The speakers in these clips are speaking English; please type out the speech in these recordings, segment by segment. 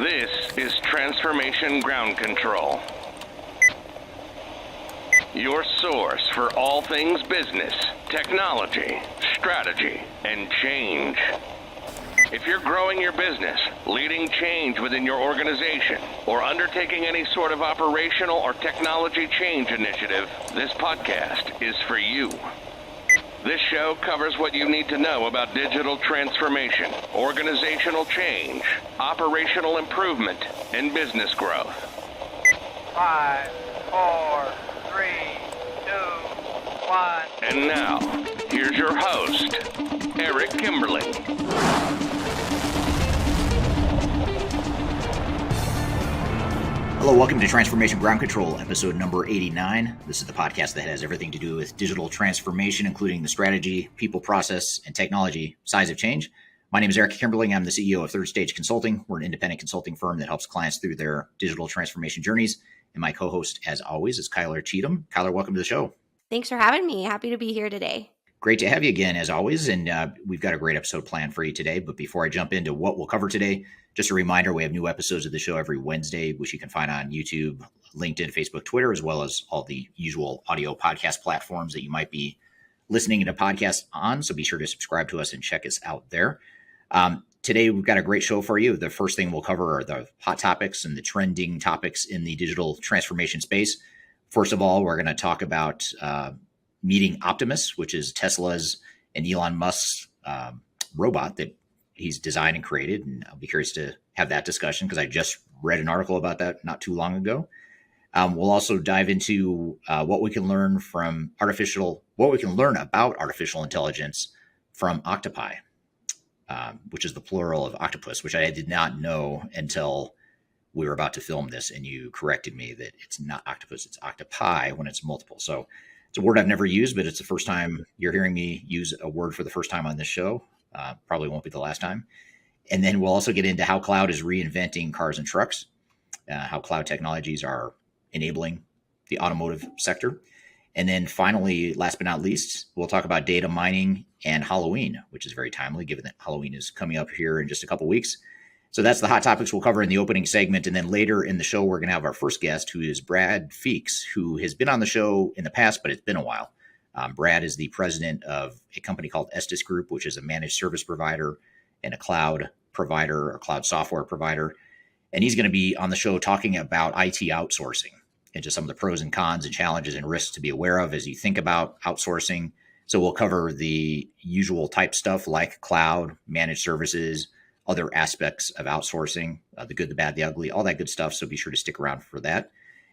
This is Transformation Ground Control, your source for all things business, technology, strategy, and change. If you're growing your business, leading change within your organization, or undertaking any sort of operational or technology change initiative, this podcast is for you. This show covers what you need to know about digital transformation, organizational change, operational improvement, and business growth. 5, 4, 3, 2, 1. And now, here's your host, Eric Kimberling. Hello, welcome to Transformation Ground Control, episode number 89. This is the podcast that has everything to do with digital transformation, including the strategy, people, process, and technology sides of change. My name is Eric Kimberling. I'm the CEO of Third Stage Consulting. We're an independent consulting firm that helps clients through their digital transformation journeys. And my co-host, as always, is Cheatham. Kyler, welcome to the show. Thanks for having me. Happy to be here today. Great to have you again, as always, and we've got a great episode planned for you today. But before I jump into what we'll cover today, just a reminder, we have new episodes of the show every Wednesday, which you can find on YouTube, LinkedIn, Facebook, Twitter, as well as all the usual audio podcast platforms that you might be listening to podcasts on. So be sure to subscribe to us and check us out there. Today, we've got a great show for you. The first thing we'll cover are the hot topics and the trending topics in the digital transformation space. First of all, we're going to talk about meeting Optimus, which is Tesla's and Elon Musk's robot that he's designed and created. And I'll be curious to have that discussion because I just read an article about that not too long ago. We'll also dive into what we can learn about artificial intelligence from Octopi, which is the plural of octopus, which I did not know until we were about to film this. And you corrected me that it's not octopus, it's octopi when it's multiple. So it's a word I've never used, but it's the first time you're hearing me use a word for the first time on this show. Probably won't be the last time. And then we'll also get into how cloud is reinventing cars and trucks, how cloud technologies are enabling the automotive sector. And then finally, last but not least, we'll talk about data mining and Halloween, which is very timely given that Halloween is coming up here in just a couple weeks. So that's the hot topics we'll cover in the opening segment. And then later in the show, we're going to have our first guest, who is Brad Feakes, who has been on the show in the past, but it's been a while. Brad is the president of a company called Estes Group, which is a managed service provider and a cloud provider or cloud software provider. And he's going to be on the show talking about IT outsourcing and just some of the pros and cons and challenges and risks to be aware of as you think about outsourcing. So we'll cover the usual type stuff like cloud, managed services, other aspects of outsourcing, the good, the bad, the ugly, all that good stuff. So be sure to stick around for that.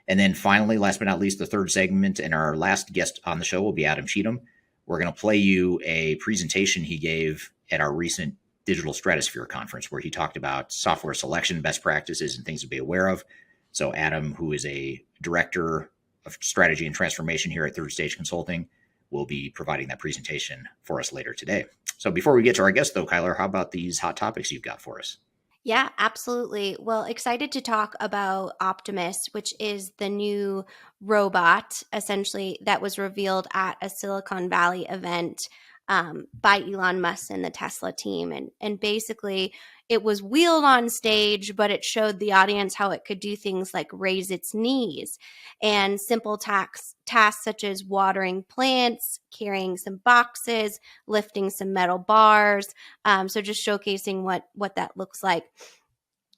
And then finally, last but not least, the third segment and our last guest on the show will be Adam Cheatham. We're going to play you a presentation he gave at our recent Digital Stratosphere conference, where he talked about software selection, best practices, and things to be aware of. So Adam, who is a director of strategy and transformation here at Third Stage Consulting, will be providing that presentation for us later today. So before we get to our guest, though, Kyler, how about these hot topics you've got for us? Yeah, absolutely. Well, excited to talk about Optimus, which is the new robot, essentially, that was revealed at a Silicon Valley event by Elon Musk and the Tesla team. And basically, it was wheeled on stage, but it showed the audience how it could do things like raise its knees and simple tasks such as watering plants, carrying some boxes, lifting some metal bars. So just showcasing what that looks like.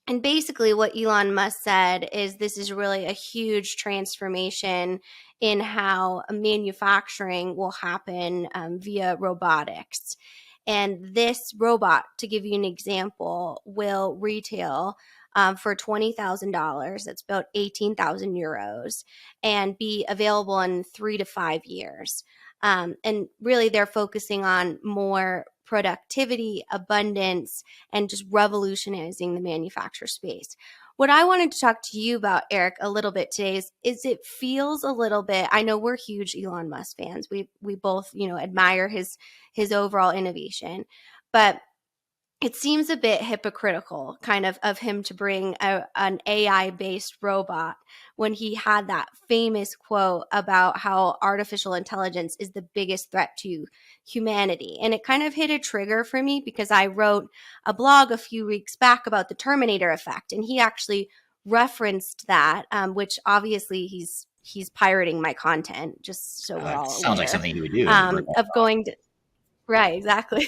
And basically what Elon Musk said is this is really a huge transformation in how manufacturing will happen via robotics. And this robot, to give you an example, will retail for $20,000. That's about 18,000 euros, and be available in 3 to 5 years. And really, they're focusing on more productivity, abundance, and just revolutionizing the manufacturer space. What I wanted to talk to you about, Eric, a little bit today is it feels a little bit, I know we're huge Elon Musk fans. We both, admire his overall innovation, but it seems a bit hypocritical kind of him to bring an AI-based robot when he had that famous quote about how artificial intelligence is the biggest threat to humanity. And it kind of hit a trigger for me because I wrote a blog a few weeks back about the Terminator effect, and he actually referenced that, which obviously he's pirating my content, just so we're all Sounds like aware, something he would do. of going to right, exactly.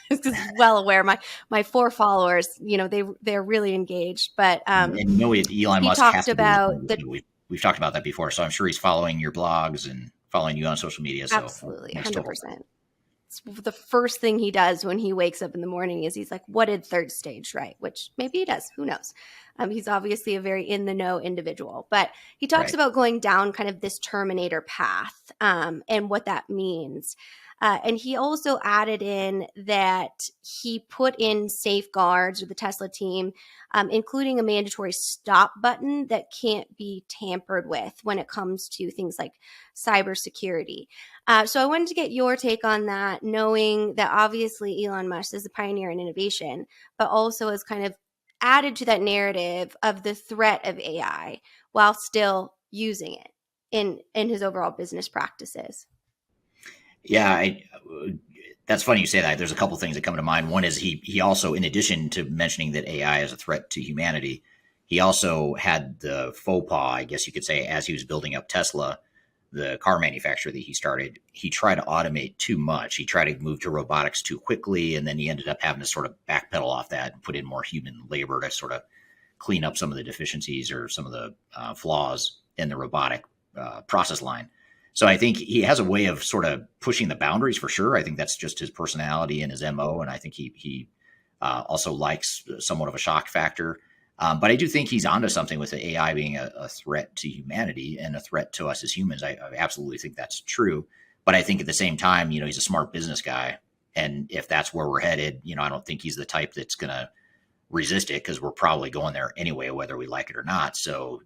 Because he's well aware. My 4 followers, they're really engaged. But And you know, Elon he Musk has talked to be. about the We've talked about that before, so I'm sure he's following your blogs and following you on social media. So absolutely makes total sense. 100%. It's the first thing he does when he wakes up in the morning is he's like, "What did third stage right?" Which maybe he does. Who knows? He's obviously a very in the know individual. But he talks Right. about going down kind of this Terminator path, and what that means. And he also added in that he put in safeguards with the Tesla team, including a mandatory stop button that can't be tampered with when it comes to things like cybersecurity. So I wanted to get your take on that, knowing that obviously Elon Musk is a pioneer in innovation, but also has kind of added to that narrative of the threat of AI while still using it in his overall business practices. Yeah, that's funny you say that. There's a couple things that come to mind. One is he also, in addition to mentioning that AI is a threat to humanity, he also had the faux pas, I guess you could say, as he was building up Tesla, the car manufacturer that he started. He tried to automate too much. He tried to move to robotics too quickly, and then he ended up having to sort of backpedal off that and put in more human labor to sort of clean up some of the deficiencies or some of the flaws in the robotic process line. So I think he has a way of sort of pushing the boundaries for sure. I think that's just his personality and his MO. And I think he also likes somewhat of a shock factor. But I do think he's onto something with the AI being a threat to humanity and a threat to us as humans. I absolutely think that's true. But I think at the same time, he's a smart business guy. And if that's where we're headed, I don't think he's the type that's going to resist it, because we're probably going there anyway, whether we like it or not. So,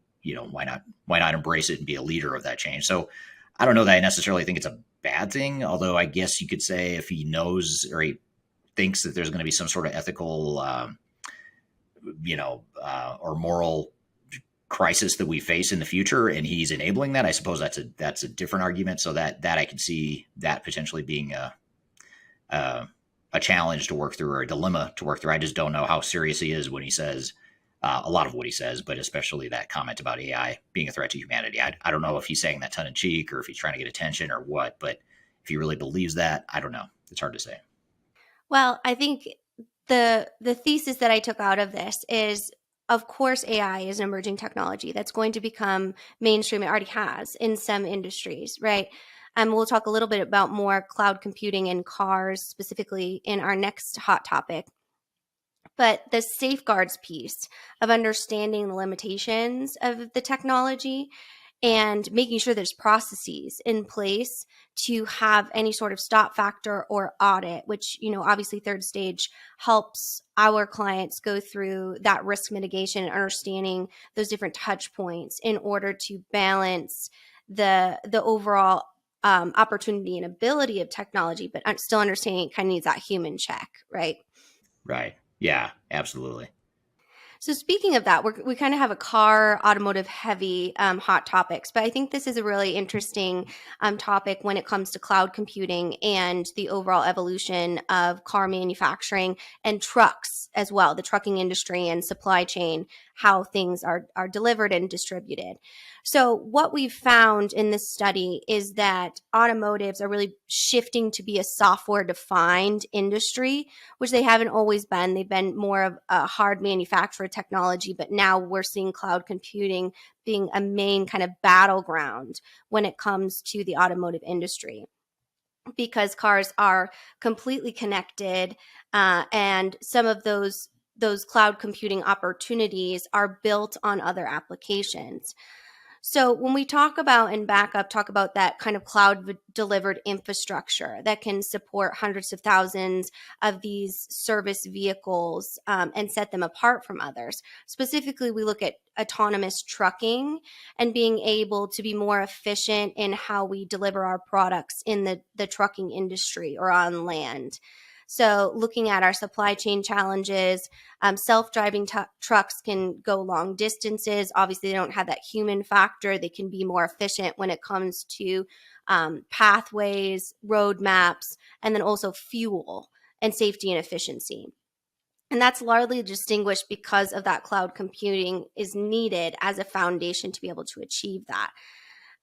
why not embrace it and be a leader of that change? So I don't know that I necessarily think it's a bad thing, although I guess you could say if he knows or he thinks that there's going to be some sort of ethical, or moral crisis that we face in the future, and he's enabling that, I suppose that's a different argument. So that I can see that potentially being a challenge to work through, or a dilemma to work through. I just don't know how serious he is when he says a lot of what he says, but especially that comment about AI being a threat to humanity. I don't know if he's saying that tongue in cheek or if he's trying to get attention or what, but if he really believes that, I don't know. It's hard to say. Well, I think the thesis that I took out of this is, of course, AI is an emerging technology that's going to become mainstream. It already has in some industries, right? We'll talk a little bit about more cloud computing and cars specifically in our next hot topic. But the safeguards piece of understanding the limitations of the technology and making sure there's processes in place to have any sort of stop factor or audit, which, obviously third stage helps our clients go through that risk mitigation and understanding those different touch points in order to balance the overall opportunity and ability of technology, but still understanding it kind of needs that human check, right? Right. Yeah, absolutely. So speaking of that, we kind of have a car automotive heavy hot topics, but I think this is a really interesting topic when it comes to cloud computing and the overall evolution of car manufacturing and trucks as well, the trucking industry and supply chain, how things are delivered and distributed. So what we've found in this study is that automotives are really shifting to be a software defined industry, which they haven't always been. They've been more of a hard manufacturer technology, but now we're seeing cloud computing being a main kind of battleground when it comes to the automotive industry, because cars are completely connected, and some of those cloud computing opportunities are built on other applications. So when we talk about talk about that kind of cloud delivered infrastructure that can support hundreds of thousands of these service vehicles, and set them apart from others. Specifically, we look at autonomous trucking and being able to be more efficient in how we deliver our products in the trucking industry or on land. So looking at our supply chain challenges, self-driving trucks can go long distances. Obviously, they don't have that human factor. They can be more efficient when it comes to pathways, road maps, and then also fuel and safety and efficiency. And that's largely distinguished because of that cloud computing is needed as a foundation to be able to achieve that.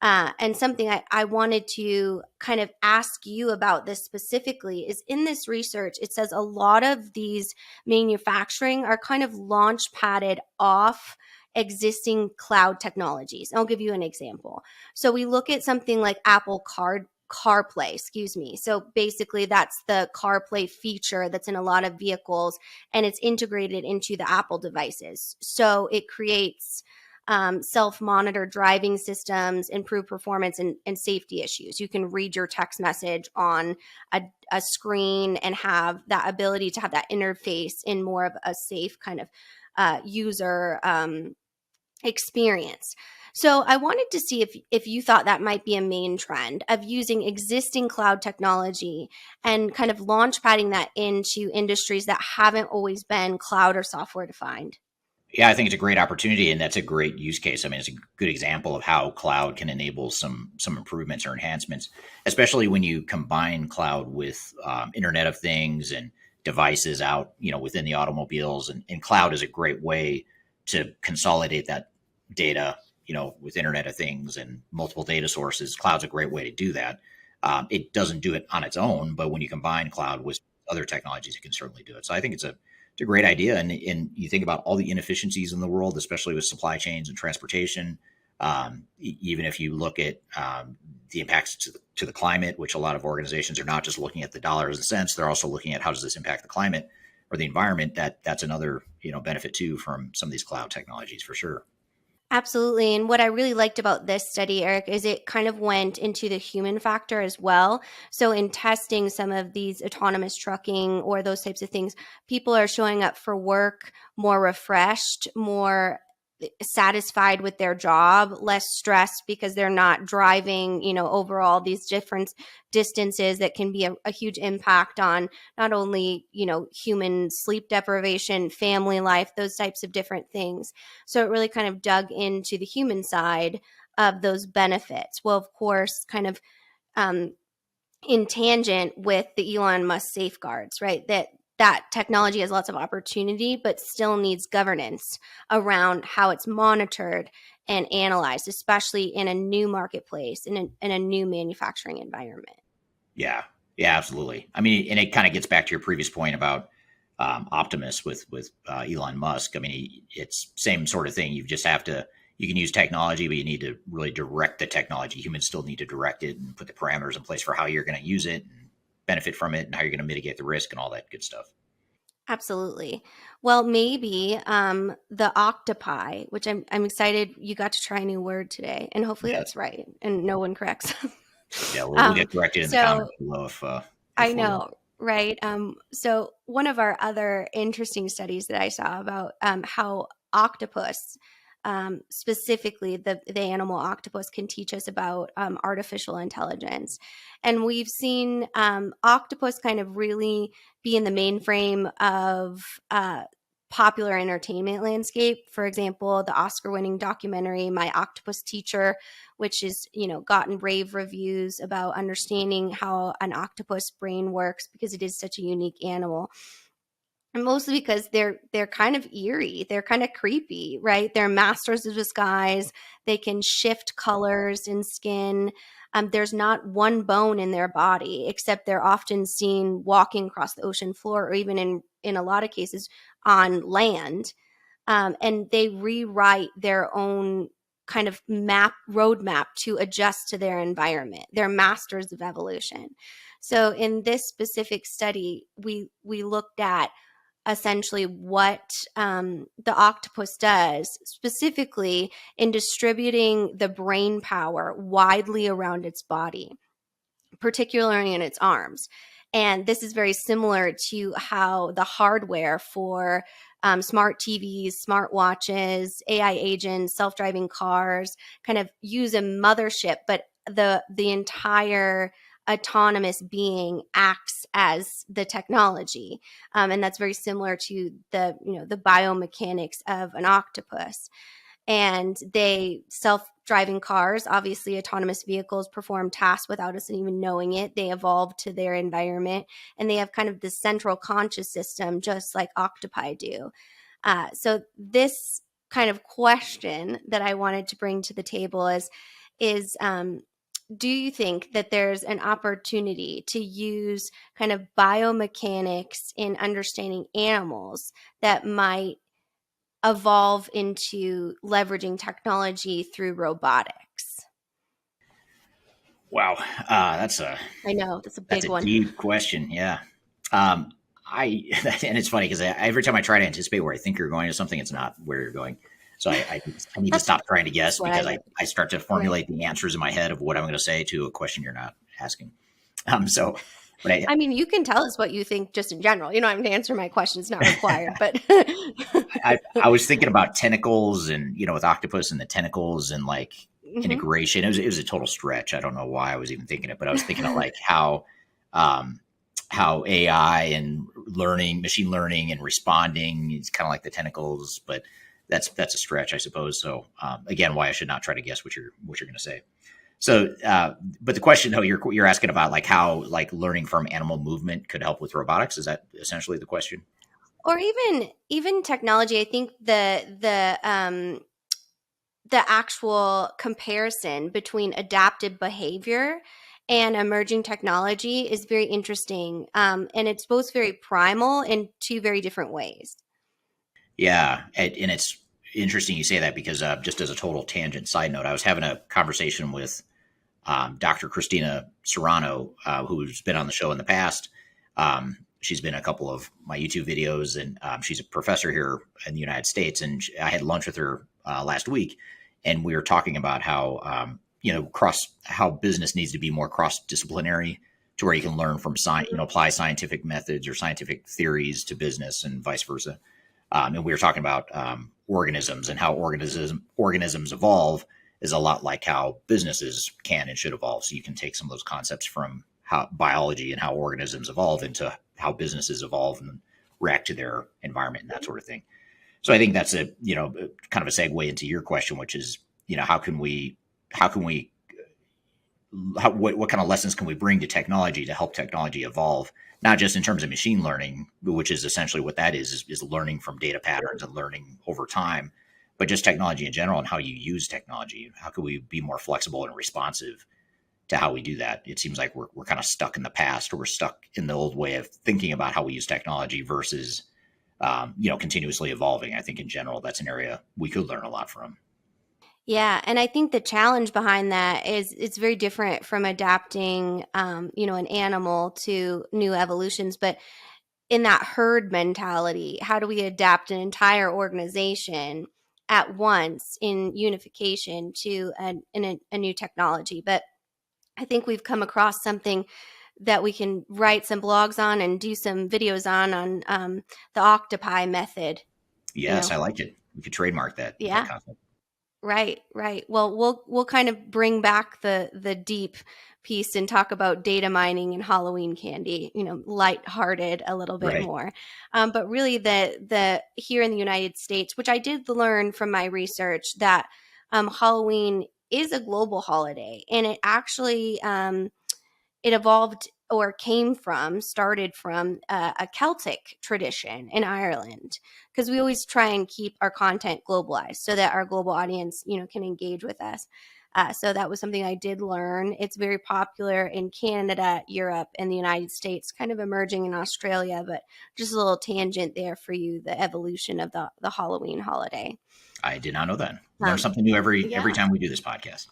And something I wanted to kind of ask you about this specifically is in this research, it says a lot of these manufacturing are kind of launch padded off existing cloud technologies. I'll give you an example. So we look at something like Apple CarPlay, excuse me. So basically that's the CarPlay feature that's in a lot of vehicles, and it's integrated into the Apple devices. So it creates self-monitor driving systems, improve performance and safety issues. You can read your text message on a screen and have that ability to have that interface in more of a safe kind of user experience. So I wanted to see if you thought that might be a main trend of using existing cloud technology and kind of launch padding that into industries that haven't always been cloud or software defined. Yeah, I think it's a great opportunity, and that's a great use case. I mean, it's a good example of how cloud can enable some improvements or enhancements, especially when you combine cloud with Internet of Things and devices out, within the automobiles. And cloud is a great way to consolidate that data, with Internet of Things and multiple data sources. Cloud's a great way to do that. It doesn't do it on its own, but when you combine cloud with other technologies, it can certainly do it. So I think it's a great idea. And you think about all the inefficiencies in the world, especially with supply chains and transportation. Even if you look at the impacts to the climate, which a lot of organizations are not just looking at the dollars and cents, they're also looking at how does this impact the climate or the environment. That's another benefit too from some of these cloud technologies for sure. Absolutely. And what I really liked about this study, Eric, is it kind of went into the human factor as well. So in testing some of these autonomous trucking or those types of things, people are showing up for work more refreshed, more satisfied with their job, less stressed because they're not driving, overall these different distances that can be a huge impact on not only, human sleep deprivation, family life, those types of different things. So it really kind of dug into the human side of those benefits. Well, of course, kind of in tangent with the Elon Musk safeguards, right? That technology has lots of opportunity, but still needs governance around how it's monitored and analyzed, especially in a new marketplace, in a new manufacturing environment. Yeah, absolutely. I mean, and it kind of gets back to your previous point about Optimus with Elon Musk. I mean, it's same sort of thing. You can use technology, but you need to really direct the technology. Humans still need to direct it and put the parameters in place for how you're going to use it and benefit from it and how you're going to mitigate the risk and all that good stuff. Absolutely. Well, maybe the octopi, which I'm excited you got to try a new word today, and hopefully that's right, and no one corrects. Yeah, we'll get corrected in the comments below if I know, right? So one of our other interesting studies that I saw about how octopus, specifically the animal octopus, can teach us about artificial intelligence. And we've seen octopus kind of really be in the mainframe of popular entertainment landscape. For example, the Oscar-winning documentary My Octopus Teacher, which has gotten rave reviews about understanding how an octopus brain works because it is such a unique animal. And mostly because they're kind of eerie, they're kind of creepy, right? They're masters of disguise. They can shift colors in skin. There's not one bone in their body, except they're often seen walking across the ocean floor, or even in a lot of cases on land. And they rewrite their own kind of roadmap to adjust to their environment. They're masters of evolution. So in this specific study, we looked at essentially what the octopus does, specifically in distributing the brain power widely around its body, particularly in its arms. And this is very similar to how the hardware for smart TVs, smart watches, AI agents, self-driving cars kind of use a mothership, but the entire autonomous being acts as the technology. And that's very similar to the, the biomechanics of an octopus. And they self-driving cars, obviously autonomous vehicles perform tasks without us even knowing it. They evolve to their environment, and they have kind of this central conscious system, just like octopi do. So this kind of question that I wanted to bring to the table is do you think that there's an opportunity to use kind of biomechanics in understanding animals that might evolve into leveraging technology through robotics? Wow, that's a I know that's a big one. deep question. Yeah, I and it's funny because every time I try to anticipate where I think you're going to something, it's not where you're going. So I need to stop trying to guess what because I I start to formulate the answers in my head of what I'm going to say to a question you're not asking. So, but I mean, you can tell us what you think just in general. You don't have to answer my question; it's not required. But I was thinking about tentacles and, with octopus and the tentacles and like Mhm. integration. It was a total stretch. I don't know why I was even thinking it, but I was thinking of like how AI and machine learning and responding is kind of like the tentacles, but that's a stretch, I suppose. So again, why I should not try to guess what you're going to say. So, but the question, though, you're asking about like how like learning from animal movement could help with robotics. Is that essentially the question? Or even technology. I think the actual comparison between adaptive behavior and emerging technology is very interesting, and it's both very primal in two very different ways. Yeah, and it's interesting you say that because just as a total tangent side note, I was having a conversation with Dr. Christina Serrano, who's been on the show in the past. She's been in a couple of my YouTube videos, and she's a professor here in the United States. And I had lunch with her last week, and we were talking about how how business needs to be more cross disciplinary, to where you can learn from science, apply scientific methods or scientific theories to business, and vice versa. And we were talking about organisms and how organisms evolve is a lot like how businesses can and should evolve. So you can take some of those concepts from how biology and how organisms evolve into how businesses evolve and react to their environment and that sort of thing. So I think that's a kind of a segue into your question, which is what kind of lessons can we bring to technology to help technology evolve, not just in terms of machine learning, which is essentially what that is learning from data patterns and learning over time, but just technology in general and how you use technology. How can we be more flexible and responsive to how we do that? It seems like we're kind of stuck in the past, or we're stuck in the old way of thinking about how we use technology versus continuously evolving. I think in general, that's an area we could learn a lot from. Yeah, and I think the challenge behind that is it's very different from adapting, an animal to new evolutions. But in that herd mentality, how do we adapt an entire organization at once in unification to a new technology? But I think we've come across something that we can write some blogs on and do some videos on the octopi method. You Yes, know, I like it. We could trademark that yeah. concept. Right, right. Well, we'll kind of bring back the deep piece and talk about data mining and Halloween candy, lighthearted a little bit Right. more. But really the here in the United States, which I did learn from my research, that Halloween is a global holiday, and it actually it evolved or started from a Celtic tradition in Ireland, because we always try and keep our content globalized so that our global audience, can engage with us. So that was something I did learn. It's very popular in Canada, Europe, and the United States, kind of emerging in Australia, but just a little tangent there for you, the evolution of the Halloween holiday. I did not know that. Learn Um, something new every yeah. time we do this podcast.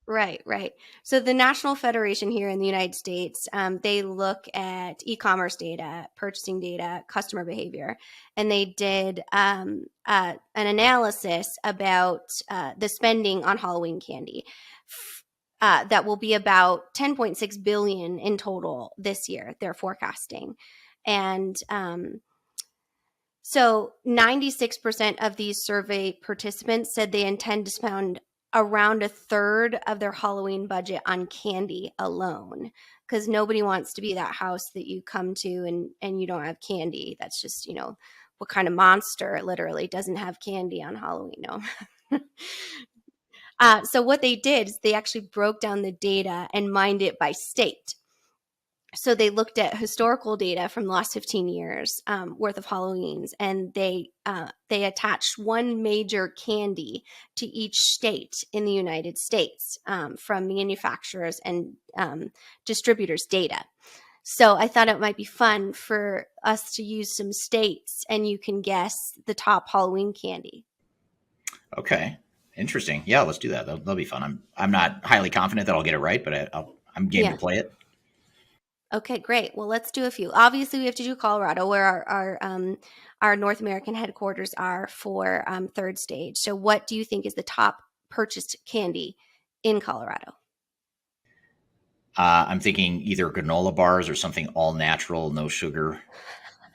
Right, right. So the National Federation here in the United States, they look at e-commerce data, purchasing data, customer behavior, and they did an analysis about the spending on Halloween candy. That will be about 10.6 billion in total this year. They're forecasting, and so 96% of these survey participants said they intend to spend around a third of their Halloween budget on candy alone, because nobody wants to be that house that you come to and you don't have candy. That's just, what kind of monster literally doesn't have candy on Halloween? No. So what they did is they actually broke down the data and mined it by state. So they looked at historical data from the last 15 years worth of Halloweens, and they attached one major candy to each state in the United States from manufacturers and distributors' data. So I thought it might be fun for us to use some states, and you can guess the top Halloween candy. Okay, interesting. Yeah, let's do that. That'll be fun. I'm not highly confident that I'll get it right, but I'm game to play it. Okay, great. Well, let's do a few. Obviously, we have to do Colorado, where our North American headquarters are for third stage. So what do you think is the top purchased candy in Colorado? I'm thinking either granola bars or something all natural, no sugar.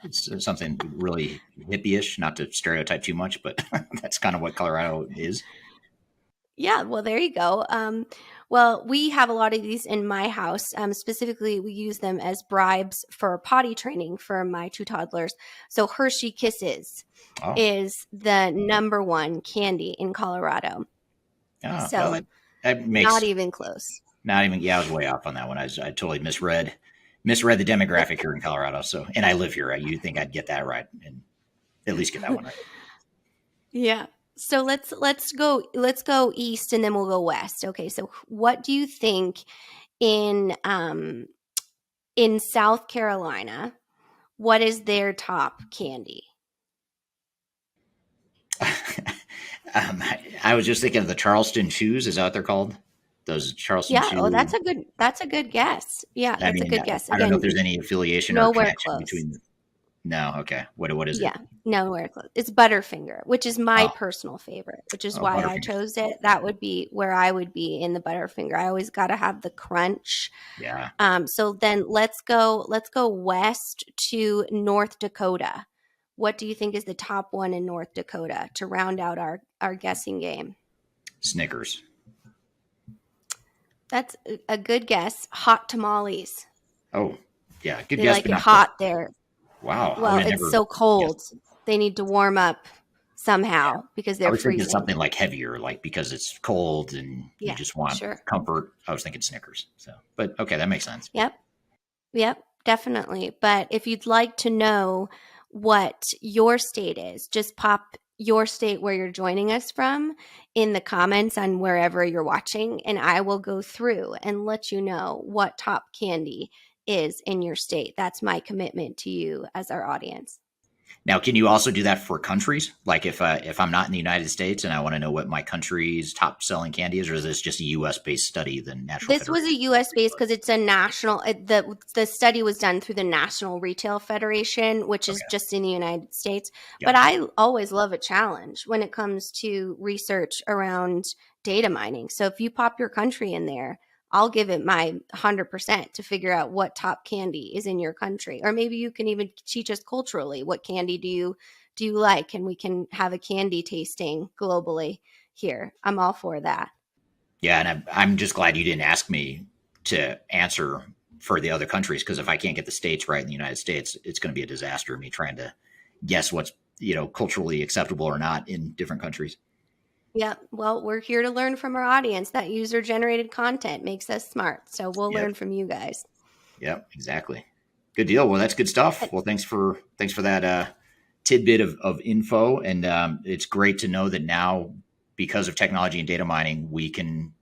It's something really hippie-ish, not to stereotype too much, but that's kind of what Colorado is. Yeah, well, there you go. Well, we have a lot of these in my house. Specifically, we use them as bribes for potty training for my 2 toddlers. So Hershey Kisses is the number one candy in Colorado. Oh, so well, that makes not even close. Not even. Yeah, I was way off on that one. I totally misread the demographic here in Colorado. So, and I live here. You'd think I'd get that right and at least get that one right. Yeah. So let's go east, and then we'll go west. Okay. So what do you think in South Carolina? What is their top candy? I was just thinking of the Charleston Chews. Is that what they're called? Those Charleston Chews. Oh, that's a good guess. Yeah, that's a good guess. I don't know if there's any affiliation or connection between them. No, okay. What is it? Yeah, nowhere close. It's Butterfinger, which is my personal favorite, which is why I chose it. That would be where I would be in the Butterfinger. I always got to have the crunch. Yeah. So then let's go west to North Dakota. What do you think is the top one in North Dakota to round out our guessing game? Snickers. That's a good guess. Hot tamales. Oh, yeah. Good they guess. Like it hot there. Wow. Well, it's so cold. Guessed. They need to warm up somehow because they're freezing. Something like heavier, like because it's cold and you just want comfort. I was thinking Snickers. So, but okay, that makes sense. Yep, definitely. But if you'd like to know what your state is, just pop your state where you're joining us from in the comments on wherever you're watching, and I will go through and let you know what top candy is in your state. That's my commitment to you as our audience. Now, can you also do that for countries? Like if I'm not in the United States and I want to know what my country's top selling candy is, or is this just a U.S. based study? The National. This was a U.S. based because it's a national. The study was done through the National Retail Federation, which is just in the United States. But I always love a challenge when it comes to research around data mining. So if you pop your country in there, I'll give it my 100% to figure out what top candy is in your country. Or maybe you can even teach us culturally, what candy do you like? And we can have a candy tasting globally here. I'm all for that. Yeah, and I'm just glad you didn't ask me to answer for the other countries, because if I can't get the states right in the United States, it's going to be a disaster, me trying to guess what's culturally acceptable or not in different countries. Yeah, well, we're here to learn from our audience. That user-generated content makes us smart. So we'll learn from you guys. Yep, exactly. Good deal. Well, that's good stuff. Well, thanks for that tidbit of info. And it's great to know that now, because of technology and data mining, we can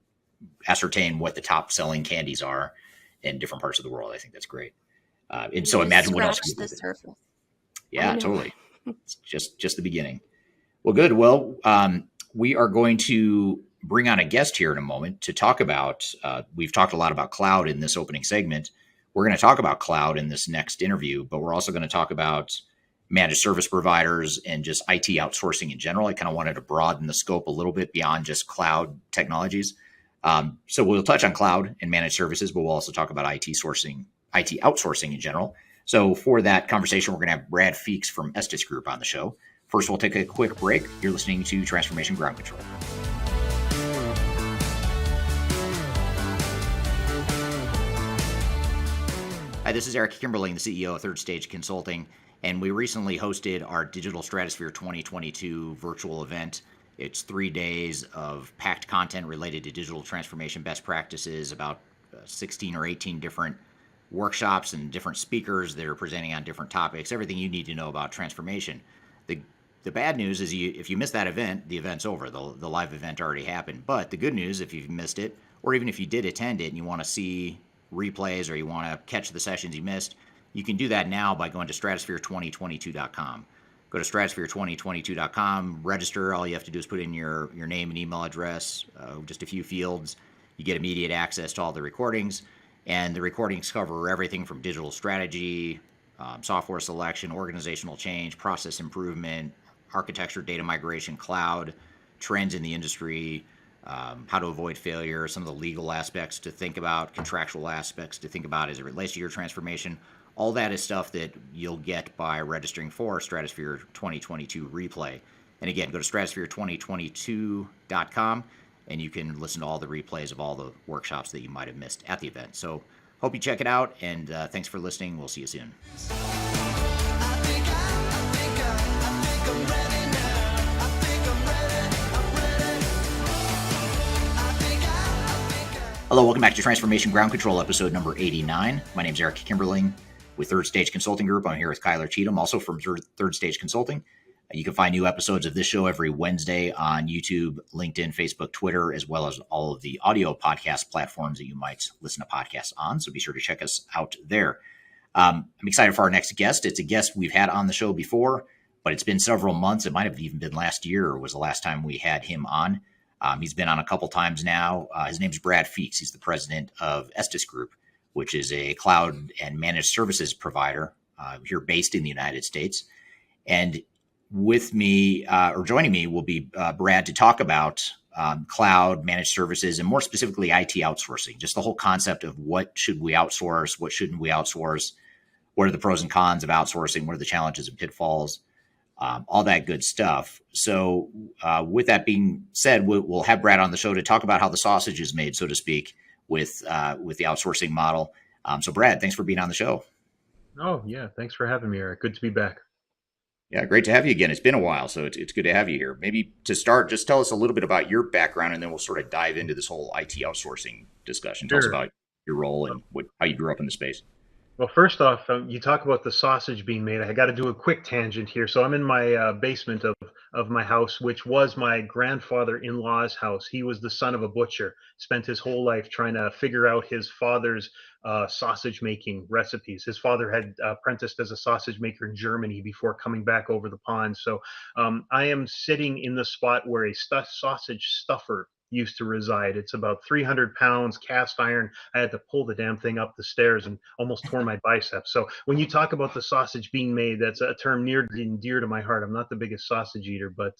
ascertain what the top selling candies are in different parts of the world. I think that's great. And so imagine what else. The surface. Yeah, totally. It's just the beginning. Well, good. Well, we are going to bring on a guest here in a moment to talk about, we've talked a lot about cloud in this opening segment. We're going to talk about cloud in this next interview, but we're also going to talk about managed service providers and just IT outsourcing in general. I kind of wanted to broaden the scope a little bit beyond just cloud technologies. So we'll touch on cloud and managed services, but we'll also talk about IT outsourcing in general. So for that conversation, we're going to have Brad Feakes from Estes Group on the show. First, we'll take a quick break. You're listening to Transformation Ground Control. Hi, this is Eric Kimberling, the CEO of Third Stage Consulting, and we recently hosted our Digital Stratosphere 2022 virtual event. It's 3 days of packed content related to digital transformation best practices, about 16 or 18 different workshops and different speakers that are presenting on different topics, everything you need to know about transformation. The bad news is if you miss that event, the event's over. The live event already happened. But the good news, if you've missed it, or even if you did attend it and you want to see replays or you want to catch the sessions you missed, you can do that now by going to stratosphere2022.com. Go to stratosphere2022.com, register. All you have to do is put in your name and email address, just a few fields. You get immediate access to all the recordings, and the recordings cover everything from digital strategy, software selection, organizational change, process improvement, architecture, data migration, cloud, trends in the industry, how to avoid failure, some of the legal aspects to think about, contractual aspects to think about as it relates to your transformation. All that is stuff that you'll get by registering for Stratosphere 2022 replay. And again, go to stratosphere2022.com and you can listen to all the replays of all the workshops that you might have missed at the event. So hope you check it out, and thanks for listening. We'll see you soon. Hello, welcome back to Transformation Ground Control, episode number 89. My name is Eric Kimberling with Third Stage Consulting Group. I'm here with Kyler Cheatham, also from Third Stage Consulting. You can find new episodes of this show every Wednesday on YouTube, LinkedIn, Facebook, Twitter, as well as all of the audio podcast platforms that you might listen to podcasts on. So be sure to check us out there. I'm excited for our next guest. It's a guest we've had on the show before, but it's been several months. It might have even been last year was the last time we had him on. He's been on a couple times now. His name is Brad Feakes. He's the president of Estes Group, which is a cloud and managed services provider here based in the United States. And with me, or joining me, will be Brad to talk about cloud managed services and more specifically IT outsourcing, just the whole concept of what should we outsource, what shouldn't we outsource, what are the pros and cons of outsourcing, what are the challenges and pitfalls, all that good stuff. So with that being said, we'll have Brad on the show to talk about how the sausage is made, so to speak, with the outsourcing model. So Brad, thanks for being on the show. Oh, yeah. Thanks for having me, Eric. Good to be back. Yeah, great to have you again. It's been a while, so it's good to have you here. Maybe to start, just tell us a little bit about your background, and then we'll sort of dive into this whole IT outsourcing discussion. Tell us about your role and how you grew up in the space. Well, first off, you talk about the sausage being made. I got to do a quick tangent here. So I'm in my basement of my house, which was my grandfather-in-law's house. He was the son of a butcher, spent his whole life trying to figure out his father's sausage making recipes. His father had apprenticed as a sausage maker in Germany before coming back over the pond. So I am sitting in the spot where a sausage stuffer used to reside. It's about 300 pounds, cast iron. I had to pull the damn thing up the stairs and almost tore my biceps. So when you talk about the sausage being made, that's a term near and dear to my heart. I'm not the biggest sausage eater, but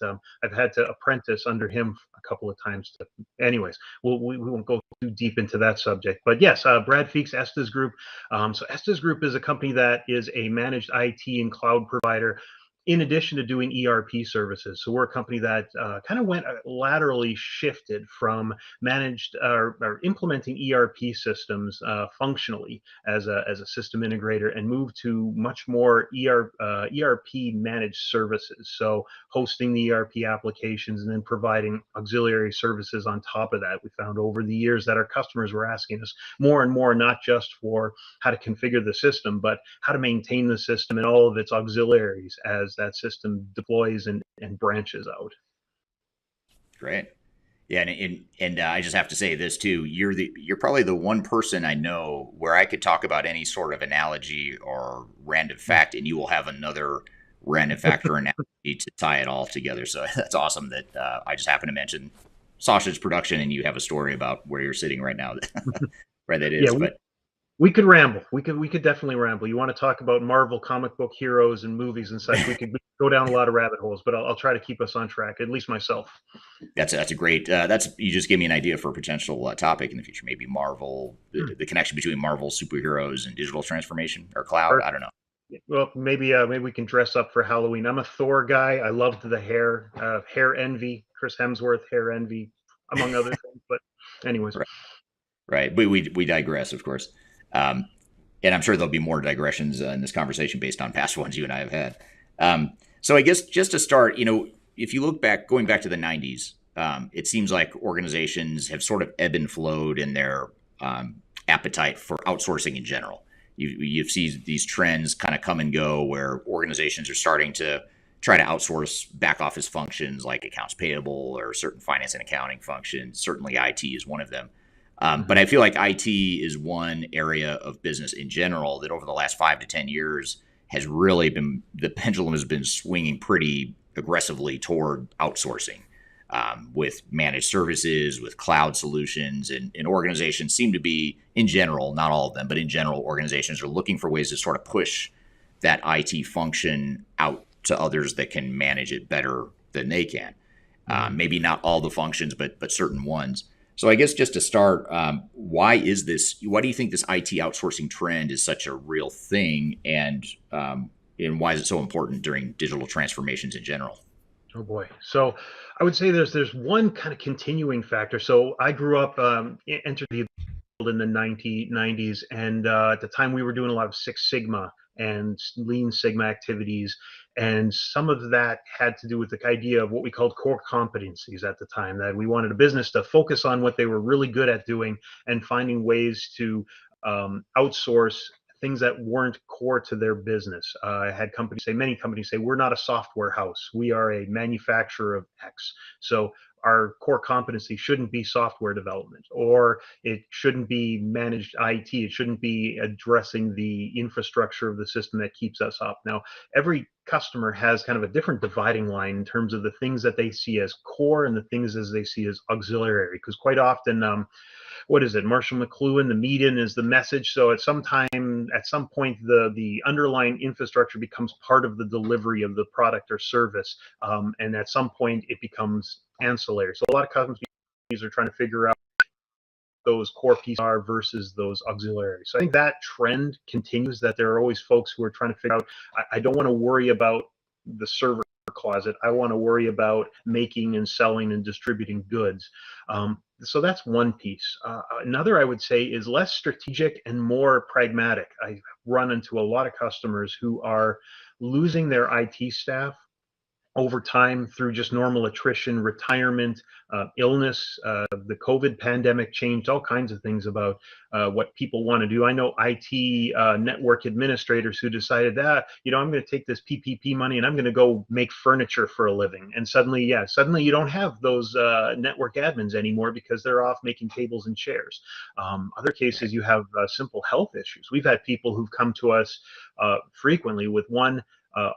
I've had to apprentice under him a couple of times. Anyways, we won't go too deep into that subject. But yes, Brad Feakes, Estes Group. So Estes Group is a company that is a managed IT and cloud provider, in addition to doing ERP services. So we're a company that kind of went laterally shifted from managed or implementing ERP systems functionally as a system integrator and moved to much more ERP managed services. So hosting the ERP applications and then providing auxiliary services on top of that. We found over the years that our customers were asking us more and more, not just for how to configure the system, but how to maintain the system and all of its auxiliaries as that system deploys and branches out. Great. Yeah, and I just have to say this too. You're probably the one person I know where I could talk about any sort of analogy or random fact, and you will have another random fact or analogy to tie it all together. So that's awesome that I just happened to mention sausage production, and you have a story about where you're sitting right now, where that is. Yeah, we could ramble. We could definitely ramble. You want to talk about Marvel comic book heroes and movies and such? We could go down a lot of rabbit holes, but I'll try to keep us on track. At least myself. That's a great. You just gave me an idea for a potential topic in the future. Maybe Marvel, the connection between Marvel superheroes and digital transformation or cloud. Or, I don't know. Well, maybe we can dress up for Halloween. I'm a Thor guy. I loved the hair envy, Chris Hemsworth hair envy, among other things. But anyways, Right. But we digress, of course. And and I'm sure there'll be more digressions in this conversation based on past ones you and I have had. So I guess just to start, if you look back, going back to the 90s, it seems like organizations have sort of ebbed and flowed in their appetite for outsourcing in general. You see these trends kind of come and go where organizations are starting to try to outsource back office functions like accounts payable or certain finance and accounting functions. Certainly IT is one of them. But I feel like IT is one area of business in general that over the last 5 to 10 years has really been, the pendulum has been swinging pretty aggressively toward outsourcing, with managed services, with cloud solutions, and organizations seem to be, in general, not all of them, but in general, organizations are looking for ways to sort of push that IT function out to others that can manage it better than they can. Maybe not all the functions, but certain ones. So I guess just to start, why do you think this IT outsourcing trend is such a real thing, and why is it so important during digital transformations in general? Oh boy. So I would say there's one kind of continuing factor. So I grew up, entered the in the 90s, and at the time we were doing a lot of Six Sigma and Lean Sigma activities, and some of that had to do with the idea of what we called core competencies at the time, that we wanted a business to focus on what they were really good at doing and finding ways to outsource things that weren't core to their business. I had many companies say, we're not a software house, we are a manufacturer of X. So our core competency shouldn't be software development, or it shouldn't be managed IT. It shouldn't be addressing the infrastructure of the system that keeps us up. Now, every customer has kind of a different dividing line in terms of the things that they see as core and the things as they see as auxiliary, because quite often, what is it? Marshall McLuhan, the median is the message. So at some point, the underlying infrastructure becomes part of the delivery of the product or service, and at some point it becomes ancillary. So a lot of companies are trying to figure out those core pieces are versus those auxiliaries. So I think that trend continues, that there are always folks who are trying to figure out, I don't want to worry about the server closet. I want to worry about making and selling and distributing goods. So that's one piece. Another, I would say, is less strategic and more pragmatic. I run into a lot of customers who are losing their IT staff over time through just normal attrition, retirement, illness. The COVID pandemic changed all kinds of things about what people want to do. I know IT network administrators who decided that, I'm going to take this PPP money and I'm going to go make furniture for a living. And suddenly you don't have those network admins anymore because they're off making tables and chairs. Other cases, you have simple health issues. We've had people who've come to us frequently with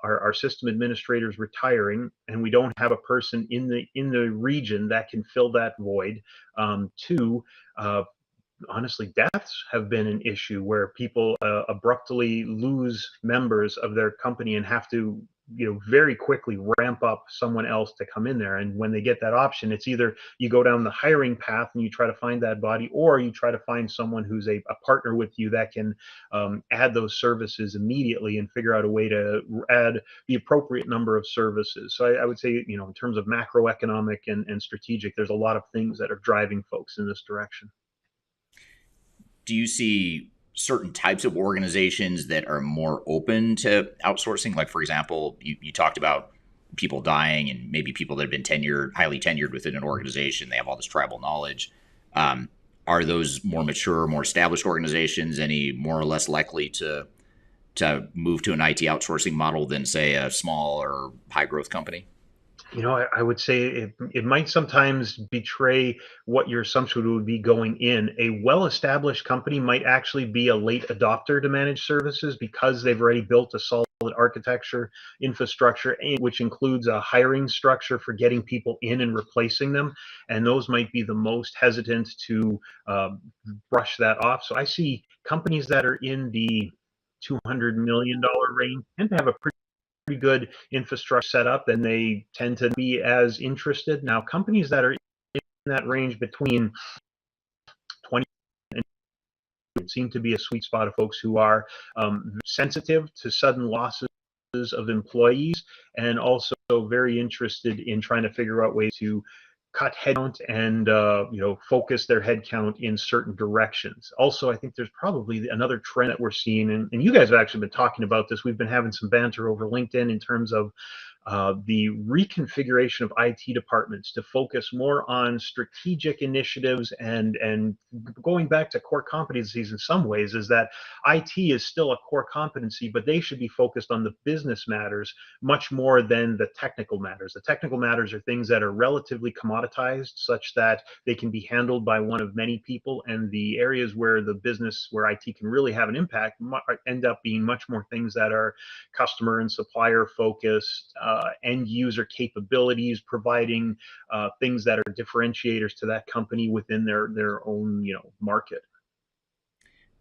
our system administrators retiring, and we don't have a person in the region that can fill that void. Two, honestly, deaths have been an issue where people abruptly lose members of their company and have to very quickly ramp up someone else to come in there. And when they get that option, it's either you go down the hiring path and you try to find that body, or you try to find someone who's a partner with you that can add those services immediately and figure out a way to add the appropriate number of services. So I would say, in terms of macroeconomic and strategic, there's a lot of things that are driving folks in this direction. Do you see certain types of organizations that are more open to outsourcing? Like, for example, you talked about people dying and maybe people that have been highly tenured within an organization. They have all this tribal knowledge. Are those more mature, more established organizations any more or less likely to move to an IT outsourcing model than, say, a small or high growth company? I would say it might sometimes betray what your assumption would be going in. A well-established company might actually be a late adopter to managed services because they've already built a solid architecture, infrastructure, which includes a hiring structure for getting people in and replacing them. And those might be the most hesitant to brush that off. So I see companies that are in the $200 million range tend to have a pretty good infrastructure set up, and they tend to be as interested. Now, companies that are in that range between 20 and seem to be a sweet spot of folks who are sensitive to sudden losses of employees, and also very interested in trying to figure out ways to cut headcount and focus their headcount in certain directions. Also, I think there's probably another trend that we're seeing, and you guys have actually been talking about this. We've been having some banter over LinkedIn in terms of the reconfiguration of IT departments to focus more on strategic initiatives and going back to core competencies in some ways, is that IT is still a core competency, but they should be focused on the business matters much more than the technical matters. The technical matters are things that are relatively commoditized, such that they can be handled by one of many people, and the areas where where IT can really have an impact end up being much more things that are customer and supplier focused, end user capabilities, providing things that are differentiators to that company within their own market.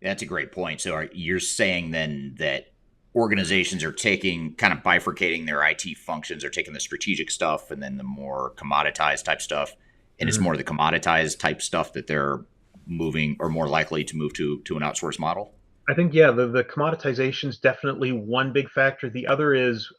That's a great point. So you're saying then that organizations are taking, kind of bifurcating their IT functions, are taking the strategic stuff and then the more commoditized type stuff. And it's more the commoditized type stuff that they're moving, or more likely to move to an outsource model? I think, yeah, the commoditization is definitely one big factor. The other is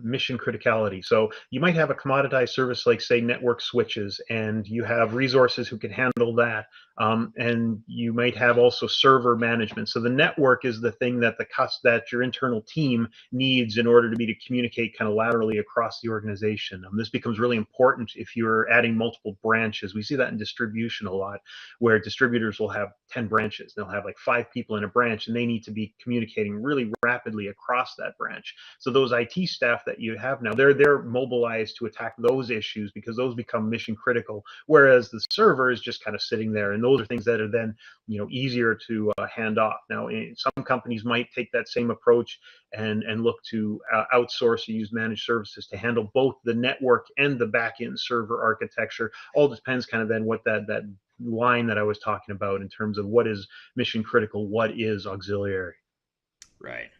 mission criticality. So you might have a commoditized service like, say, network switches, and you have resources who can handle that. And you might have also server management. So the network is the thing that that your internal team needs in order to communicate kind of laterally across the organization. This becomes really important if you're adding multiple branches. We see that in distribution a lot, where distributors will have 10 branches. They'll have like 5 people in a branch, and they need to be communicating really rapidly across that branch. So those IT staff that you have now, they're mobilized to attack those issues because those become mission critical, whereas the server is just kind of sitting there, and those are things that are then easier to hand off. Now, some companies might take that same approach and look to outsource or use managed services to handle both the network and the back-end server architecture. All depends kind of then what that line that I was talking about in terms of what is mission critical, what is auxiliary. Right.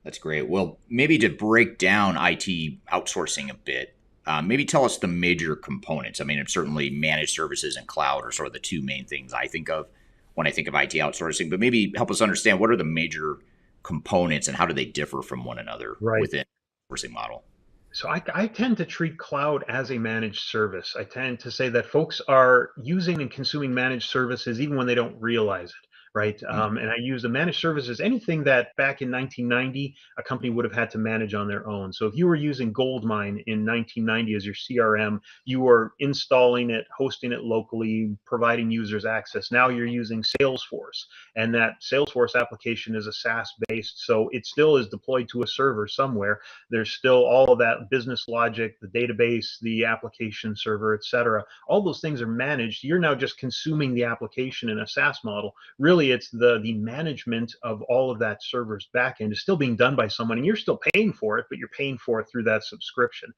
That's great. Well, maybe to break down IT outsourcing a bit, maybe tell us the major components. I mean, certainly managed services and cloud are sort of the two main things I think of when I think of IT outsourcing, but maybe help us understand what are the major components and how do they differ from one another within the outsourcing model? So I tend to treat cloud as a managed service. I tend to say that folks are using and consuming managed services even when they don't realize it, right? And I use the managed services, anything that back in 1990 a company would have had to manage on their own. So if you were using Goldmine in 1990 as your CRM, you were installing it, hosting it locally, providing users access. Now you're using Salesforce, and that Salesforce application is a SaaS based, so it still is deployed to a server somewhere. There's still all of that business logic, the database, the application server, etc. All those things are managed. You're now just consuming the application in a SaaS model. Really, it's the management of all of that server's backend is still being done by someone, and you're still paying for it, but you're paying for it through that subscription.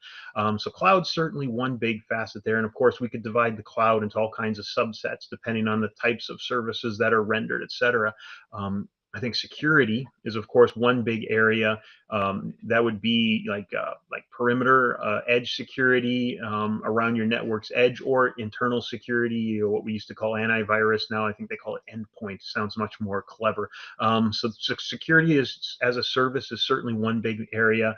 So cloud's certainly one big facet there. And of course, we could divide the cloud into all kinds of subsets depending on the types of services that are rendered, etc. I think security is, of course, one big area. That would be like perimeter edge security around your network's edge, or internal security, or what we used to call antivirus. Now I think they call it endpoint. Sounds much more clever. So security is as a service is certainly one big area.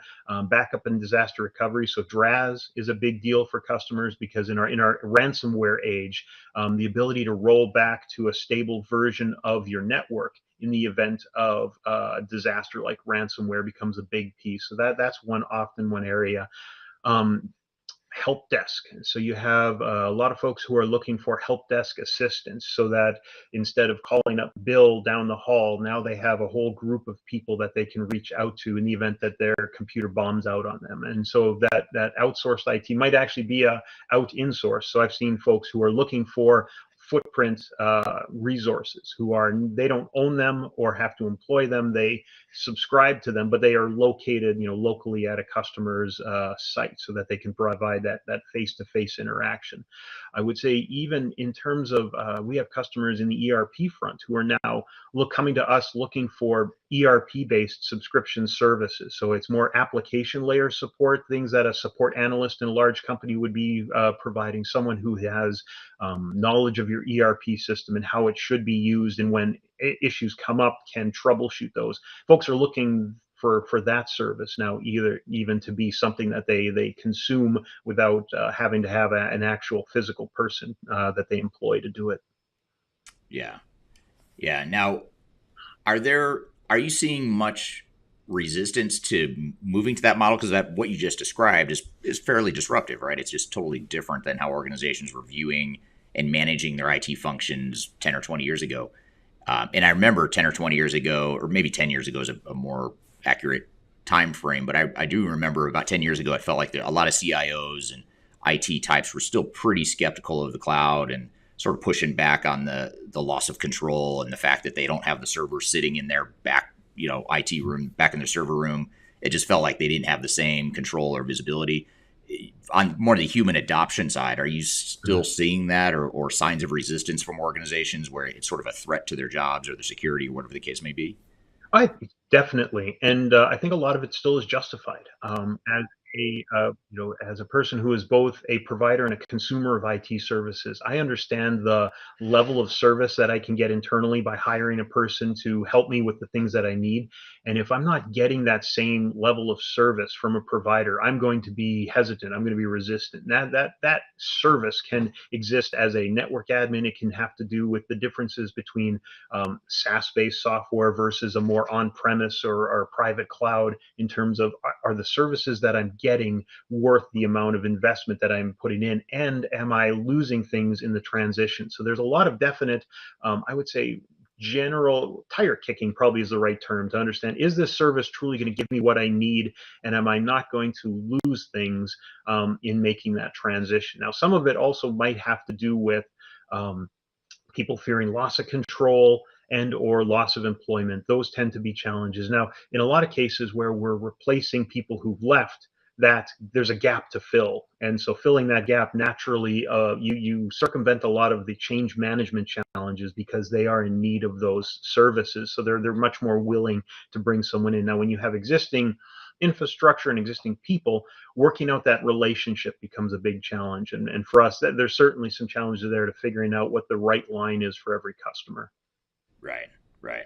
Backup and disaster recovery. So DRAS is a big deal for customers, because in our ransomware age, the ability to roll back to a stable version of your network in the event of disaster like ransomware becomes a big piece. So that's one area. Help desk. So you have a lot of folks who are looking for help desk assistance, so that instead of calling up Bill down the hall, now they have a whole group of people that they can reach out to in the event that their computer bombs out on them. And so that outsourced IT might actually be out in-source. So I've seen folks who are looking for footprint resources they don't own them or have to employ them. They subscribe to them, but they are located locally at a customer's site, so that they can provide that face-to-face interaction. I would say, even in terms of we have customers in the ERP front who are now coming to us looking for ERP-based subscription services. So it's more application layer support, things that a support analyst in a large company would be providing, someone who has knowledge of your ERP system and how it should be used, and when issues come up, can troubleshoot those. Folks are looking for that service now, either even to be something that they consume without having to have an actual physical person that they employ to do it. Yeah. Yeah. Now, are you seeing much resistance to moving to that model? Because that what you just described is fairly disruptive, right? It's just totally different than how organizations were viewing and managing their IT functions 10 or 20 years ago. And I remember 10 or 20 years ago, or maybe 10 years ago is a more accurate time frame, but I do remember about 10 years ago, it felt like a lot of CIOs and IT types were still pretty skeptical of the cloud and sort of pushing back on the loss of control and the fact that they don't have the server sitting in their back, IT room, back in their server room. It just felt like they didn't have the same control or visibility. On more the human adoption side, are you still seeing that or signs of resistance from organizations where it's sort of a threat to their jobs or their security or whatever the case may be? I definitely, and I think a lot of it still is justified. As a as a person who is both a provider and a consumer of IT services, I understand the level of service that I can get internally by hiring a person to help me with the things that I need. And if I'm not getting that same level of service from a provider, I'm going to be hesitant. I'm going to be resistant. That service can exist as a network admin. It can have to do with the differences between SaaS-based software versus a more on-premise or private cloud in terms of are the services that I'm getting worth the amount of investment that I'm putting in, and am I losing things in the transition? So there's a lot of definite, I would say, general tire kicking probably is the right term to understand, is this service truly going to give me what I need, and am I not going to lose things in making that transition? Now, some of it also might have to do with people fearing loss of control and or loss of employment. Those tend to be challenges. Now, in a lot of cases where we're replacing people who've left, that there's a gap to fill, and so filling that gap naturally, you circumvent a lot of the change management challenges because they are in need of those services. So they're much more willing to bring someone in. Now, when you have existing infrastructure and existing people, working out that relationship becomes a big challenge. And for us, there's certainly some challenges there to figuring out what the right line is for every customer. Right, right.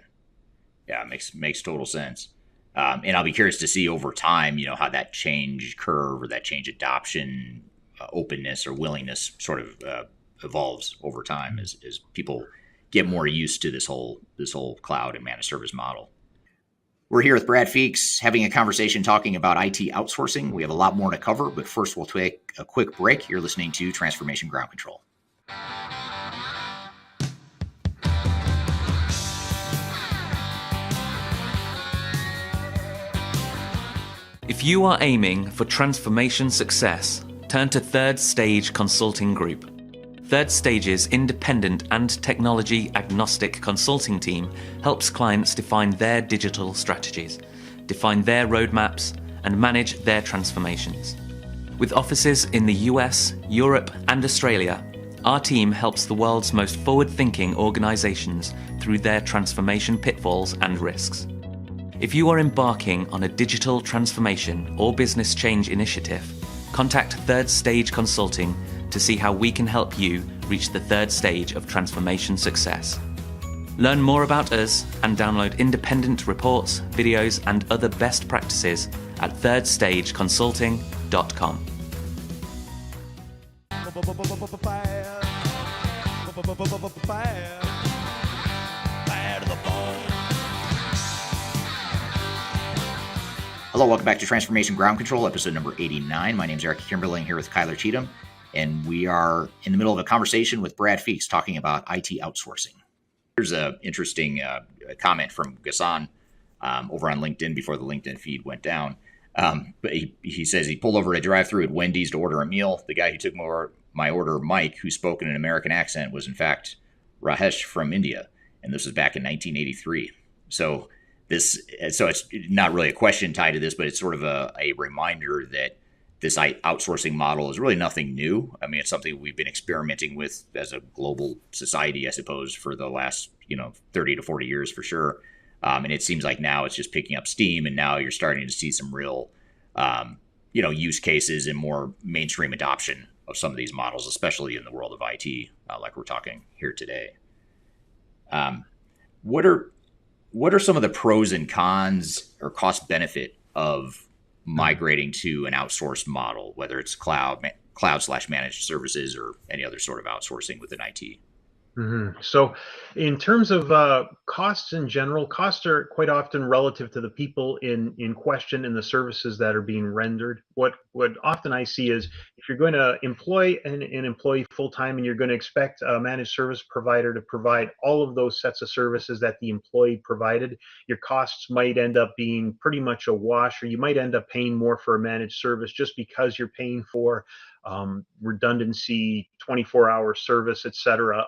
Yeah, it makes total sense. And I'll be curious to see over time, how that change curve or that change adoption, openness or willingness sort of evolves over time as people get more used to this whole cloud and managed service model. We're here with Brad Feakes having a conversation talking about IT outsourcing. We have a lot more to cover, but first we'll take a quick break. You're listening to Transformation Ground Control. If you are aiming for transformation success, turn to Third Stage Consulting Group. Third Stage's independent and technology agnostic consulting team helps clients define their digital strategies, define their roadmaps, and manage their transformations. With offices in the US, Europe, and Australia, our team helps the world's most forward-thinking organizations through their transformation pitfalls and risks. If you are embarking on a digital transformation or business change initiative, contact Third Stage Consulting to see how we can help you reach the third stage of transformation success. Learn more about us and download independent reports, videos, and other best practices at thirdstageconsulting.com. Hello, welcome back to Transformation Ground Control, episode number 89. My name is Kimberling here with Cheatham, and we are in the middle of a conversation with Brad Feakes talking about IT outsourcing. Here's an interesting comment from Ghassan over on LinkedIn before the LinkedIn feed went down. But he says he pulled over at a drive-thru at Wendy's to order a meal. The guy who took my order, Mike, who spoke in an American accent, was in fact Rajesh from India, and this was back in 1983. So it's not really a question tied to this, but it's sort of a reminder that this outsourcing model is really nothing new. I mean, it's something we've been experimenting with as a global society, I suppose, for the last 30 to 40 years for sure. And it seems like now it's just picking up steam, and now you're starting to see some real, use cases and more mainstream adoption of some of these models, especially in the world of IT, like we're talking here today. what are some of the pros and cons or cost benefit of migrating to an outsourced model, whether it's cloud / managed services or any other sort of outsourcing within IT? So, in terms of costs in general, costs are quite often relative to the people in question and the services that are being rendered. What often I see is if you're going to employ an employee full time and you're going to expect a managed service provider to provide all of those sets of services that the employee provided, your costs might end up being pretty much a wash, or you might end up paying more for a managed service just because you're paying for redundancy, 24-hour service, etc.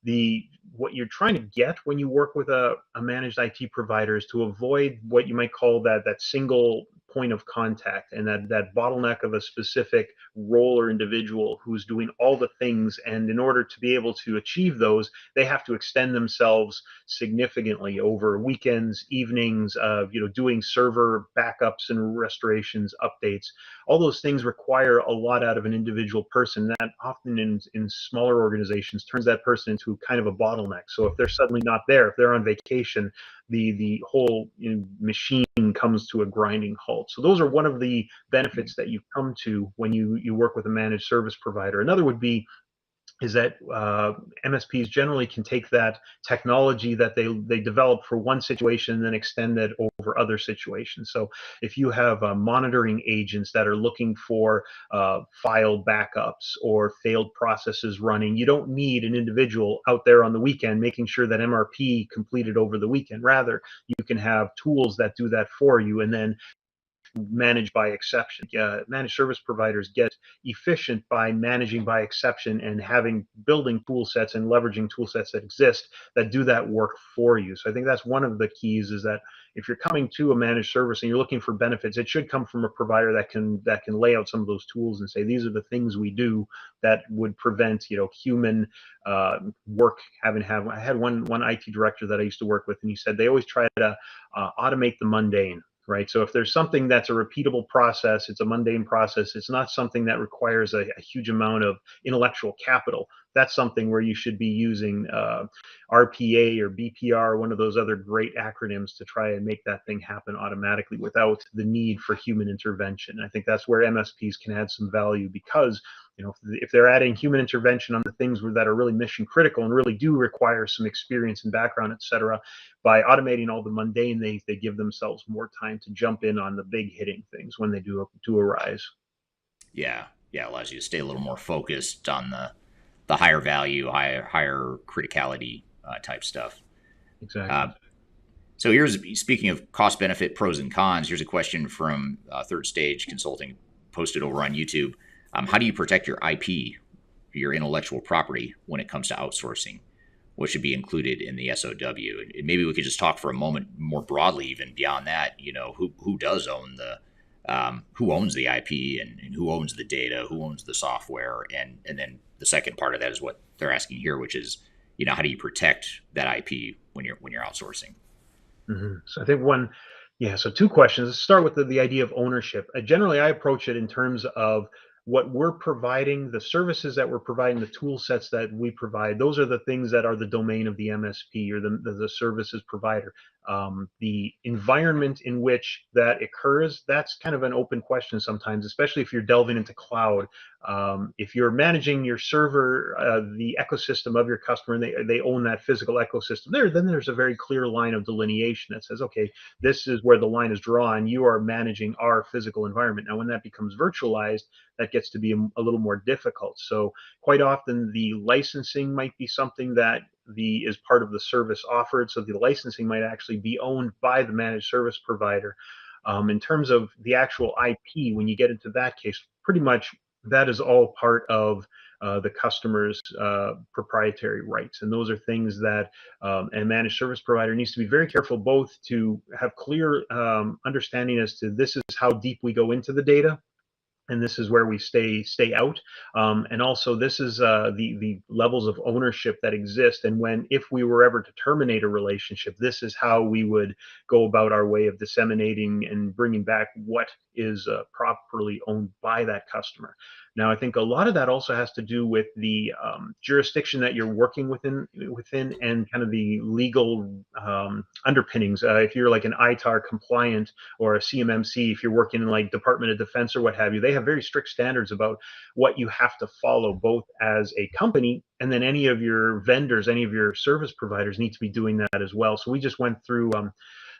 The What you're trying to get when you work with a managed IT provider is to avoid what you might call that single point of contact and that bottleneck of a specific role or individual who's doing all the things. And in order to be able to achieve those, they have to extend themselves significantly over weekends, evenings, doing server backups and restorations, updates. All those things require a lot out of an individual person. That often in smaller organizations turns that person into kind of a bottleneck. So if they're suddenly not there, if they're on vacation, the whole machine comes to a grinding halt. So those are one of the benefits that you come to when you work with a managed service provider. Another would be is that MSPs generally can take that technology that they develop for one situation and then extend it over other situations. So if you have monitoring agents that are looking for file backups or failed processes running, you don't need an individual out there on the weekend making sure that MRP completed over the weekend. Rather, you can have tools that do that for you, and then manage by exception. Managed service providers get efficient by managing by exception and building tool sets and leveraging tool sets that exist that do that work for you. So I think that's one of the keys, is that if you're coming to a managed service and you're looking for benefits, it should come from a provider that can lay out some of those tools and say, these are the things we do that would prevent human work. I had one IT director that I used to work with, and he said they always try to automate the mundane. Right. So if there's something that's a repeatable process, it's a mundane process, it's not something that requires a huge amount of intellectual capital. That's something where you should be using RPA or BPR, one of those other great acronyms, to try and make that thing happen automatically without the need for human intervention. I think that's where MSPs can add some value, because if they're adding human intervention on the things that are really mission critical and really do require some experience and background, et cetera, by automating all the mundane, they give themselves more time to jump in on the big hitting things when they do arise. Yeah, allows you to stay a little more focused on the higher value, higher criticality type stuff. Exactly. So speaking of cost benefit, pros and cons, here's a question from Third Stage Consulting, posted over on YouTube. How do you protect your IP, your intellectual property, when it comes to outsourcing? What should be included in the SOW? And maybe we could just talk for a moment more broadly, even beyond that. Who does own who owns the IP, and who owns the data, who owns the software, and then the second part of that is what they're asking here, which is how do you protect that IP when you're outsourcing? So I think so two questions. Let's start with the idea of ownership. Generally, I approach it in terms of what we're providing, the services that we're providing, the tool sets that we provide. Those are the things that are the domain of the MSP or the services provider. The environment in which that occurs, that's kind of an open question sometimes, especially if you're delving into cloud. If you're managing your server, the ecosystem of your customer, and they own that physical ecosystem, then there's a very clear line of delineation that says, okay, this is where the line is drawn. You are managing our physical environment. Now, when that becomes virtualized, that gets to be a little more difficult. So quite often the licensing might be something that is part of the service offered. So the licensing might actually be owned by the managed service provider. In terms of the actual IP, when you get into that case, pretty much that is all part of the customer's proprietary rights. And those are things that a managed service provider needs to be very careful, both to have clear understanding as to this is how deep we go into the data, and this is where we stay out. And also, this is the levels of ownership that exist. And if we were ever to terminate a relationship, this is how we would go about our way of disseminating and bringing back what is properly owned by that customer. Now, I think a lot of that also has to do with the jurisdiction that you're working within, and kind of the legal underpinnings. If you're like an ITAR compliant or a CMMC, if you're working in like Department of Defense or what have you, they have very strict standards about what you have to follow, both as a company, and then any of your vendors, any of your service providers need to be doing that as well. So we just went through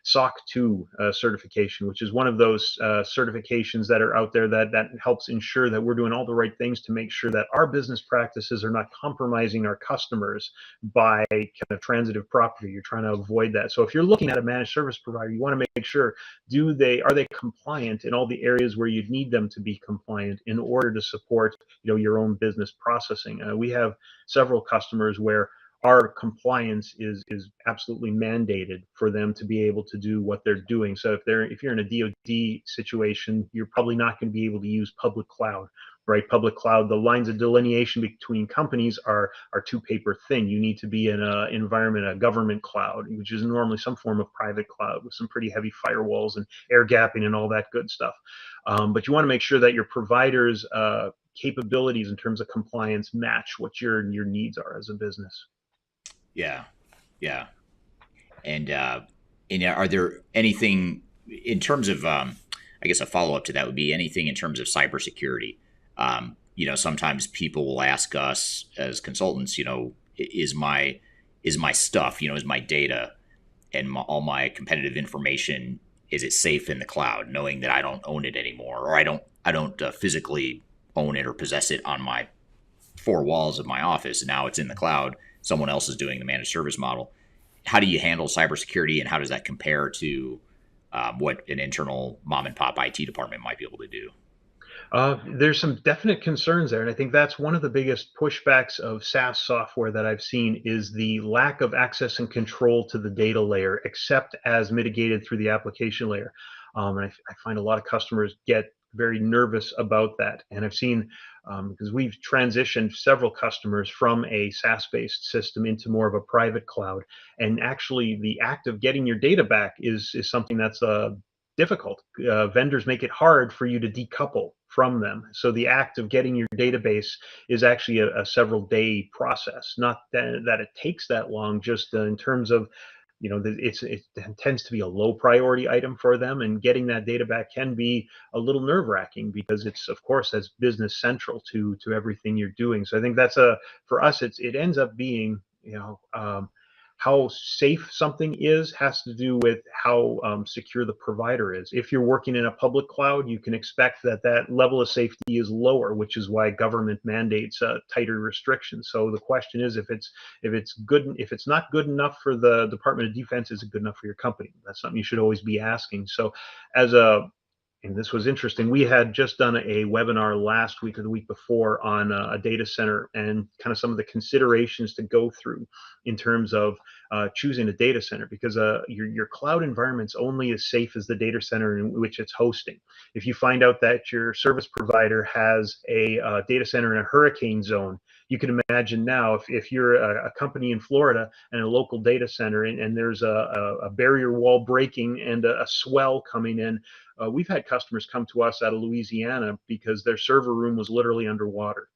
SOC 2 certification, which is one of those certifications that are out there that helps ensure that we're doing all the right things to make sure that our business practices are not compromising our customers by kind of transitive property. You're trying to avoid that. So if you're looking at a managed service provider, you want to make sure, are they compliant in all the areas where you'd need them to be compliant in order to support your own business processing. We have several customers where our compliance is absolutely mandated for them to be able to do what they're doing. So if you're in a DoD situation, you're probably not going to be able to use public cloud, right? Public cloud, the lines of delineation between companies are too paper thin. You need to be in an environment, a government cloud, which is normally some form of private cloud with some pretty heavy firewalls and air gapping and all that good stuff. But you want to make sure that your providers' capabilities in terms of compliance match what your needs are as a business. Yeah, yeah. And are there anything in terms of, I guess a follow up to that would be anything in terms of cybersecurity? Sometimes people will ask us as consultants, is my stuff, is my data and all my competitive information, is it safe in the cloud, knowing that I don't own it anymore, or I don't physically own it or possess it on my four walls of my office. Now it's in the cloud. Someone else is doing the managed service model. How do you handle cybersecurity, and how does that compare to what an internal mom and pop IT department might be able to do? There's some definite concerns there, and I think that's one of the biggest pushbacks of SaaS software that I've seen is the lack of access and control to the data layer, except as mitigated through the application layer. And I find a lot of customers get very nervous about that, and I've seen because we've transitioned several customers from a SaaS-based system into more of a private cloud, and actually the act of getting your data back is something that's difficult. Vendors make it hard for you to decouple from them. So the act of getting your database is actually a several day process. Not that it takes that long, just in terms of, it tends to be a low priority item for them, and getting that data back can be a little nerve wracking because it's, of course, that's business central to everything you're doing. So I think that's for us, it ends up being, how safe something has to do with how secure the provider is. If you're working in a public cloud, you can expect that level of safety is lower, which is why government mandates tighter restrictions. So the question is, if it's not good enough for the Department of Defense, is it good enough for your company? That's something you should always be asking. So and this was interesting. We had just done a webinar last week or the week before on a data center and kind of some of the considerations to go through in terms of choosing a data center, because your cloud environment's only as safe as the data center in which it's hosting. If you find out that your service provider has a data center in a hurricane zone, you can imagine now if you're a company in Florida and a local data center, and there's a barrier wall breaking and a swell coming in. We've had customers come to us out of Louisiana because their server room was literally underwater.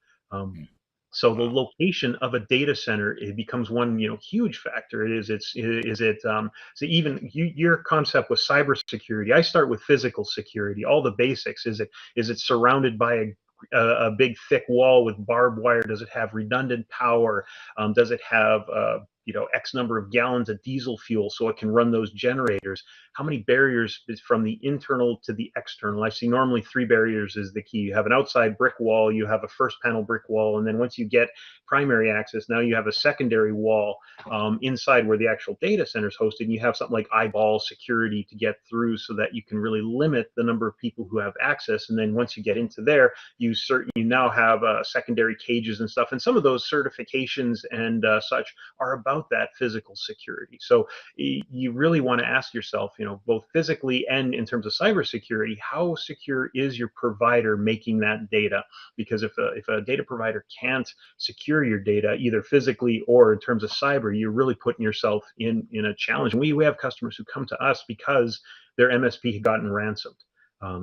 So the location of a data center, it becomes one huge factor. So even your concept with cybersecurity, I start with physical security, all the basics. Is it surrounded by a big thick wall with barbed wire? Does it have redundant power? Does it have X number of gallons of diesel fuel so it can run those generators? How many barriers is from the internal to the external? I see normally 3 barriers is the key. You have an outside brick wall, you have a first panel brick wall, and then once you get primary access, now you have a secondary wall inside where the actual data center is hosted, and you have something like eyeball security to get through so that you can really limit the number of people who have access. And then once you get into there, you now have secondary cages and stuff. And some of those certifications and such are about about that physical security. So you really want to ask yourself, both physically and in terms of cybersecurity, how secure is your provider making that data? Because if a data provider can't secure your data, either physically or in terms of cyber, you're really putting yourself in a challenge. And we have customers who come to us because their MSP had gotten ransomed.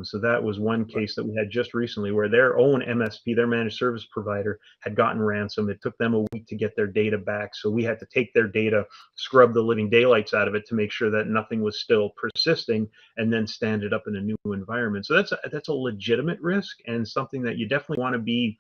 So that was one case that we had just recently where their own MSP, their managed service provider, had gotten ransomed. It took them a week to get their data back. So we had to take their data, scrub the living daylights out of it to make sure that nothing was still persisting, and then stand it up in a new environment. So that's a legitimate risk, and something that you definitely want to be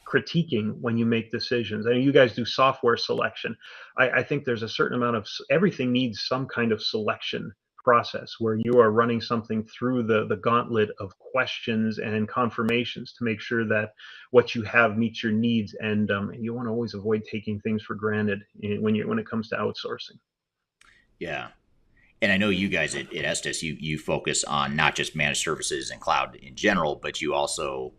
critiquing when you make decisions. I know you guys do software selection. I think there's a certain amount of everything needs some kind of selection process where you are running something through the gauntlet of questions and confirmations to make sure that what you have meets your needs. And you want to always avoid taking things for granted when it comes to outsourcing. Yeah. And I know you guys at Estes, you focus on not just managed services and cloud in general, but you also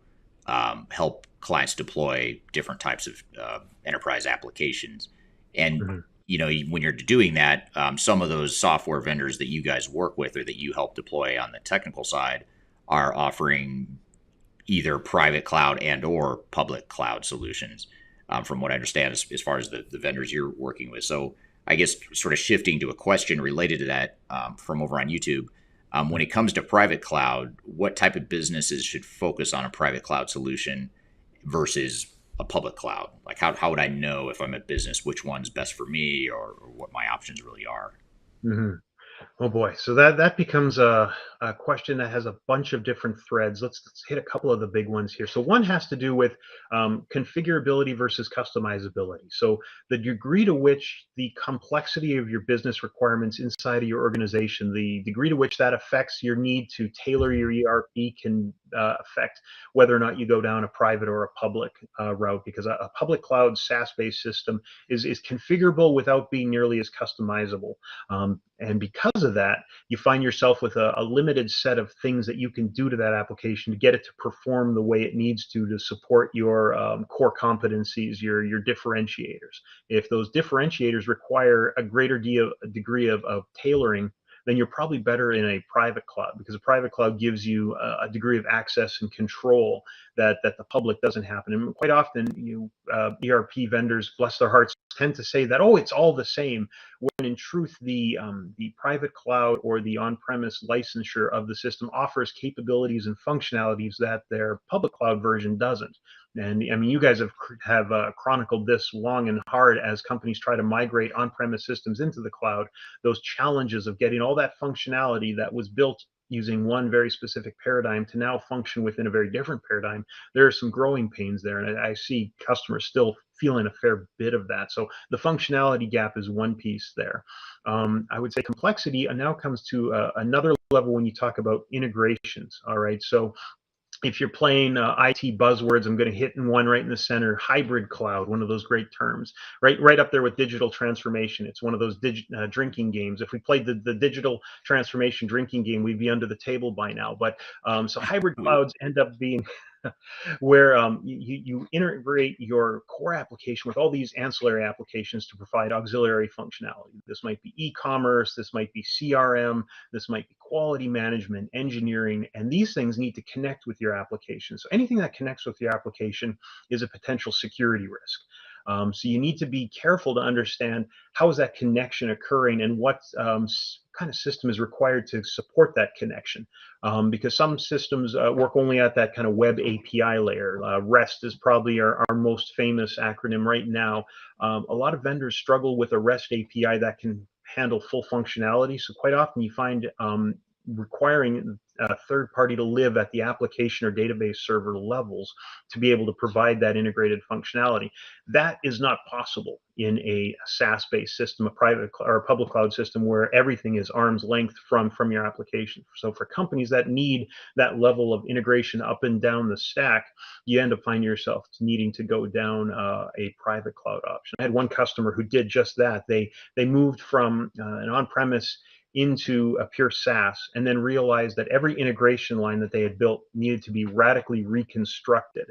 help clients deploy different types of enterprise applications. And Mm-hmm. When you're doing that, some of those software vendors that you guys work with or that you help deploy on the technical side are offering either private cloud and or public cloud solutions, from what I understand, as far as the vendors you're working with. So I guess sort of shifting to a question related to that, from over on YouTube, when it comes to private cloud, what type of businesses should focus on a private cloud solution versus a public cloud? Like how would I know if I'm a business which one's best for me, or what my options really are? Mm-hmm. Oh boy, so that becomes a question that has a bunch of different threads. Let's hit a couple of the big ones here. So one has to do with configurability versus customizability. So the degree to which the complexity of your business requirements inside of your organization, the degree to which that affects your need to tailor your ERP can affect whether or not you go down a private or a public route, because a public cloud SaaS-based system is configurable without being nearly as customizable. And because of that, you find yourself with a limited set of things that you can do to that application to get it to perform the way it needs to support your core competencies, your differentiators. If those differentiators require a greater degree of tailoring, then you're probably better in a private cloud, because a private cloud gives you a degree of access and control that the public doesn't happen. And quite often, ERP vendors, bless their hearts, tend to say that, oh, it's all the same, when in truth the private cloud or the on-premise licensure of the system offers capabilities and functionalities that their public cloud version doesn't. And I mean, you guys have chronicled this long and hard as companies try to migrate on-premise systems into the cloud. Those challenges of getting all that functionality that was built using one very specific paradigm to now function within a very different paradigm, there are some growing pains there, and I see customers still feeling a fair bit of that. So the functionality gap is one piece there. I would say complexity now comes to another level when you talk about integrations. All right, so if you're playing IT buzzwords, I'm going to hit in one right in the center. Hybrid cloud, one of those great terms, right up there with digital transformation. It's one of those drinking games. If we played the digital transformation drinking game, we'd be under the table by now. But so hybrid clouds end up being where you integrate your core application with all these ancillary applications to provide auxiliary functionality. This might be e-commerce, this might be CRM, this might be quality management, engineering, and these things need to connect with your application. So anything that connects with your application is a potential security risk. So you need to be careful to understand how is that connection occurring and what kind of system is required to support that connection. Because some systems work only at that kind of web API layer. REST is probably our most famous acronym right now. A lot of vendors struggle with a REST API that can handle full functionality. So quite often you find requiring a third party to live at the application or database server levels to be able to provide that integrated functionality. That is not possible in a SaaS-based system, a private or a public cloud system where everything is arm's length from your application. So for companies that need that level of integration up and down the stack, you end up finding yourself needing to go down a private cloud option. I had one customer who did just that. They moved from an on-premise into a pure SaaS, and then realized that every integration line that they had built needed to be radically reconstructed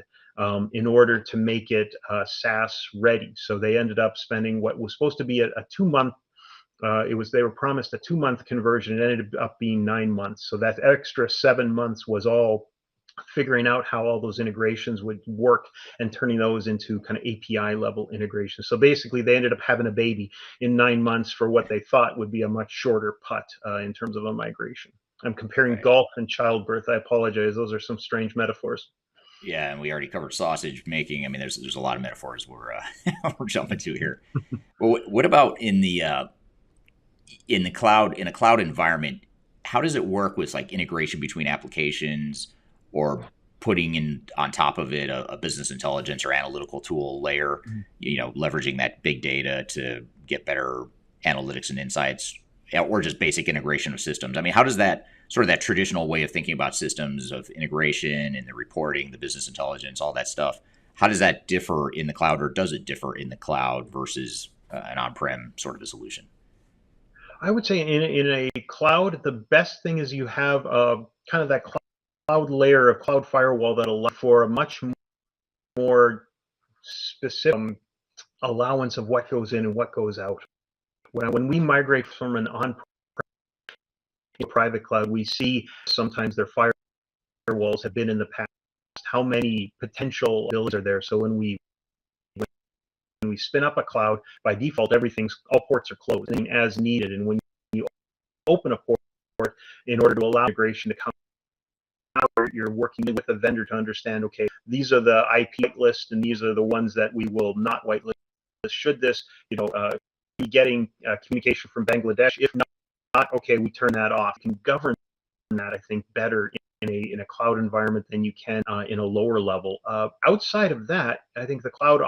in order to make it SaaS ready. So they ended up spending what was supposed to be a 2-month. They were promised a 2-month conversion. It ended up being 9 months. So that extra 7 months was all figuring out how all those integrations would work and turning those into kind of API level integration. So basically, they ended up having a baby in 9 months for what they thought would be a much shorter putt in terms of a migration. I'm comparing golf and childbirth. I apologize. Those are some strange metaphors. Yeah, and we already covered sausage making. I mean, there's a lot of metaphors we're we're jumping to here. Well, what about in the cloud, in a cloud environment? How does it work with like integration between applications, or putting in on top of it a business intelligence or analytical tool layer? Leveraging that big data to get better analytics and insights, or just basic integration of systems. I mean, how does that sort of that traditional way of thinking about systems of integration and the reporting, the business intelligence, all that stuff, how does that differ in the cloud, or does it differ in the cloud versus an on-prem sort of a solution? I would say in a cloud, the best thing is you have kind of that cloud layer of cloud firewall that allows for a much more specific allowance of what goes in and what goes out. When we migrate from an on private cloud, we see sometimes their firewalls have been in the past. How many potential abilities are there? So when we spin up a cloud, by default, all ports are closed as needed. And when you open a port in order to allow integration to come out, you're working with a vendor to understand, okay, these are the IP lists and these are the ones that we will not whitelist. Should this, be getting communication from Bangladesh? If not, okay, we turn that off. You can govern that, I think, better in a cloud environment than you can in a lower level. Outside of that, I think the cloud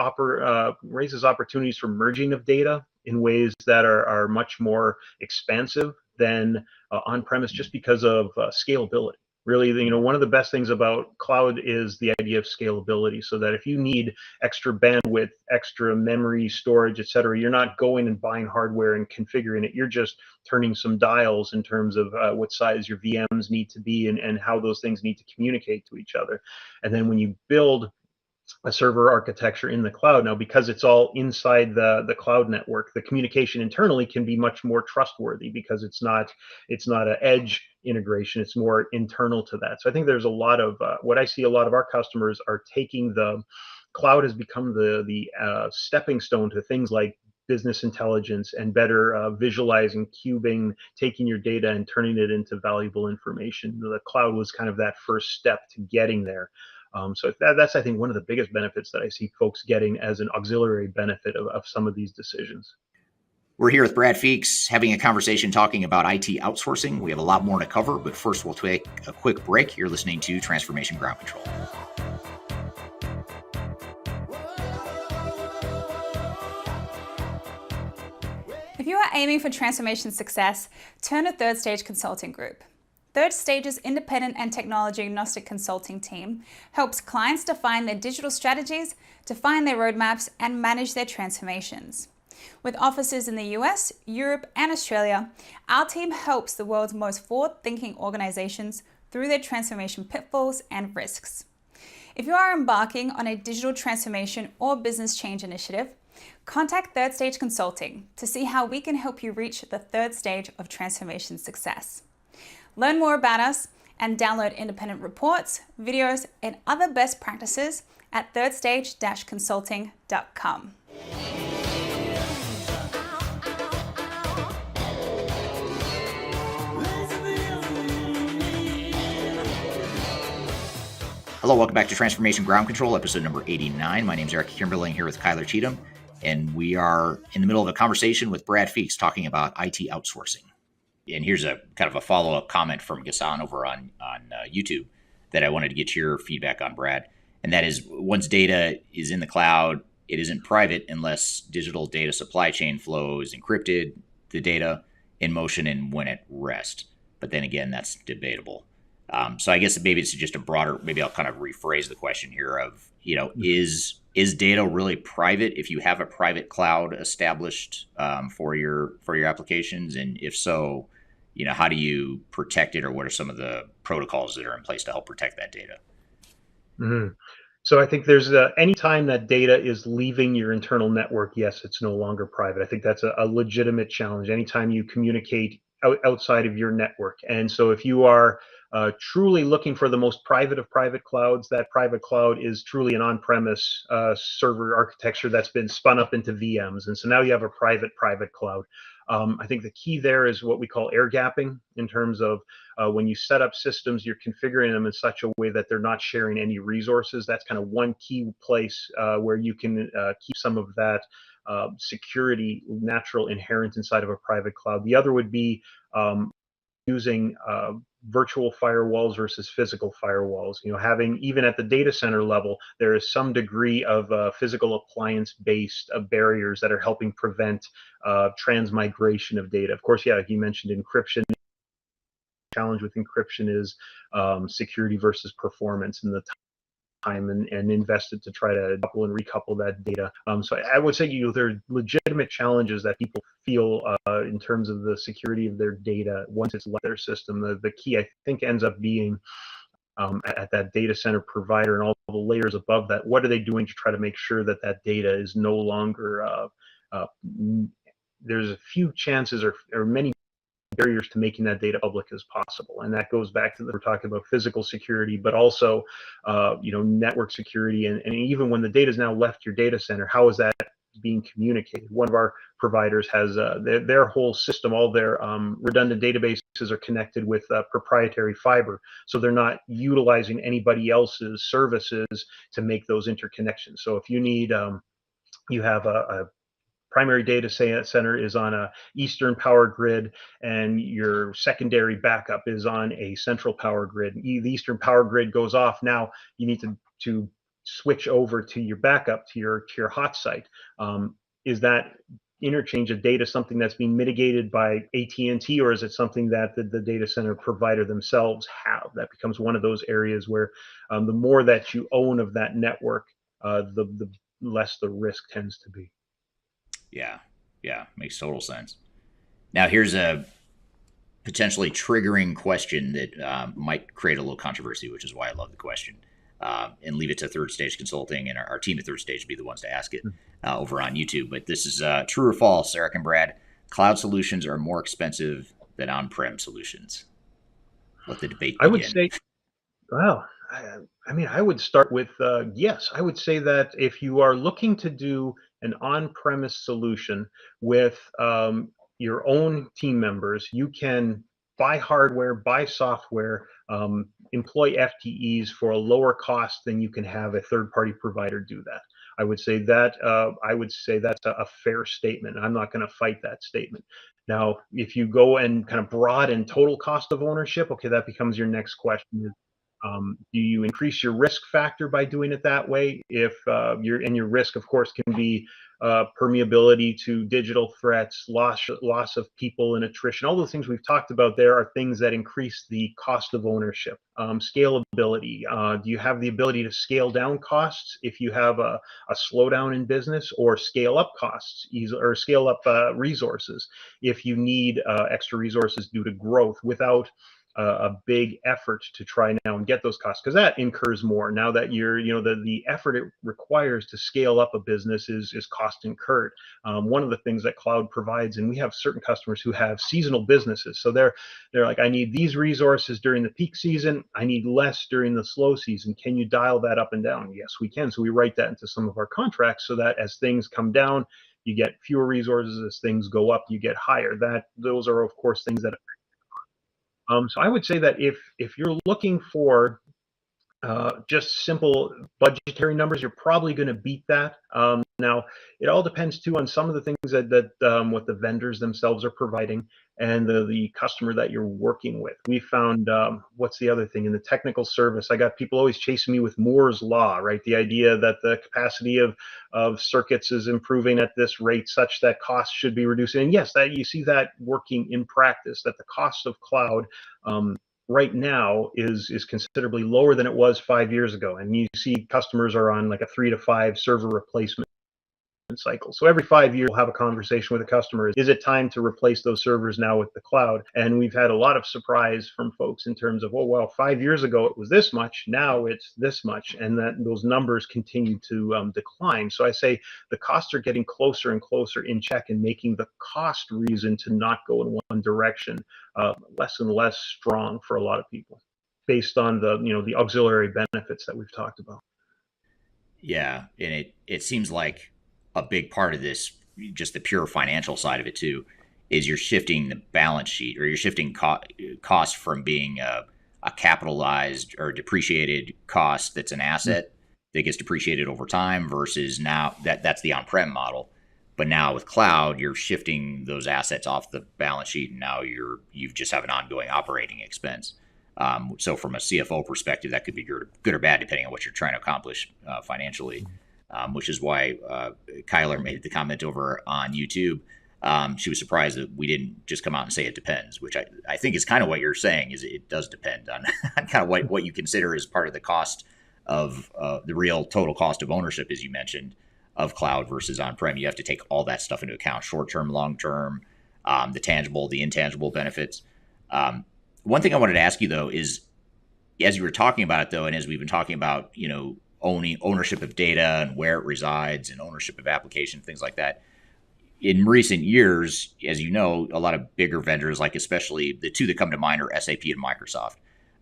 raises opportunities for merging of data in ways that are much more expansive than on-premise, just because of scalability. Really, one of the best things about cloud is the idea of scalability, so that if you need extra bandwidth, extra memory, storage, et cetera, you're not going and buying hardware and configuring it. You're just turning some dials in terms of what size your VMs need to be and how those things need to communicate to each other. And then when you build a server architecture in the cloud now, because it's all inside the cloud network, the communication internally can be much more trustworthy because it's not an edge integration, it's more internal to that. So I think there's a lot of what I see a lot of our customers are taking. The cloud has become the stepping stone to things like business intelligence and better visualizing, cubing, taking your data and turning it into valuable information. The cloud was kind of that first step to getting there. So that's, I think, one of the biggest benefits that I see folks getting as an auxiliary benefit of some of these decisions. We're here with Brad Feakes having a conversation talking about IT outsourcing. We have a lot more to cover, but first we'll take a quick break. You're listening to Transformation Ground Control. If you are aiming for transformation success, turn to Third Stage Consulting Group. Third Stage's independent and technology agnostic consulting team helps clients define their digital strategies, define their roadmaps, and manage their transformations. With offices in the US, Europe, and Australia, our team helps the world's most forward-thinking organizations through their transformation pitfalls and risks. If you are embarking on a digital transformation or business change initiative, contact Third Stage Consulting to see how we can help you reach the third stage of transformation success. Learn more about us and download independent reports, videos, and other best practices at thirdstage-consulting.com. Hello, welcome back to Transformation Ground Control, episode number 89. My name is Kimberling here with Cheatham, and we are in the middle of a conversation with Brad Feakes talking about IT outsourcing. And here's a kind of a follow-up comment from Gassan over on YouTube that I wanted to get your feedback on, Brad. And that is, once data is in the cloud, it isn't private unless digital data supply chain flow is encrypted, the data in motion and when at rest. But then again, that's debatable. So I guess maybe it's just a broader, maybe I'll kind of rephrase the question here of, is data really private if you have a private cloud established for your applications? And if so, how do you protect it, or what are some of the protocols that are in place to help protect that data? Mhm. So I think there's any time that data is leaving your internal network, yes, it's no longer private. I think that's a legitimate challenge. Anytime you communicate outside of your network, and so if you are truly looking for the most private of private clouds, that private cloud is truly an on-premise server architecture that's been spun up into VMs, and so now you have a private cloud. I think the key there is what we call air gapping, in terms of when you set up systems, you're configuring them in such a way that they're not sharing any resources. That's kind of one key place where you can keep some of that security natural inherent inside of a private cloud. The other would be using virtual firewalls versus physical firewalls. Having, even at the data center level, there is some degree of physical appliance-based barriers that are helping prevent transmigration of data. Of course, yeah, like you mentioned, encryption. Challenge with encryption is security versus performance, and the time and invested to try to couple and recouple that data. So I would say there are legitimate challenges that people feel in terms of the security of their data once it's left their system. The key, I think, ends up being at that data center provider and all the layers above that. What are they doing to try to make sure that that data is no longer there's a few chances or many barriers to making that data public as possible, and that goes back to we're talking about physical security, but also network security, and even when the data is now left your data center, how is that being communicated? One of our providers has their whole system, all their redundant databases are connected with proprietary fiber, so they're not utilizing anybody else's services to make those interconnections. So if you need you have a primary data center is on a eastern power grid, and your secondary backup is on a central power grid. The eastern power grid goes off. Now you need to switch over to your backup, to your hot site. Is that interchange of data something that's being mitigated by AT&T, or is it something that the data center provider themselves have? That becomes one of those areas where the more that you own of that network, the less the risk tends to be. Yeah, makes total sense. Now, here's a potentially triggering question that might create a little controversy, which is why I love the question. And leave it to Third Stage Consulting and our team at Third Stage to be the ones to ask it over on YouTube. But this is true or false, Eric and Brad. Cloud solutions are more expensive than on-prem solutions. Let the debate begin. I would say, well, I would start with yes. I would say that if you are looking to do an on-premise solution with your own team members, you can buy hardware, buy software, employ FTEs for a lower cost than you can have a third-party provider do that. I would say that that's a fair statement. I'm not going to fight that statement. Now, if you go and kind of broaden total cost of ownership, okay, that becomes your next question. Do you increase your risk factor by doing it that way? If your risk, of course, can be permeability to digital threats, loss of people and attrition. All those things we've talked about there are things that increase the cost of ownership. Scalability. Do you have the ability to scale down costs if you have a slowdown in business, or scale up costs, or scale up resources if you need extra resources due to growth without a big effort to try now and get those costs, because that incurs more. Now that the effort it requires to scale up a business is cost incurred. One of the things that cloud provides, and we have certain customers who have seasonal businesses, so they're like, I need these resources during the peak season, I need less during the slow season. Can you dial that up and down? Yes, we can. So we write that into some of our contracts, so that as things come down, you get fewer resources. As things go up, you get higher. Those are, of course, things that so I would say that if you're looking for just simple budgetary numbers, you're probably going to beat that. Now, it all depends too on some of the things that what the vendors themselves are providing, and the customer that you're working with. We found what's the other thing in the technical service? I got people always chasing me with Moore's law, right? The idea that the capacity of circuits is improving at this rate such that costs should be reducing. And yes, that you see that working in practice. That the cost of cloud right now is considerably lower than it was 5 years ago, and you see customers are on like a 3 to 5 server replacement cycle. So every 5 years, we'll have a conversation with a customer. Is it time to replace those servers now with the cloud? And we've had a lot of surprise from folks in terms of, oh, well, 5 years ago it was this much, now it's this much, and that those numbers continue to decline. So I say the costs are getting closer and closer in check, and making the cost reason to not go in one direction less and less strong for a lot of people, based on the auxiliary benefits that we've talked about. Yeah, and it seems like a big part of this, just the pure financial side of it too, is you're shifting the balance sheet, or you're shifting cost from being a capitalized or depreciated cost that's an asset that gets depreciated over time, versus now that's the on-prem model. But now with cloud, you're shifting those assets off the balance sheet, and now you just have an ongoing operating expense. So from a CFO perspective, that could be good or bad depending on what you're trying to accomplish financially, which is why Kyler made the comment over on YouTube. She was surprised that we didn't just come out and say it depends, which I think is kind of what you're saying, is it does depend on, on kind of what you consider as part of the cost of the real total cost of ownership, as you mentioned, of cloud versus on-prem. You have to take all that stuff into account: short-term, long-term, the tangible, the intangible benefits. One thing I wanted to ask you though is, as you were talking about it though, and as we've been talking about, ownership of data and where it resides, and ownership of application, things like that. In recent years, as you know, a lot of bigger vendors, like especially the two that come to mind are SAP and Microsoft.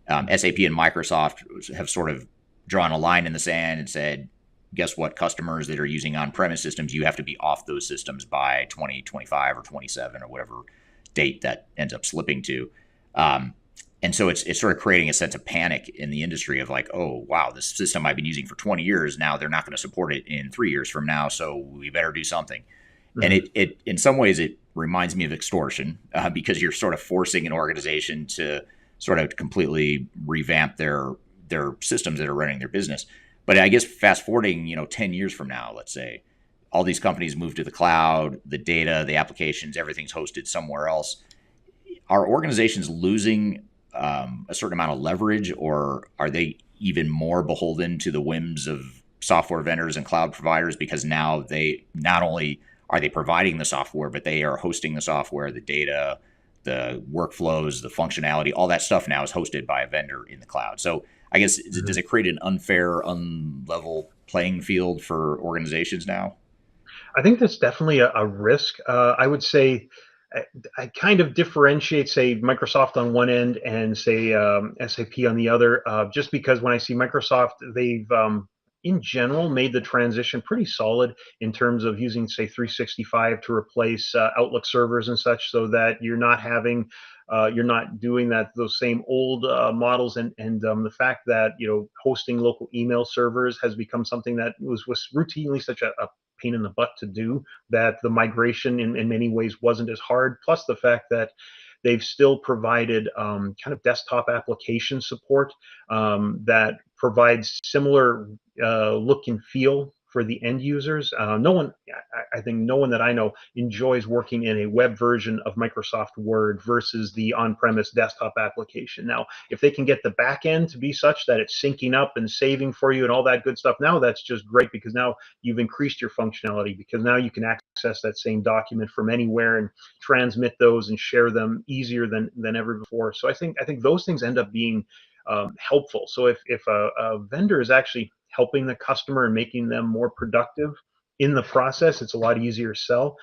SAP and Microsoft have sort of drawn a line in the sand and said, guess what, customers that are using on-premise systems, you have to be off those systems by 2025 or 27 or whatever date that ends up slipping to. And so it's sort of creating a sense of panic in the industry of like, oh, wow, this system I've been using for 20 years, now they're not going to support it in 3 years from now, so we better do something. Mm-hmm. And it in some ways, it reminds me of extortion, because you're sort of forcing an organization to sort of completely revamp their systems that are running their business. But I guess fast forwarding, 10 years from now, let's say, all these companies move to the cloud, the data, the applications, everything's hosted somewhere else. Are organizations losing a certain amount of leverage, or are they even more beholden to the whims of software vendors and cloud providers, because now they not only are they providing the software, but they are hosting the software, the data, the workflows, the functionality, all that stuff now is hosted by a vendor in the cloud. So I guess, does it create an unfair, unlevel playing field for organizations now? I think that's definitely a risk. I would say I kind of differentiate, say, Microsoft on one end and say SAP on the other, just because when I see Microsoft, they've in general made the transition pretty solid in terms of using, say, 365 to replace Outlook servers and such, so that you're not having you're not doing those same old models, and the fact that hosting local email servers has become something that was routinely such a pain in the butt to do, that the migration in many ways wasn't as hard. Plus the fact that they've still provided kind of desktop application support that provides similar look and feel for the end users. I think no one that I know enjoys working in a web version of Microsoft Word versus the on-premise desktop application. Now, if they can get the back end to be such that it's syncing up and saving for you and all that good stuff, now that's just great, because now you've increased your functionality, because now you can access that same document from anywhere and transmit those and share them easier than ever before. So I think those things end up being helpful. So if a vendor is actually helping the customer and making them more productive in the process, it's a lot easier to sell.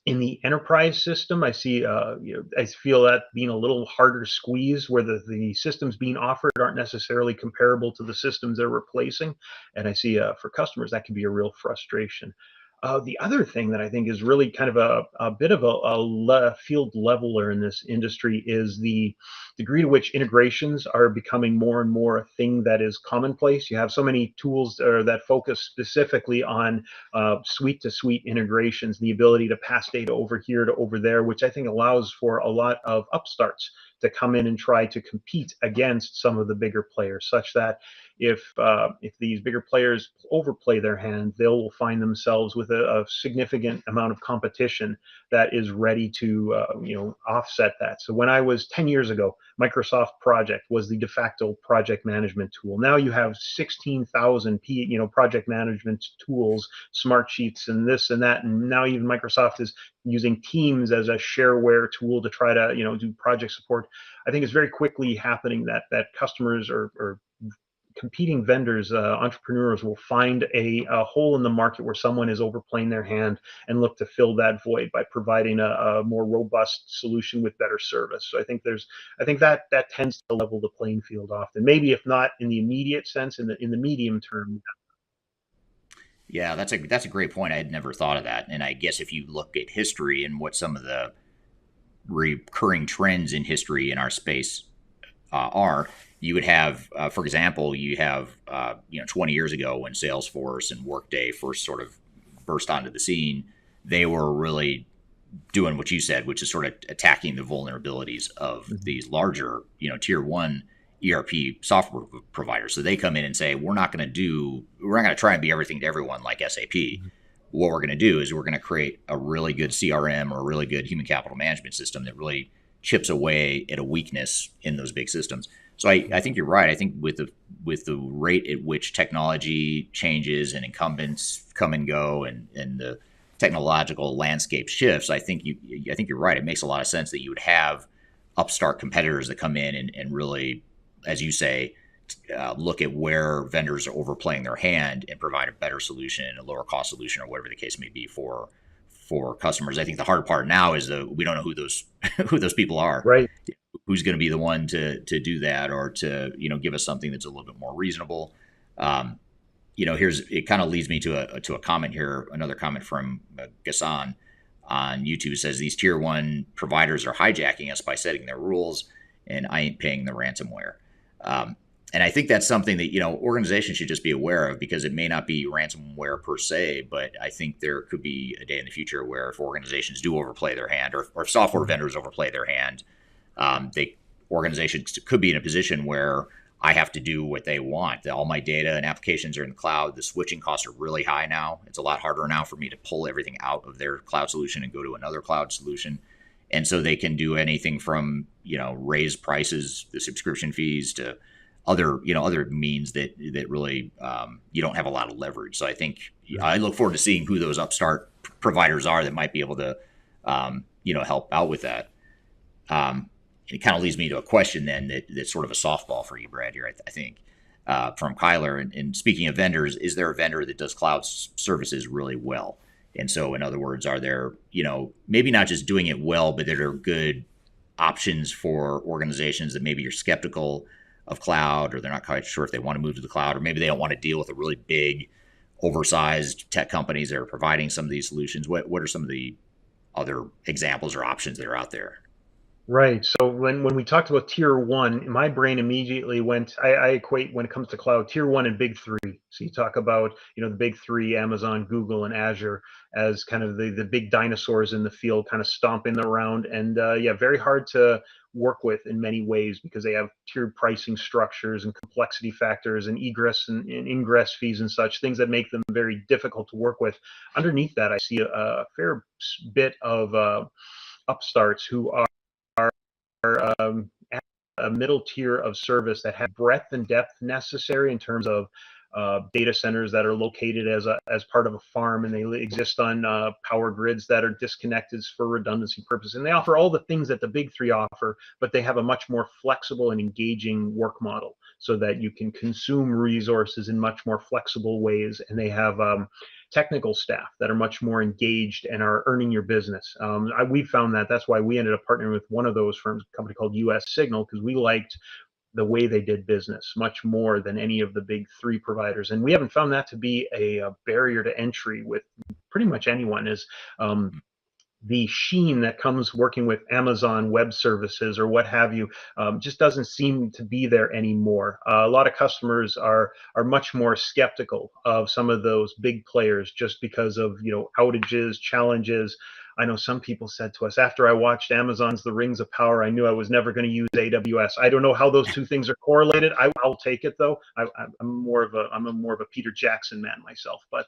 In the enterprise system, I see, I feel that being a little harder to squeeze, where the systems being offered aren't necessarily comparable to the systems they're replacing. And I see for customers, that can be a real frustration. The other thing that I think is really kind of a bit of a field leveler in this industry is the degree to which integrations are becoming more and more a thing that is commonplace. You have so many tools that focus specifically on suite to suite integrations, the ability to pass data over here to over there, which I think allows for a lot of upstarts to come in and try to compete against some of the bigger players, such that if these bigger players overplay their hand, they will find themselves with a significant amount of competition that is ready to offset that. So when I was 10 years ago, Microsoft Project was the de facto project management tool. Now you have 16,000 project management tools, smart sheets, and this and that, and now even Microsoft is using Teams as a shareware tool to try to do project support. I think it's very quickly happening that customers or competing vendors, entrepreneurs will find a hole in the market where someone is overplaying their hand and look to fill that void by providing a more robust solution with better service. So I think that tends to level the playing field often. Maybe if not in the immediate sense, in the medium term. Yeah, that's a great point. I had never thought of that. And I guess if you look at history and what some of the recurring trends in history in our space are, you would have, for example, you have 20 years ago when Salesforce and Workday first sort of burst onto the scene, they were really doing what you said, which is sort of attacking the vulnerabilities of these larger, tier one ERP software providers. So they come in and say, we're not going to try and be everything to everyone like SAP. What we're going to do is we're going to create a really good CRM or a really good human capital management system that really chips away at a weakness in those big systems. So I think you're right. I think with the rate at which technology changes and incumbents come and go and the technological landscape shifts, I think you're right. It makes a lot of sense that you would have upstart competitors that come in and really, as you say, look at where vendors are overplaying their hand and provide a better solution, a lower cost solution, or whatever the case may be for customers. I think the hard part now is that we don't know who those people are. Right. Who's going to be the one to do that, or to give us something that's a little bit more reasonable. It kind of leads me to a comment here. Another comment from Gassan on YouTube says these tier one providers are hijacking us by setting their rules, and I ain't paying the ransomware. And I think that's something that organizations should just be aware of, because it may not be ransomware per se, but I think there could be a day in the future where if organizations do overplay their hand, or if software vendors overplay their hand, organizations could be in a position where I have to do what they want. All my data and applications are in the cloud. The switching costs are really high now. It's a lot harder now for me to pull everything out of their cloud solution and go to another cloud solution. And so they can do anything from, raise prices, the subscription fees, to other means that really you don't have a lot of leverage. So I think I look forward to seeing who those upstart providers are that might be able to help out with that. It kind of leads me to a question then that's sort of a softball for you, Brad, here, I think, from Kyler. And speaking of vendors, is there a vendor that does cloud services really well? And so, in other words, are there, maybe not just doing it well, but that are good options for organizations that maybe you're skeptical of cloud, or they're not quite sure if they want to move to the cloud, or maybe they don't want to deal with a really big, oversized tech companies that are providing some of these solutions? What are some of the other examples or options that are out there? Right. So when we talked about tier one, my brain immediately went, I equate, when it comes to cloud, tier one and big three. So you talk about, the big three, Amazon, Google, and Azure, as kind of the big dinosaurs in the field, kind of stomping around, and very hard to work with in many ways, because they have tiered pricing structures and complexity factors and egress and ingress fees and such, things that make them very difficult to work with. Underneath that, I see a fair bit of upstarts who are a middle tier of service that have breadth and depth necessary in terms of data centers that are located as part of a farm, and they exist on power grids that are disconnected for redundancy purposes. And they offer all the things that the big three offer, but they have a much more flexible and engaging work model, so that you can consume resources in much more flexible ways. And they have technical staff that are much more engaged and are earning your business. We found that's why we ended up partnering with one of those firms, a company called US Signal, because we liked the way they did business much more than any of the big three providers. And we haven't found that to be a barrier to entry with pretty much anyone. Is the sheen that comes working with Amazon Web Services or what have you just doesn't seem to be there anymore. A lot of customers are much more skeptical of some of those big players, just because of outages, challenges. I know some people said to us, after I watched Amazon's The Rings of Power, I knew I was never going to use AWS. I don't know how those two things are correlated. I'll take it though. I'm more of a Peter Jackson man myself, but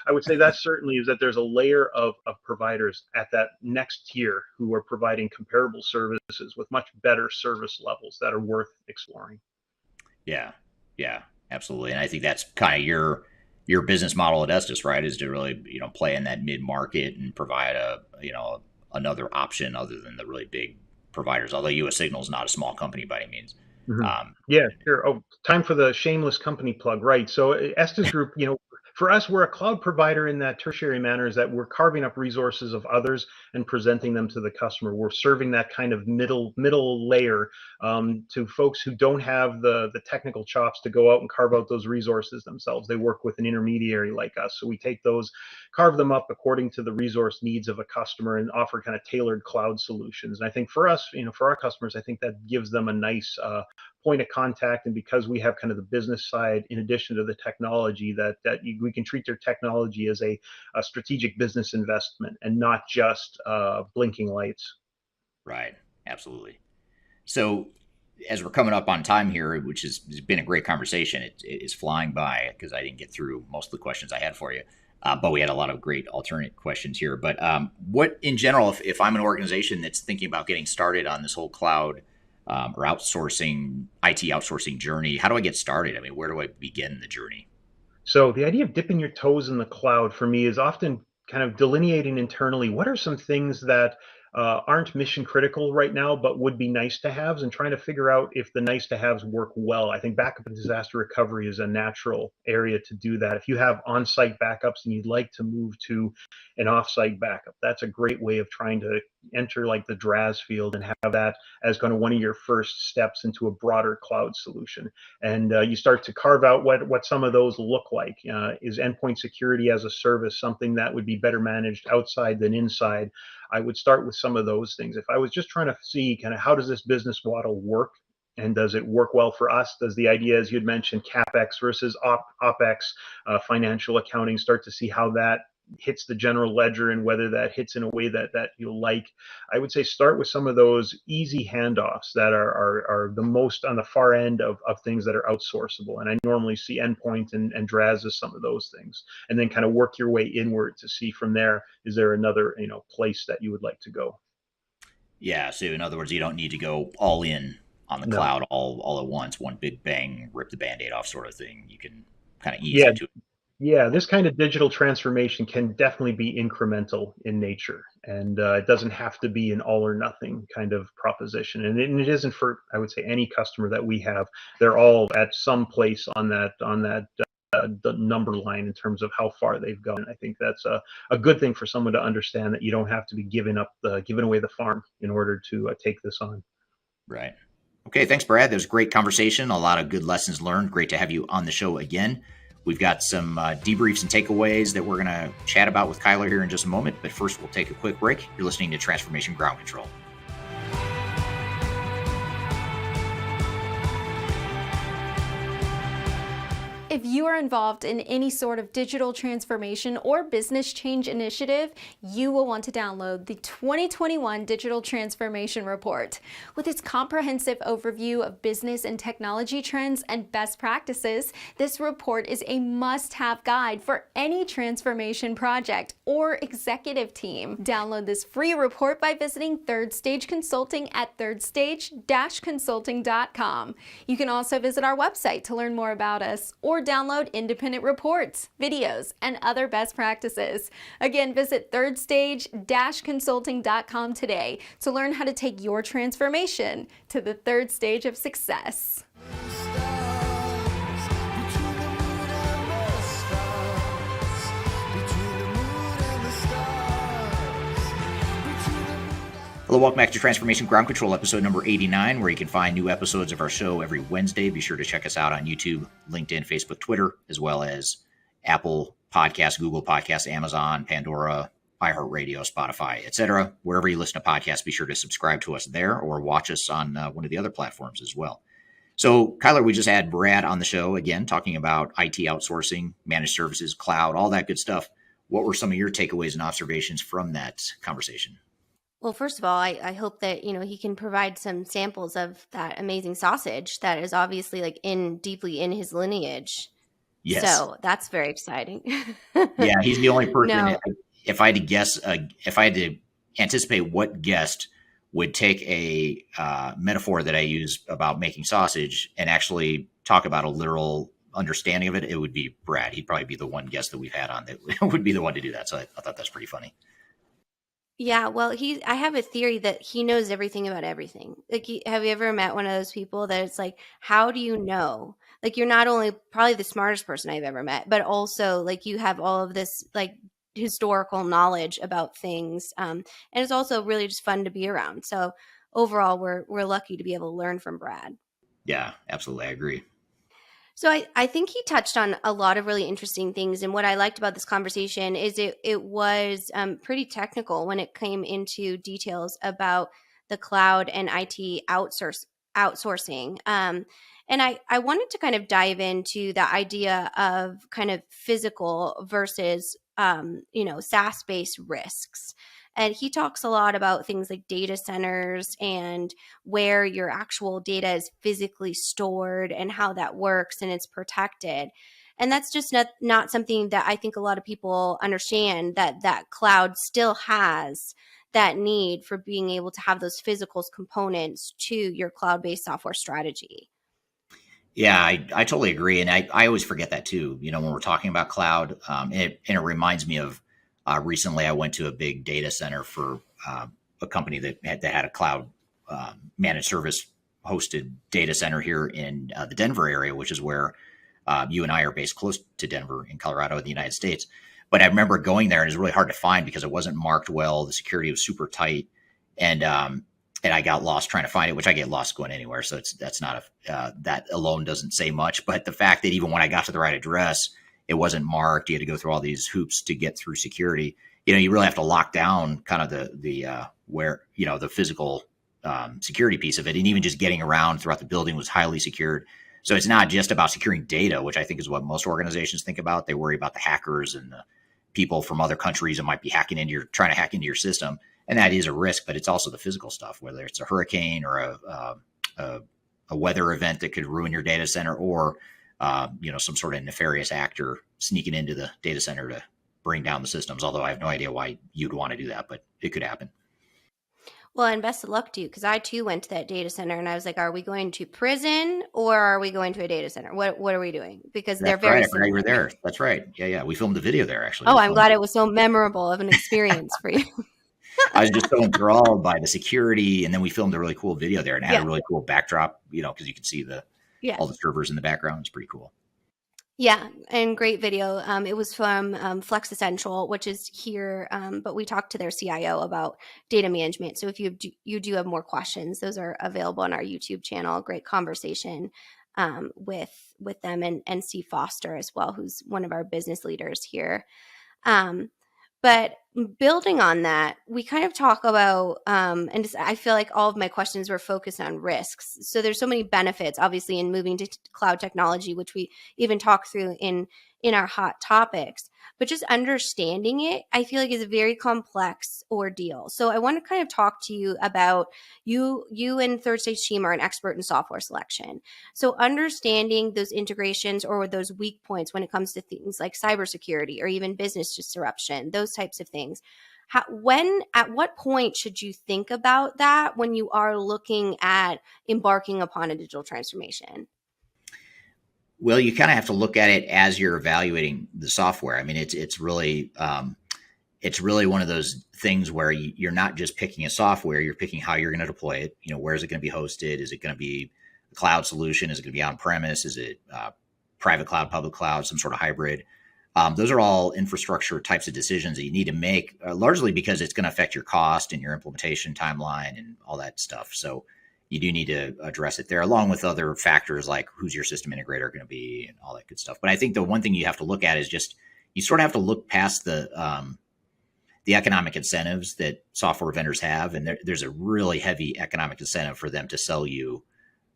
I would say that certainly is that there's a layer of providers at that next tier who are providing comparable services with much better service levels that are worth exploring. Yeah, absolutely. And I think that's kind of your business model at Estes, right? Is to really, play in that mid market and provide another option other than the really big providers. Although US Signal is not a small company by any means. Mm-hmm. Yeah, sure. Oh, time for the shameless company plug, right? So Estes Group, for us, we're a cloud provider in that tertiary manner, is that we're carving up resources of others and presenting them to the customer. We're serving that kind of middle layer to folks who don't have the technical chops to go out and carve out those resources themselves. They work with an intermediary like us. So we take those, carve them up according to the resource needs of a customer and offer kind of tailored cloud solutions. And I think for us, for our customers, I think that gives them a nice point of contact. And because we have kind of the business side in addition to the technology, we can treat their technology as a strategic business investment and not just blinking lights. Right. Absolutely. So as we're coming up on time here, which has been a great conversation, it is flying by because I didn't get through most of the questions I had for you. But we had a lot of great alternate questions here. But what, in general, if I'm an organization that's thinking about getting started on this whole cloud or IT outsourcing journey, how do I get started? I mean, where do I begin the journey? So the idea of dipping your toes in the cloud for me is often kind of delineating internally what are some things that aren't mission critical right now, but would be nice to haves, and trying to figure out if the nice to haves work well. I think backup and disaster recovery is a natural area to do that. If you have on-site backups and you'd like to move to an off-site backup, that's a great way of trying to enter like the DRAS field and have that as kind of one of your first steps into a broader cloud solution. And you start to carve out what some of those look like. Is endpoint security as a service something that would be better managed outside than inside? I would start with some of those things. If I was just trying to see kind of how does this business model work, and does it work well for us? Does the idea, as you'd mentioned, CapEx versus OpEx, financial accounting, start to see how that hits the general ledger and whether that hits in a way that you'll like? I would say start with some of those easy handoffs that are the most on the far end of things that are outsourceable. And I normally see endpoint and DRAS as some of those things. And then kind of work your way inward to see from there, is there another place that you would like to go? Yeah. So in other words, you don't need to go all in on the cloud all at once, one big bang, rip the Band-Aid off sort of thing. You can kind of ease into it. Yeah, this kind of digital transformation can definitely be incremental in nature, and it doesn't have to be an all or nothing kind of proposition. And it isn't for, I would say, any customer that we have. They're all at some place on that the number line in terms of how far they've gone. I think that's a good thing for someone to understand, that you don't have to be giving away the farm in order to take this on. Right. Okay. Thanks, Brad. That was a great conversation. A lot of good lessons learned. Great to have you on the show again. We've got some debriefs and takeaways that we're going to chat about with Kyler here in just a moment. But first, we'll take a quick break. You're listening to Transformation Ground Control. If you are involved in any sort of digital transformation or business change initiative, you will want to download the 2021 Digital Transformation Report. With its comprehensive overview of business and technology trends and best practices, this report is a must-have guide for any transformation project or executive team. Download this free report by visiting Third Stage Consulting at thirdstage-consulting.com. You can also visit our website to learn more about us, or download independent reports, videos, and other best practices. Again, visit thirdstage-consulting.com today to learn how to take your transformation to the third stage of success. Hello, welcome back to Transformation Ground Control, episode number 89, where you can find new episodes of our show every Wednesday. Be sure to check us out on YouTube, LinkedIn, Facebook, Twitter, as well as Apple Podcasts, Google Podcasts, Amazon, Pandora, iHeartRadio, Spotify, etc. Wherever you listen to podcasts, be sure to subscribe to us there or watch us on one of the other platforms as well. So, Kyler, we just had Brad on the show again, talking about IT outsourcing, managed services, cloud, all that good stuff. what were some of your takeaways and observations from that conversation? Well, first of all, I hope that, he can provide some samples of that amazing sausage that is obviously like deeply in his lineage. Yes. So that's very exciting. Yeah, he's the only person. No. If I had to guess, if I had to anticipate what guest would take a metaphor that I use about making sausage and actually talk about a literal understanding of it, it would be Brad. He'd probably be the one guest that we've had on that would be the one to do that. So I thought that's pretty funny. Yeah, well, I have a theory that he knows everything about everything. Like, have you ever met one of those people that it's like, how do you know? Like, you're not only probably the smartest person I've ever met, but also like you have all of this like historical knowledge about things, and it's also really just fun to be around. So overall, we're lucky to be able to learn from Brad. Yeah, absolutely, I agree. So I think he touched on a lot of really interesting things. And what I liked about this conversation is it was pretty technical when it came into details about the cloud and IT outsourcing. And I wanted to kind of dive into the idea of kind of physical versus, SaaS-based risks. And he talks a lot about things like data centers and where your actual data is physically stored and how that works and it's protected. And that's just not something that I think a lot of people understand, that cloud still has that need for being able to have those physical components to your cloud-based software strategy. Yeah, I totally agree. And I always forget that too, when we're talking about cloud. And it reminds me of recently I went to a big data center for a company that had a cloud managed service hosted data center here in the Denver area, which is where you and I are based close to Denver in Colorado in the United States. But I remember going there and it was really hard to find because it wasn't marked well. The security was super tight. And I got lost trying to find it, which I get lost going anywhere. So that's not that alone doesn't say much. But the fact that even when I got to the right address, it wasn't marked. You had to go through all these hoops to get through security. You really have to lock down kind of the physical security piece of it. And even just getting around throughout the building was highly secured. So it's not just about securing data, which I think is what most organizations think about. They worry about the hackers and the people from other countries that might be trying to hack into your system. And that is a risk, but it's also the physical stuff, whether it's a hurricane or a weather event that could ruin your data center, or some sort of nefarious actor sneaking into the data center to bring down the systems. Although I have no idea why you'd want to do that, but it could happen. Well, and best of luck to you, because I too went to that data center and I was like, are we going to prison or are we going to a data center? What are we doing? Because they're very similar. You were there. That's right. Yeah. We filmed the video there, actually. Oh, I'm glad it was so memorable of an experience for you. I was just so enthralled by the security, and then we filmed a really cool video there and had a really cool backdrop, because you could see all the servers in the background. It's pretty cool. Yeah, and great video. It was from Flex Essential, which is here, but we talked to their CIO about data management. So if you do have more questions, those are available on our YouTube channel. Great conversation with them and Steve Foster as well, who's one of our business leaders here. But building on that, we kind of talk about, I feel like all of my questions were focused on risks. So there's so many benefits, obviously, in moving to cloud technology, which we even talk through in our hot topics. But just understanding it, I feel like, is a very complex ordeal. So I want to kind of talk to you about you and Third Stage team are an expert in software selection. So understanding those integrations or those weak points when it comes to things like cybersecurity or even business disruption, those types of things. At what point should you think about that when you are looking at embarking upon a digital transformation? Well, you kind of have to look at it as you're evaluating the software. I mean, it's really one of those things where you're not just picking a software, you're picking how you're going to deploy it. Where is it going to be hosted? Is it going to be a cloud solution? Is it going to be on premise? Is it private cloud, public cloud, some sort of hybrid? Those are all infrastructure types of decisions that you need to make, largely because it's going to affect your cost and your implementation timeline and all that stuff. So you do need to address it there, along with other factors like who's your system integrator going to be and all that good stuff. But I think the one thing you have to look at is just, you sort of have to look past the economic incentives that software vendors have. And there's a really heavy economic incentive for them to sell you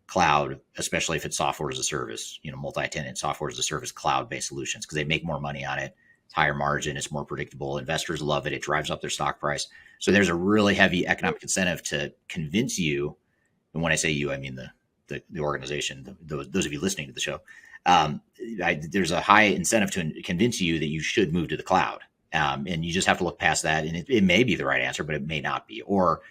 cloud, especially if it's software as a service, multi-tenant software as a service, cloud-based solutions, because they make more money on it. It's higher margin. It's more predictable. Investors love it. It drives up their stock price. So there's a really heavy economic incentive to convince you. And when I say you, I mean the organization, those of you listening to the show. There's a high incentive to convince you that you should move to the cloud. And you just have to look past that. And it may be the right answer, but it may not be. Or,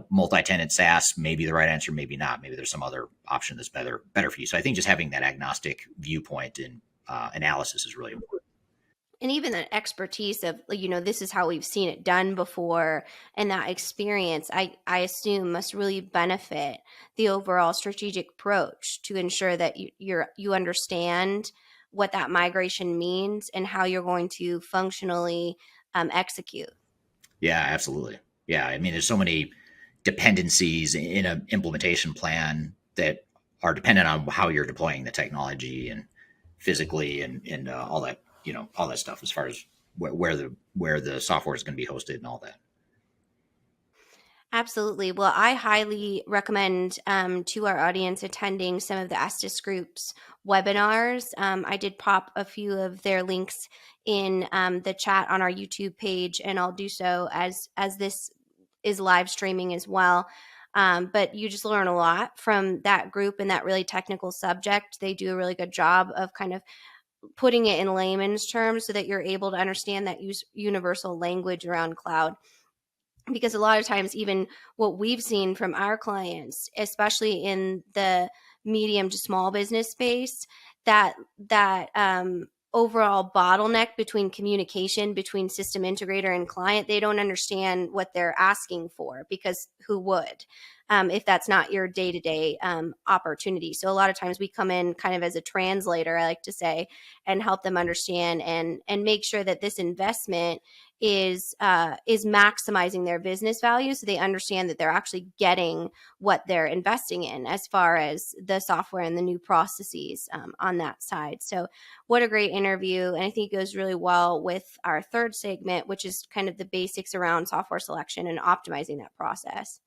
multi-tenant SaaS may be the right answer, maybe not. Maybe there's some other option that's better for you. So I think just having that agnostic viewpoint and analysis is really important. And even that expertise of, this is how we've seen it done before. And that experience, I assume, must really benefit the overall strategic approach to ensure that you understand what that migration means and how you're going to functionally execute. Yeah, absolutely. Yeah. I mean, there's so many dependencies in an implementation plan that are dependent on how you're deploying the technology and physically and all that, all that stuff as far as where the software is going to be hosted and all that. Absolutely. Well, I highly recommend to our audience attending some of the Estes Group's webinars. I did pop a few of their links in the chat on our YouTube page, and I'll do so as this is live streaming as well. But you just learn a lot from that group and that really technical subject. They do a really good job of kind of putting it in layman's terms so that you're able to understand that universal language around cloud. Because a lot of times, even what we've seen from our clients, especially in the medium to small business space, that overall bottleneck between communication between system integrator and client, they don't understand what they're asking for, because who would, if that's not your day-to-day opportunity. So a lot of times we come in kind of as a translator, I like to say, and help them understand and make sure that this investment is maximizing their business value, so they understand that they're actually getting what they're investing in as far as the software and the new processes on that side. So what a great interview. And I think it goes really well with our third segment, which is kind of the basics around software selection and optimizing that process.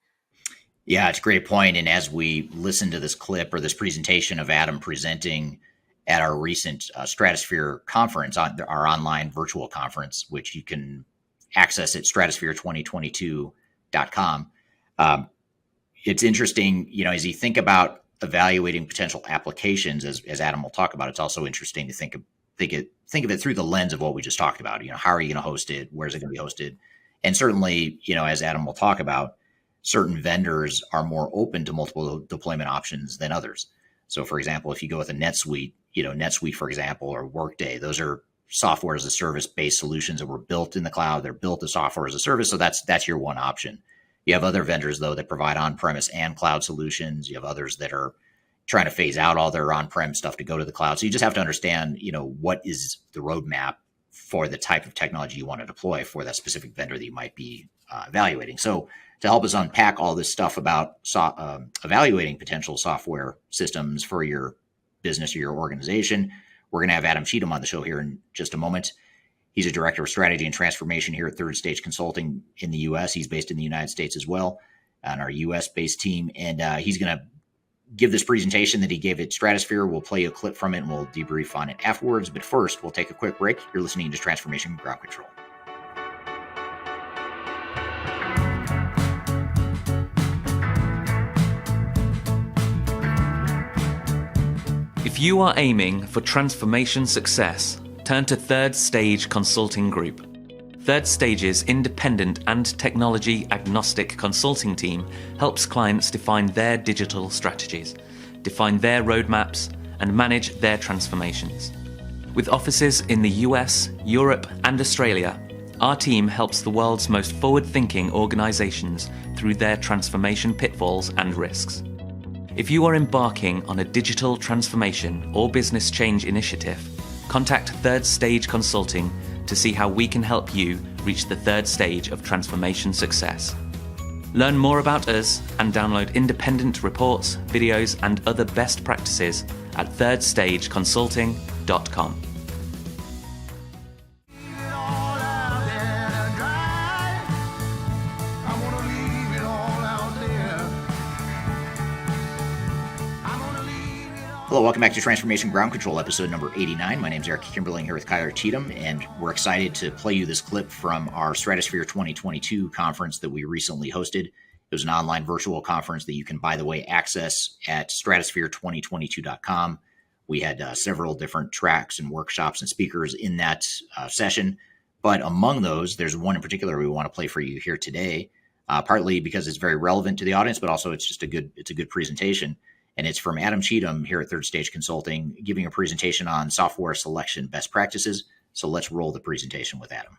Yeah, it's a great point. And as we listen to this clip or this presentation of Adam presenting at our recent Stratosphere conference, our online virtual conference, which you can access at stratosphere2022.com. It's interesting, as you think about evaluating potential applications, as Adam will talk about, it's also interesting to think of it through the lens of what we just talked about. How are you going to host it? Where's it going to be hosted? And certainly, as Adam will talk about, certain vendors are more open to multiple deployment options than others. So, for example, if you go with a NetSuite, for example, or Workday, those are software as a service based solutions that were built in the cloud. They're built as software as a service. So that's your one option. You have other vendors, though, that provide on-premise and cloud solutions. You have others that are trying to phase out all their on-prem stuff to go to the cloud. So you just have to understand, what is the roadmap for the type of technology you want to deploy for that specific vendor that you might be evaluating. So to help us unpack all this stuff about evaluating potential software systems for your business or your organization, we're going to have Adam Cheatham on the show here in just a moment. He's a director of strategy and transformation here at Third Stage Consulting in the U.S. He's based in the United States as well, on our U.S.-based team. And he's going to give this presentation that he gave at Stratosphere. We'll play a clip from it and we'll debrief on it afterwards. But first, we'll take a quick break. You're listening to Transformation Ground Control. If you are aiming for transformation success, turn to Third Stage Consulting Group. Third Stage's independent and technology agnostic consulting team helps clients define their digital strategies, define their roadmaps, and manage their transformations. With offices in the US, Europe, and Australia, our team helps the world's most forward-thinking organizations through their transformation pitfalls and risks. If you are embarking on a digital transformation or business change initiative, contact Third Stage Consulting to see how we can help you reach the third stage of transformation success. Learn more about us and download independent reports, videos, and other best practices at thirdstageconsulting.com. Hello, welcome back to Transformation Ground Control, episode number 89. My name is Eric Kimberling here with Cheatham, and we're excited to play you this clip from our Stratosphere 2022 conference that we recently hosted. It was an online virtual conference that you can, by the way, access at stratosphere2022.com. We had several different tracks and workshops and speakers in that session, but among those, there's one in particular we want to play for you here today, partly because it's very relevant to the audience, but also it's a good presentation. And it's from Adam Cheatham here at Third Stage Consulting, giving a presentation on software selection best practices. So let's roll the presentation with Adam.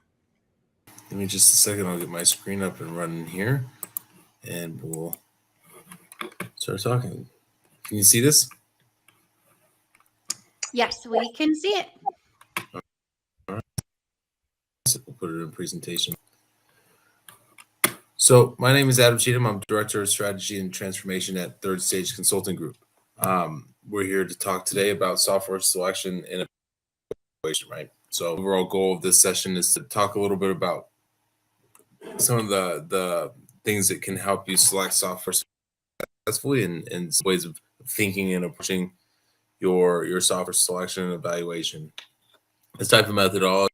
Give me just a second. I'll get my screen up and running here, and we'll start talking. Can you see this? Yes, we can see it. All right. We'll put it in presentation. So my name is Adam Cheatham. I'm Director of Strategy and Transformation at Third Stage Consulting Group. We're here to talk today about software selection and evaluation, right? So overall goal of this session is to talk a little bit about some of the things that can help you select software successfully and ways of thinking and approaching your software selection and evaluation. This type of methodology,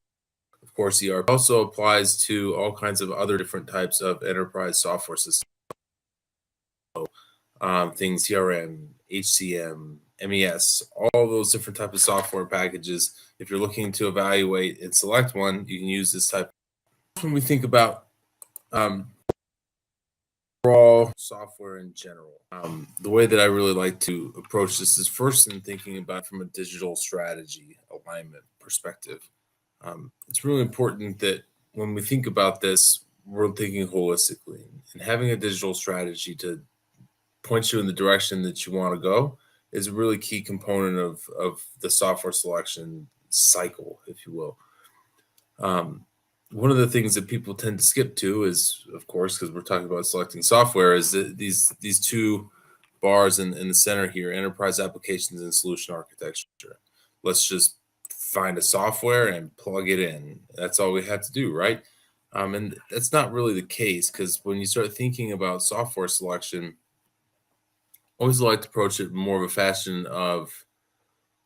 of course, ERP also applies to all kinds of other different types of enterprise software systems. So, things CRM, HCM, MES, all those different types of software packages. If you're looking to evaluate and select one, you can use this type. When we think about overall software in general, the way that I really like to approach this is first in thinking about from a digital strategy alignment perspective. It's really important that when we think about this, we're thinking holistically, and having a digital strategy to point you in the direction that you want to go is a really key component of the software selection cycle, if you will. One of the things that people tend to skip to is, of course, because we're talking about selecting software, is that these two bars in the center here, enterprise applications and solution architecture. Let's just find a software and plug it in. That's all we have to do, right? And that's not really the case, because when you start thinking about software selection, I always like to approach it more of a fashion of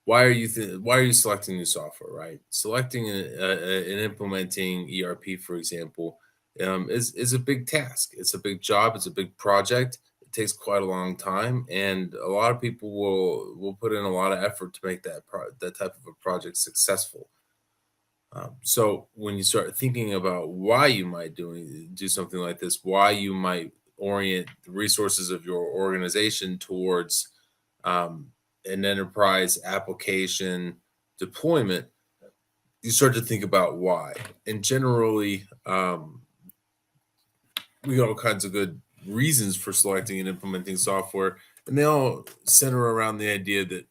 why are you selecting new software, right? Selecting and implementing ERP, for example, is a big task. It's a big job. It's a big project. It takes quite a long time, and a lot of people will put in a lot of effort to make that type of a project successful. So when you start thinking about why you might do something like this, why you might orient the resources of your organization towards an enterprise application deployment, you start to think about why. And generally, we got all kinds of good reasons for selecting and implementing software, and they all center around the idea that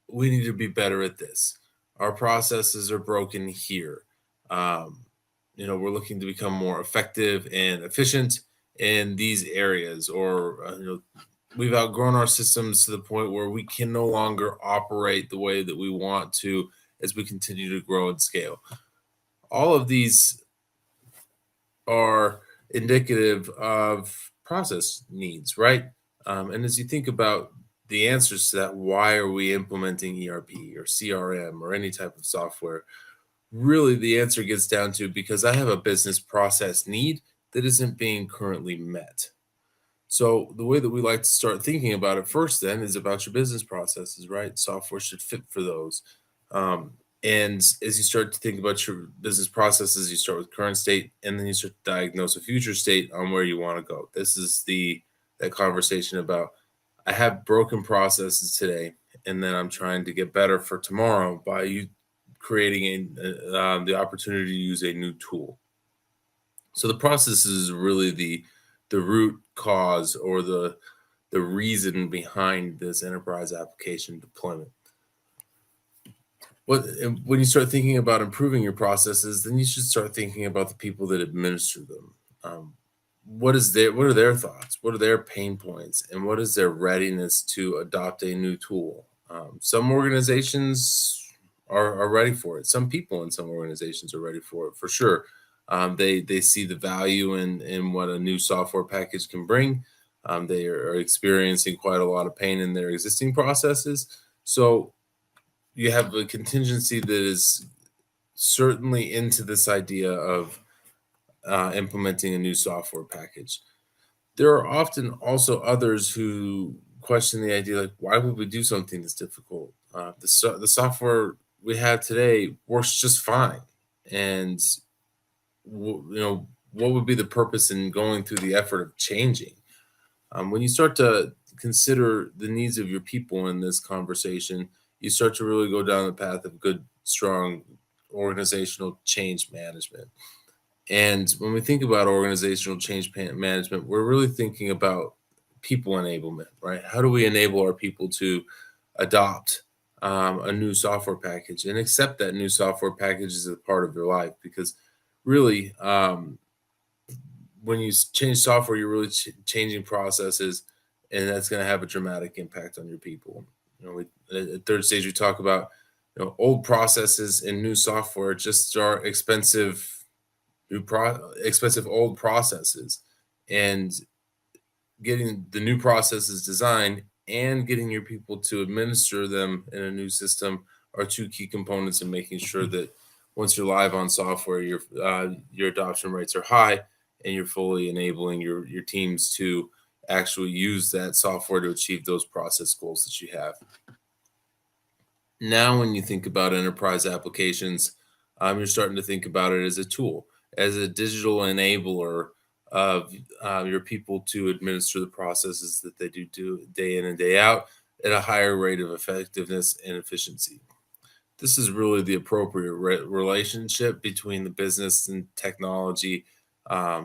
we need to be better at this. Our processes are broken here. We're looking to become more effective and efficient in these areas, or we've outgrown our systems to the point where we can no longer operate the way that we want to as we continue to grow and scale. All of these are indicative of process needs, right? And as you think about the answers to that, why are we implementing ERP or CRM or any type of software? Really, the answer gets down to because I have a business process need that isn't being currently met. So the way that we like to start thinking about it first then is about your business processes, right? Software should fit for those. And as you start to think about your business processes, you start with current state, and then you start to diagnose a future state on where you want to go. This is that conversation about, I have broken processes today, and then I'm trying to get better for tomorrow by you creating the opportunity to use a new tool. So the process is really the root cause or the reason behind this enterprise application deployment. When you start thinking about improving your processes, then you should start thinking about the people that administer them. What are their thoughts? What are their pain points? And what is their readiness to adopt a new tool? Some organizations are ready for it. Some people in some organizations are ready for it, for sure. They see the value in what a new software package can bring. They are experiencing quite a lot of pain in their existing processes. So you have a contingency that is certainly into this idea of implementing a new software package. There are often also others who question the idea, like, why would we do something that's difficult? The software we have today works just fine. And, what would be the purpose in going through the effort of changing? When you start to consider the needs of your people in this conversation, you start to really go down the path of good, strong organizational change management. And when we think about organizational change management, we're really thinking about people enablement, right? How do we enable our people to adopt a new software package and accept that new software package as a part of their life? Because really, when you change software, you're really changing processes, and that's going to have a dramatic impact on your people. At third stage, we talk about old processes and new software just are expensive old processes, and getting the new processes designed and getting your people to administer them in a new system are two key components in making sure that once you're live on software, your adoption rates are high and you're fully enabling your teams to actually use that software to achieve those process goals that you have. Now, when you think about enterprise applications, you're starting to think about it as a tool, as a digital enabler of your people to administer the processes that they do day in and day out at a higher rate of effectiveness and efficiency. This is really the appropriate relationship between the business and technology,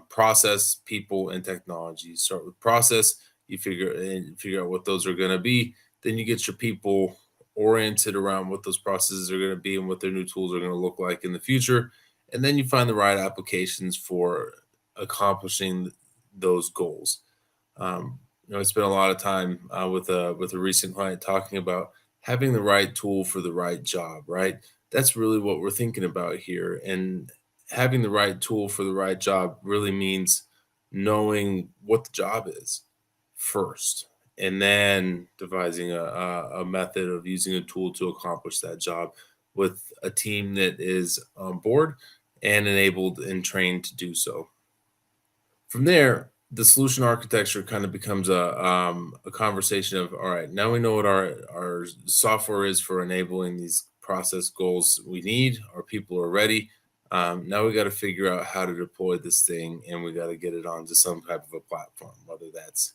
process, people, and technology. Start with process, you figure out what those are going to be, then you get your people oriented around what those processes are going to be and what their new tools are going to look like in the future. And then you find the right applications for accomplishing those goals. I spent a lot of time with a recent client talking about having the right tool for the right job, right? That's really what we're thinking about here. And having the right tool for the right job really means knowing what the job is first, and then devising a method of using a tool to accomplish that job with a team that is on board and enabled and trained to do so. From there, the solution architecture kind of becomes a conversation of, all right, now we know what our software is for enabling these process goals we need. Our people are ready. Now we got to figure out how to deploy this thing, and we got to get it onto some type of a platform, whether that's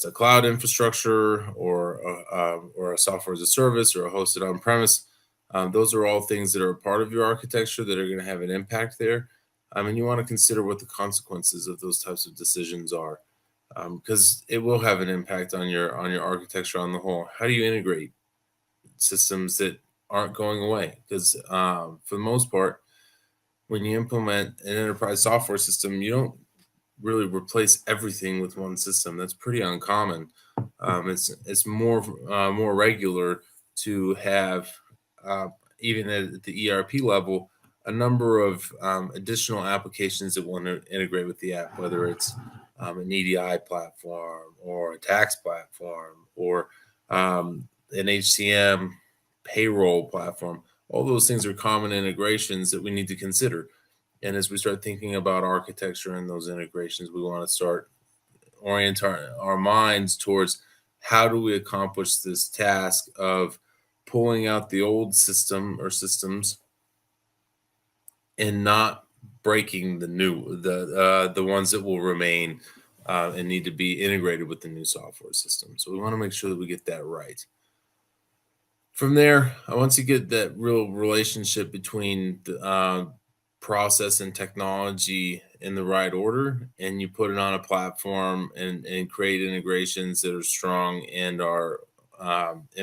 a cloud infrastructure or a software as a service or a hosted on premise. Those are all things that are a part of your architecture that are going to have an impact there. And you want to consider what the consequences of those types of decisions are, because it will have an impact on your architecture on the whole. How do you integrate systems that aren't going away? Because for the most part, when you implement an enterprise software system, you don't really replace everything with one system. That's pretty uncommon. It's more regular to have even at the ERP level, a number of additional applications that want to integrate with the app, whether it's an EDI platform or a tax platform or an HCM payroll platform. All those things are common integrations that we need to consider. And as we start thinking about architecture and those integrations, we want to start orient our minds towards how do we accomplish this task of pulling out the old system or systems and not breaking the ones that will remain and need to be integrated with the new software system. So we want to make sure that we get that right. From there, once you get that real relationship between the process and technology in the right order, and you put it on a platform and create integrations that are strong and are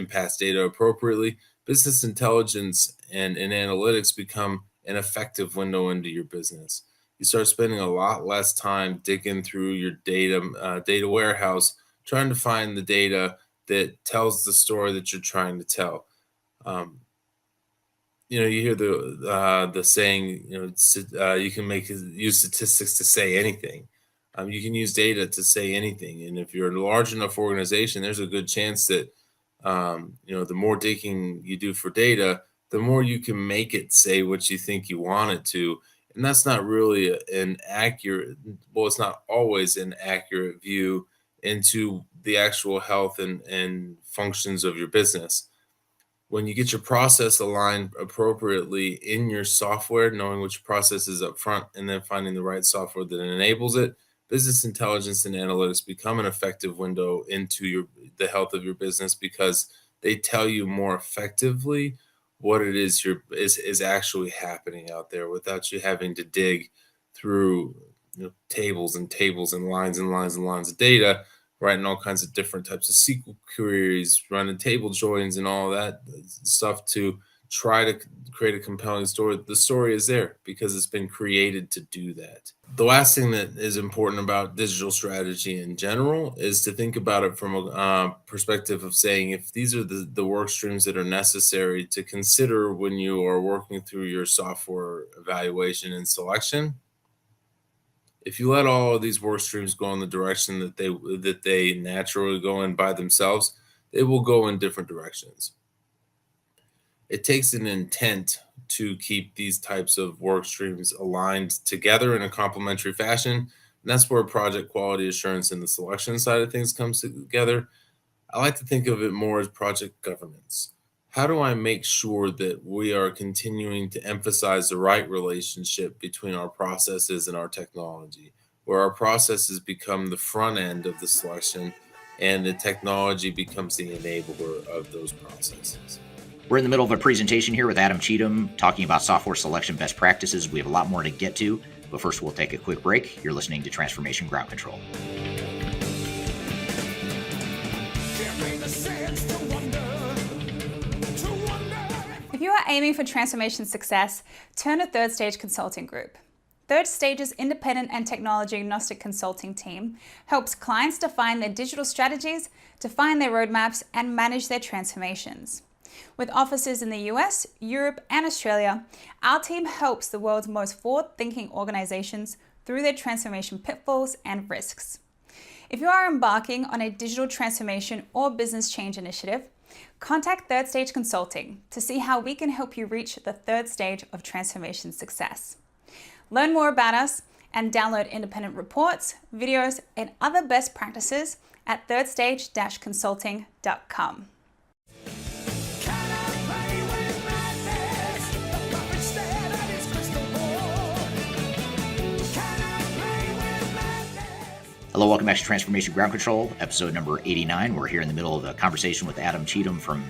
pass data appropriately, business intelligence and analytics become an effective window into your business. You start spending a lot less time digging through your data warehouse, trying to find the data that tells the story that you're trying to tell. You hear the saying, you can use statistics to say anything. You can use data to say anything. And if you're a large enough organization, there's a good chance that, the more digging you do for data, the more you can make it say what you think you want it to. And that's not really an accurate, well, it's not always an accurate view into the actual health and functions of your business. When you get your process aligned appropriately in your software, knowing which process is up front and then finding the right software that enables it, business intelligence and analytics become an effective window into the health of your business, because they tell you more effectively what it is is actually happening out there without you having to dig through tables and tables and lines and lines and lines of data, writing all kinds of different types of SQL queries, running table joins and all that stuff to try to create a compelling story. The story is there because it's been created to do that. The last thing that is important about digital strategy in general is to think about it from a perspective of saying, if these are the work streams that are necessary to consider when you are working through your software evaluation and selection, if you let all of these work streams go in the direction that they naturally go in by themselves, they will go in different directions. It takes an intent to keep these types of work streams aligned together in a complementary fashion. And that's where project quality assurance and the selection side of things comes together. I like to think of it more as project governance. How do I make sure that we are continuing to emphasize the right relationship between our processes and our technology, where our processes become the front end of the selection and the technology becomes the enabler of those processes? We're in the middle of a presentation here with Adam Cheatham talking about software selection best practices. We have a lot more to get to, but first we'll take a quick break. You're listening to Transformation Ground Control. If you are aiming for transformation success, turn to Third Stage Consulting Group. Third Stage's independent and technology-agnostic consulting team helps clients define their digital strategies, define their roadmaps, and manage their transformations. With offices in the US, Europe, and Australia, our team helps the world's most forward-thinking organizations through their transformation pitfalls and risks. If you are embarking on a digital transformation or business change initiative, contact Third Stage Consulting to see how we can help you reach the third stage of transformation success. Learn more about us and download independent reports, videos, and other best practices at thirdstage-consulting.com. Hello, welcome back to Transformation Ground Control, episode number 89. We're here in the middle of a conversation with Adam Cheatham from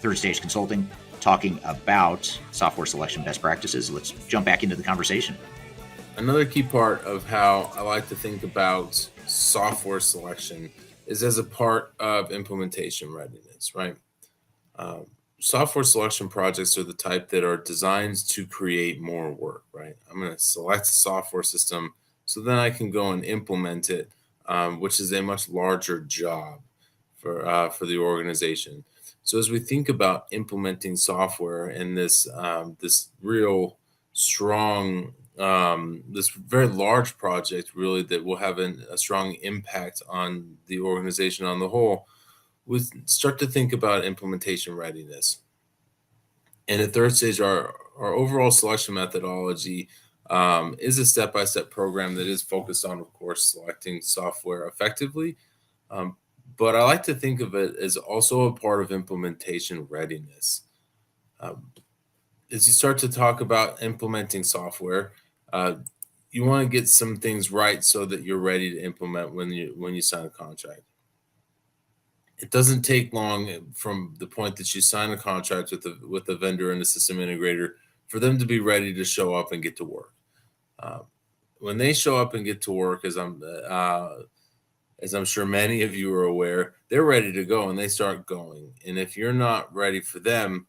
Third Stage Consulting, talking about software selection best practices. Let's jump back into the conversation. Another key part of how I like to think about software selection is as a part of implementation readiness, right? Software selection projects are the type that are designed to create more work, right? I'm going to select a software system so then I can go and implement it, which is a much larger job for the organization. So as we think about implementing software and this real strong, this very large project, really, that will have a strong impact on the organization on the whole, we start to think about implementation readiness. And at Third Stage, our overall selection methodology is a step-by-step program that is focused on, of course, selecting software effectively. But I like to think of it as also a part of implementation readiness. As you start to talk about implementing software, you want to get some things right so that you're ready to implement when you sign a contract. It doesn't take long from the point that you sign a contract with the vendor and the system integrator for them to be ready to show up and get to work. When they show up and get to work, as I'm sure many of you are aware, they're ready to go and they start going. And if you're not ready for them,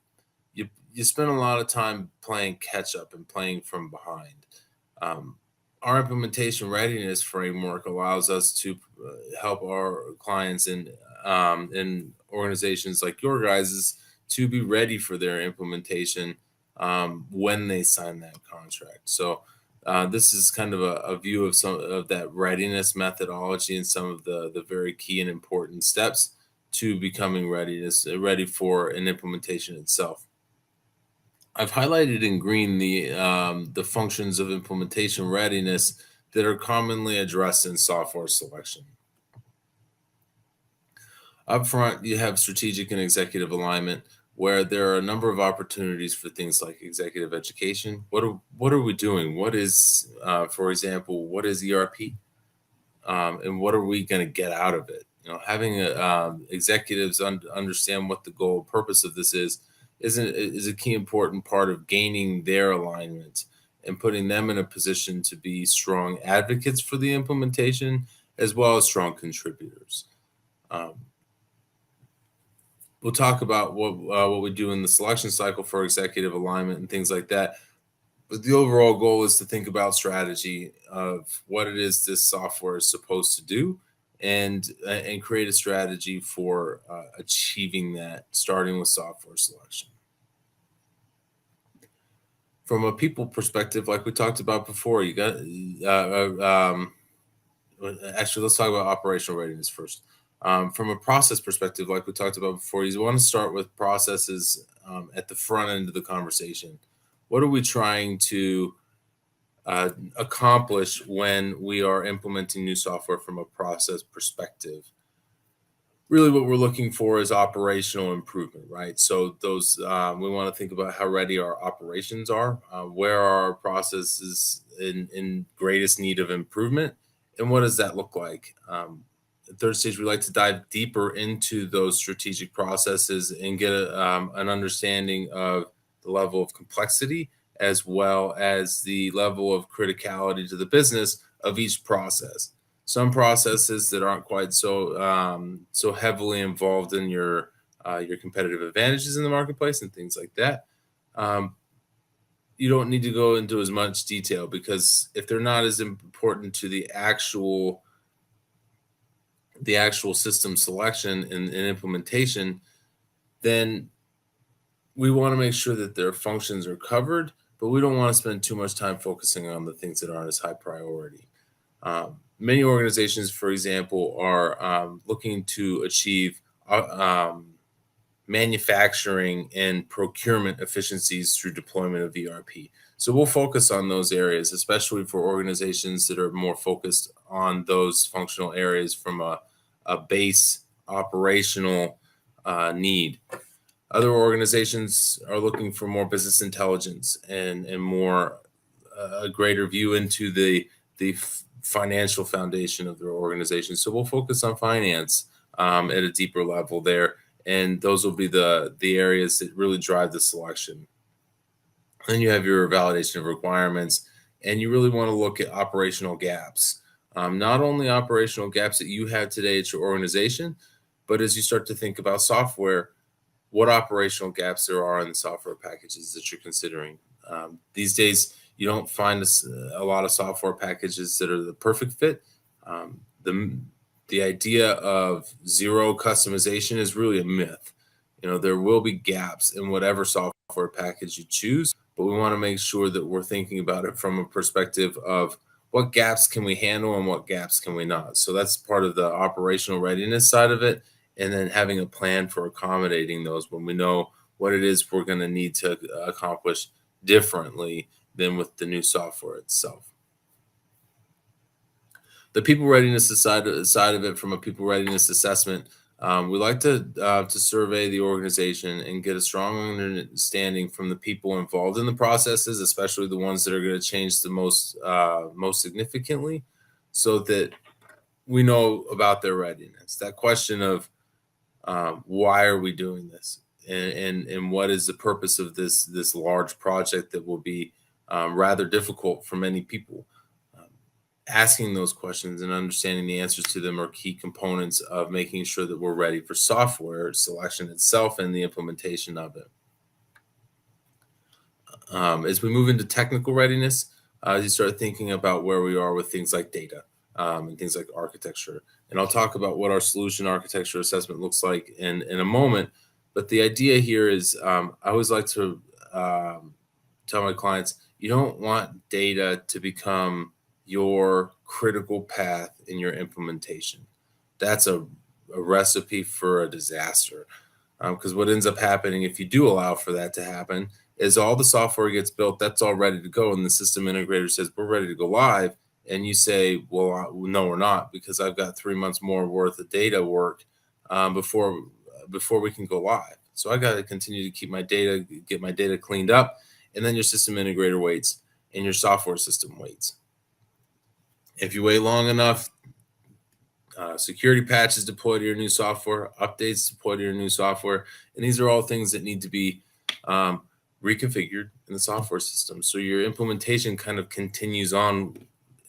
you spend a lot of time playing catch up and playing from behind. Our implementation readiness framework allows us to help our clients in organizations like your guys's to be ready for their implementation when they sign that contract. So This is kind of a view of some of that readiness methodology and some of the very key and important steps to becoming ready for an implementation itself. I've highlighted in green the functions of implementation readiness that are commonly addressed in software selection. Up front, you have strategic and executive alignment, where there are a number of opportunities for things like executive education. What are we doing? What is, for example, what is ERP, and what are we going to get out of it? Having executives understand what the goal, purpose of this is a key important part of gaining their alignment and putting them in a position to be strong advocates for the implementation as well as strong contributors. We'll talk about what we do in the selection cycle for executive alignment and things like that. But the overall goal is to think about strategy of what it is this software is supposed to do, and create a strategy for achieving that, starting with software selection. From a people perspective, like we talked about before, you got actually, let's talk about operational readiness first. From a process perspective, like we talked about before, you want to start with processes at the front end of the conversation. What are we trying to accomplish when we are implementing new software from a process perspective? Really what we're looking for is operational improvement, right? So those we want to think about how ready our operations are, where are our processes in greatest need of improvement, and what does that look like? At third stage, we like to dive deeper into those strategic processes and get an understanding of the level of complexity as well as the level of criticality to the business of each process. Some processes that aren't quite so heavily involved in your competitive advantages in the marketplace and things like that. You don't need to go into as much detail, because if they're not as important to the actual system selection and implementation, then we want to make sure that their functions are covered, but we don't want to spend too much time focusing on the things that aren't as high priority. Many organizations, for example, are looking to achieve manufacturing and procurement efficiencies through deployment of ERP. So we'll focus on those areas, especially for organizations that are more focused on those functional areas from a base operational need. Other organizations are looking for more business intelligence and more a greater view into the financial foundation of their organization. So we'll focus on finance at a deeper level there, and those will be the areas that really drive the selection. Then you have your validation of requirements, and you really want to look at operational gaps. Not only operational gaps that you have today at your organization, but as you start to think about software, what operational gaps there are in the software packages that you're considering. These days, you don't find a lot of software packages that are the perfect fit. The idea of zero customization is really a myth. There will be gaps in whatever software package you choose, but we want to make sure that we're thinking about it from a perspective of what gaps can we handle and what gaps can we not. So that's part of the operational readiness side of it, and then having a plan for accommodating those when we know what it is we're going to need to accomplish differently than with the new software itself. The people readiness side of it, from a people readiness assessment, we like to survey the organization and get a strong understanding from the people involved in the processes, especially the ones that are going to change the most significantly, so that we know about their readiness. That question of why are we doing this, and what is the purpose of this large project that will be rather difficult for many people. Asking those questions and understanding the answers to them are key components of making sure that we're ready for software selection itself and the implementation of it. As we move into technical readiness, you start thinking about where we are with things like data and things like architecture. And I'll talk about what our solution architecture assessment looks like in a moment. But the idea here is I always like to tell my clients, You don't want data to become your critical path in your implementation. That's a recipe for a disaster. Because what ends up happening if you do allow for that to happen is all the software gets built, that's all ready to go, and the system integrator says, we're ready to go live. And you say, well, no, we're not, because I've got 3 months more worth of data work before we can go live. So I got to continue to keep my data, get my data cleaned up, and then your system integrator waits and your software system waits. If you wait long enough, security patches deploy to your new software, updates deploy to your new software, and these are all things that need to be reconfigured in the software system. So your implementation kind of continues on,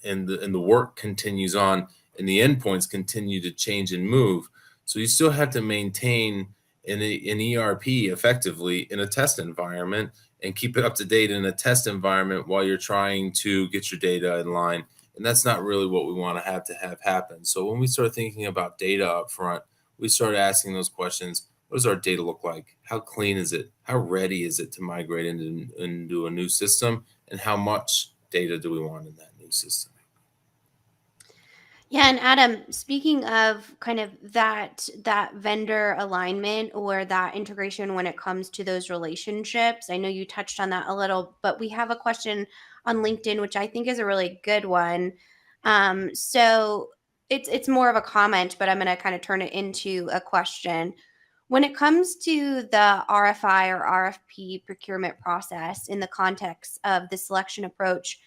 and the work continues on, and the endpoints continue to change and move. So you still have to maintain an ERP effectively in a test environment and keep it up to date in a test environment while you're trying to get your data in line. And that's not really what we want to have happen. So when we start thinking about data up front, we start asking those questions. What does our data look like? How clean is it? How ready is it to migrate into a new system? And how much data do we want in that new system? Yeah, and Adam, speaking of kind of that vendor alignment or that integration when it comes to those relationships, I know you touched on that a little, but we have a question on LinkedIn, which I think is a really good one. So it's more of a comment, but I'm going to kind of turn it into a question. When it comes to the RFI or RFP procurement process in the context of the selection approach,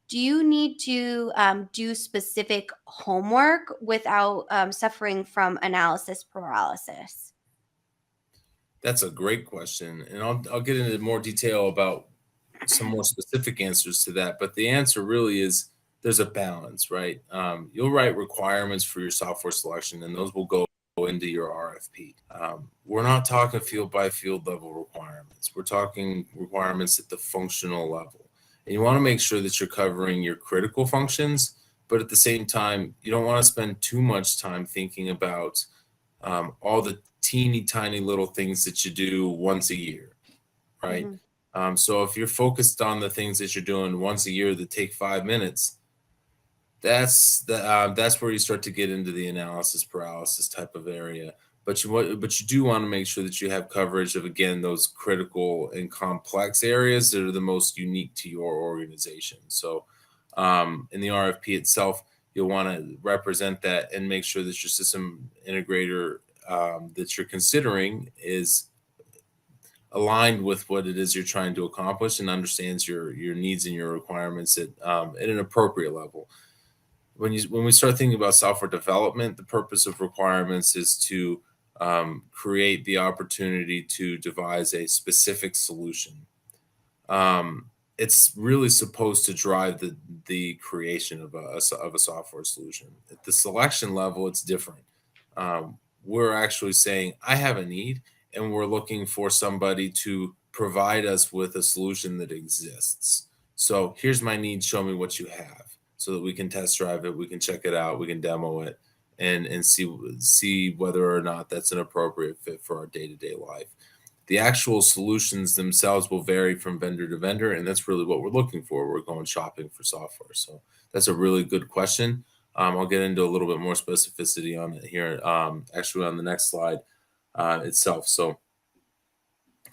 do you need to do specific homework without suffering from analysis paralysis? That's a great question. And I'll get into more detail about some more specific answers to that. But the answer really is there's a balance, right? You'll write requirements for your software selection, and those will go into your RFP. We're not talking field by field level requirements. We're talking requirements at the functional level. And you want to make sure that you're covering your critical functions, but at the same time, you don't want to spend too much time thinking about all the teeny tiny little things that you do once a year, right? Mm-hmm. So if you're focused on the things that you're doing once a year that take 5 minutes, that's where you start to get into the analysis paralysis type of area. But you do want to make sure that you have coverage of, again, those critical and complex areas that are the most unique to your organization. So in the RFP itself, you'll want to represent that and make sure that your system integrator that you're considering is aligned with what it is you're trying to accomplish and understands your needs and your requirements at an appropriate level. When we start thinking about software development, the purpose of requirements is to create the opportunity to devise a specific solution. It's really supposed to drive the creation of a software solution. At the selection level, it's different. We're actually saying, I have a need, and we're looking for somebody to provide us with a solution that exists. So here's my need, show me what you have, so that we can test drive it, we can check it out, we can demo it, and see whether or not that's an appropriate fit for our day-to-day life. The actual solutions themselves will vary from vendor to vendor, and that's really what we're looking for. We're going shopping for software. So that's a really good question. I'll get into a little bit more specificity on it here, actually on the next slide itself. So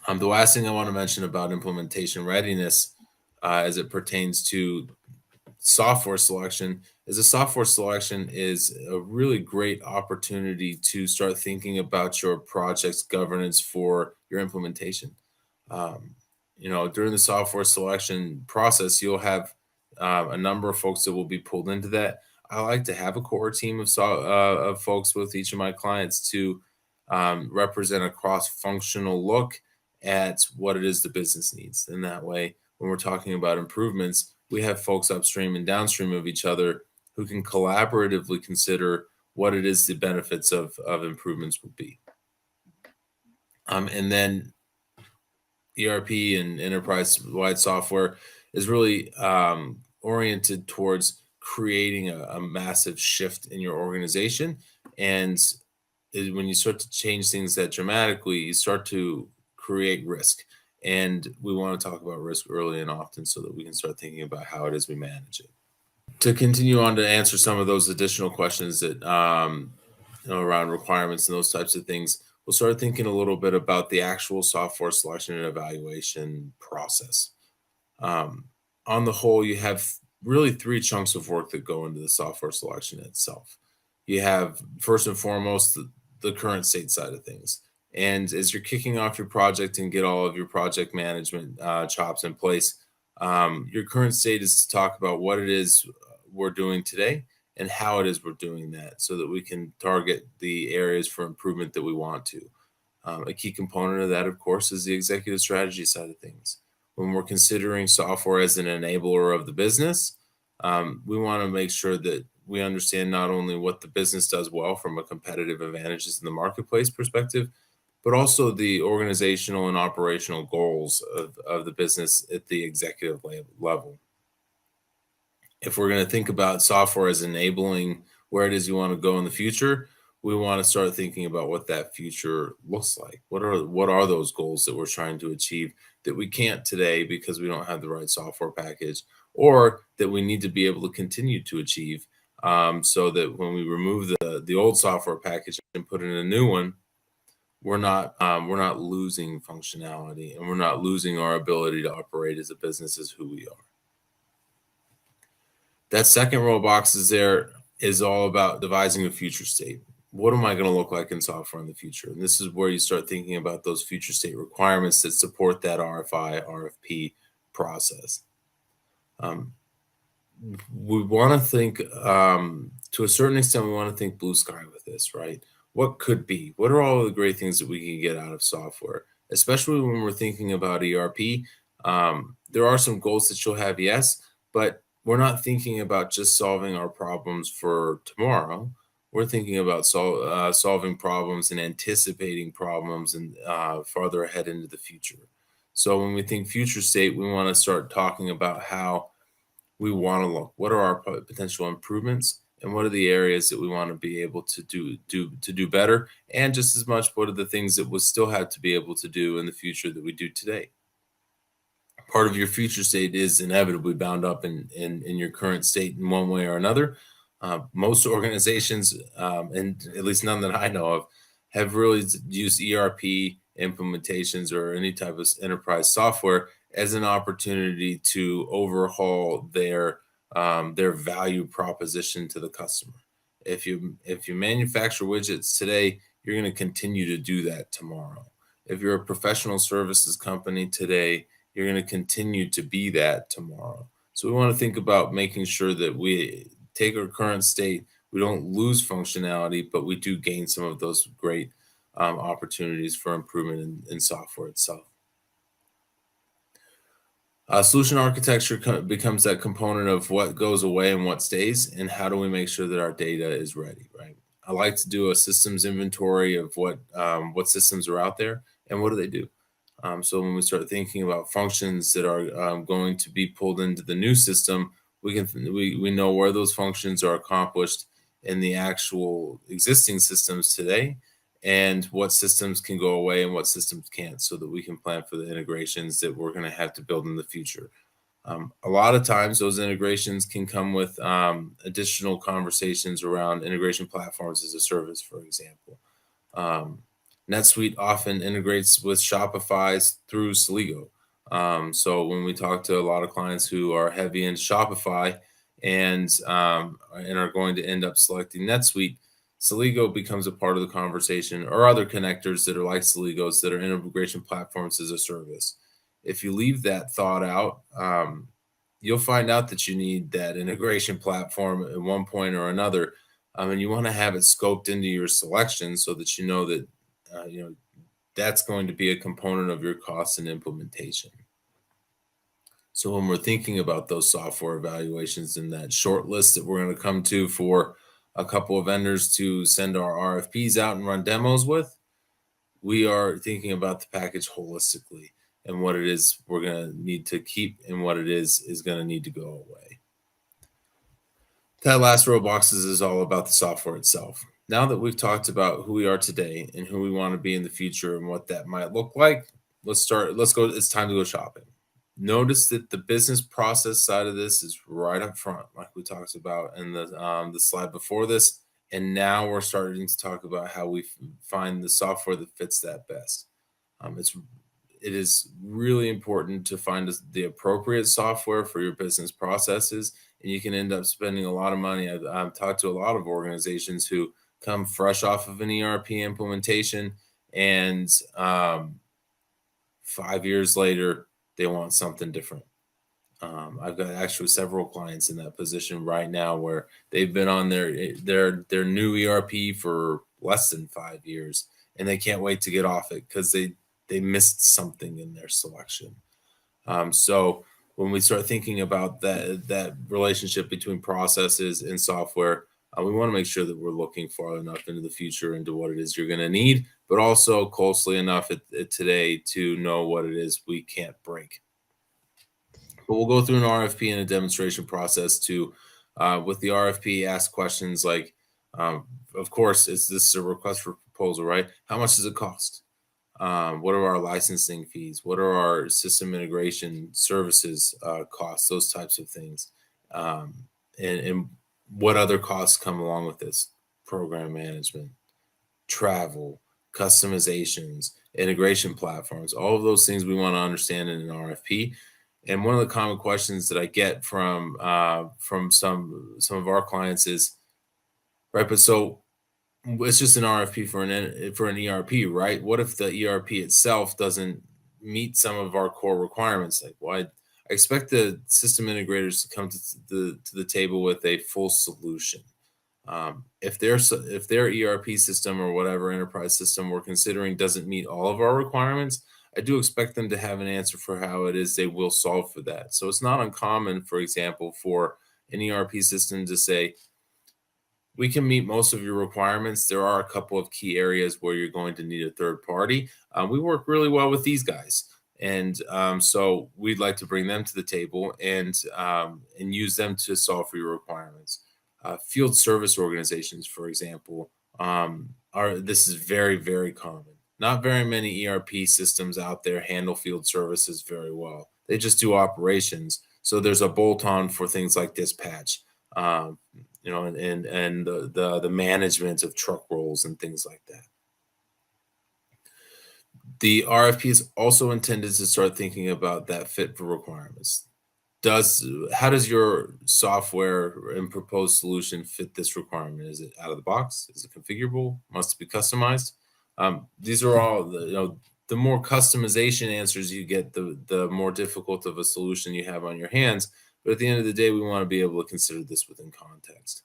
the last thing I want to mention about implementation readiness as it pertains to software selection is a really great opportunity to start thinking about your project's governance for your implementation. During the software selection process, you'll have a number of folks that will be pulled into that. I like to have a core team of folks with each of my clients to represent a cross-functional look at what it is the business needs. And that way, when we're talking about improvements, we have folks upstream and downstream of each other who can collaboratively consider what it is the benefits of improvements would be. And then ERP and enterprise-wide software is really oriented towards creating a massive shift in your organization. And when you start to change things that dramatically, you start to create risk. And we want to talk about risk early and often so that we can start thinking about how it is we manage it. To continue on to answer some of those additional questions that around requirements and those types of things, we'll start thinking a little bit about the actual software selection and evaluation process. On the whole, you have really 3 chunks of work that go into the software selection itself. You have, first and foremost, the current state side of things. And as you're kicking off your project and get all of your project management chops in place, your current state is to talk about what it is we're doing today and how it is we're doing that so that we can target the areas for improvement that we want to. A key component of that, of course, is the executive strategy side of things. When we're considering software as an enabler of the business, we want to make sure that we understand not only what the business does well from a competitive advantages in the marketplace perspective, but also the organizational and operational goals of the business at the executive level. If we're going to think about software as enabling where it is you want to go in the future, we want to start thinking about what that future looks like. What are those goals that we're trying to achieve that we can't today because we don't have the right software package, or that we need to be able to continue to achieve, so that when we remove the old software package and put in a new one, we're not losing functionality and we're not losing our ability to operate as a business as who we are. That second row of boxes there is all about devising a future state. What am I going to look like in software in the future? And this is where you start thinking about those future state requirements that support that RFI, RFP process. We want to think, to a certain extent, we want to think blue sky with this, right? What could be? What are all the great things that we can get out of software? Especially when we're thinking about ERP, there are some goals that you'll have, yes, but we're not thinking about just solving our problems for tomorrow. We're thinking about solving problems and anticipating problems and farther ahead into the future. So when we think future state, we want to start talking about how we want to look. What are our potential improvements, and what are the areas that we want to be able to do better? And just as much, what are the things that we'll still have to be able to do in the future that we do today? Part of your future state is inevitably bound up in your current state in one way or another. Most organizations, and at least none that I know of, have really used ERP implementations or any type of enterprise software as an opportunity to overhaul their value proposition to the customer. If you manufacture widgets today, you're going to continue to do that tomorrow. If you're a professional services company today, you're going to continue to be that tomorrow. So we want to think about making sure that we take our current state, we don't lose functionality, but we do gain some of those great opportunities for improvement in software itself. Solution architecture becomes that component of what goes away and what stays, and how do we make sure that our data is ready, right? I like to do a systems inventory of what systems are out there and what do they do. So when we start thinking about functions that are going to be pulled into the new system, we know where those functions are accomplished in the actual existing systems today, and what systems can go away and what systems can't, so that we can plan for the integrations that we're going to have to build in the future. A lot of times those integrations can come with additional conversations around integration platforms as a service, for example. NetSuite often integrates with Shopify through Celigo. So when we talk to a lot of clients who are heavy in Shopify and are going to end up selecting NetSuite, Celigo becomes a part of the conversation, or other connectors that are like Celigos that are integration platforms as a service. If you leave that thought out, you'll find out that you need that integration platform at one point or another, and you want to have it scoped into your selection so that you know that that's going to be a component of your cost and implementation. So when we're thinking about those software evaluations and that short list that we're going to come to for a couple of vendors to send our RFPs out and run demos with, we are thinking about the package holistically and what it is we're going to need to keep and what it is going to need to go away. That last row of boxes is all about the software itself. Now that we've talked about who we are today and who we want to be in the future and what that might look like, let's go. It's time to go shopping. Notice that the business process side of this is right up front, like we talked about in the slide before this. And now we're starting to talk about how we find the software that fits that best. It is really important to find the appropriate software for your business processes, and you can end up spending a lot of money. I've talked to a lot of organizations who come fresh off of an ERP implementation, and 5 years later, they want something different. I've got actually several clients in that position right now where they've been on their new ERP for less than 5 years, and they can't wait to get off it because they missed something in their selection. So when we start thinking about that relationship between processes and software, we want to make sure that we're looking far enough into the future into what it is you're going to need, but also closely enough at today to know what it is we can't break. But we'll go through an RFP and a demonstration process to, with the RFP, ask questions like, of course, is this a request for proposal, right? How much does it cost? What are our licensing fees? What are our system integration services costs? Those types of things. And what other costs come along with this? Program management, travel, customizations, integration platforms, all of those things we want to understand in an RFP. And one of the common questions that I get from some of our clients is, right, but so it's just an RFP for an ERP, right? What if the ERP itself doesn't meet some of our core requirements? Like, well, I expect the system integrators to come to the table with a full solution. If their ERP system or whatever enterprise system we're considering doesn't meet all of our requirements, I do expect them to have an answer for how it is they will solve for that. So it's not uncommon, for example, for an ERP system to say, we can meet most of your requirements. There are a couple of key areas where you're going to need a third party. We work really well with these guys. And so we'd like to bring them to the table and use them to solve for your requirements. Field service organizations, for example, this is very, very common. Not very many ERP systems out there handle field services very well. They just do operations. So there's a bolt-on for things like dispatch, and the management of truck rolls and things like that. The RFP is also intended to start thinking about that fit for requirements. How does your software and proposed solution fit this requirement? Is it out of the box? Is it configurable? Must it be customized? These are all the more customization answers you get, the more difficult of a solution you have on your hands. But at the end of the day, we want to be able to consider this within context.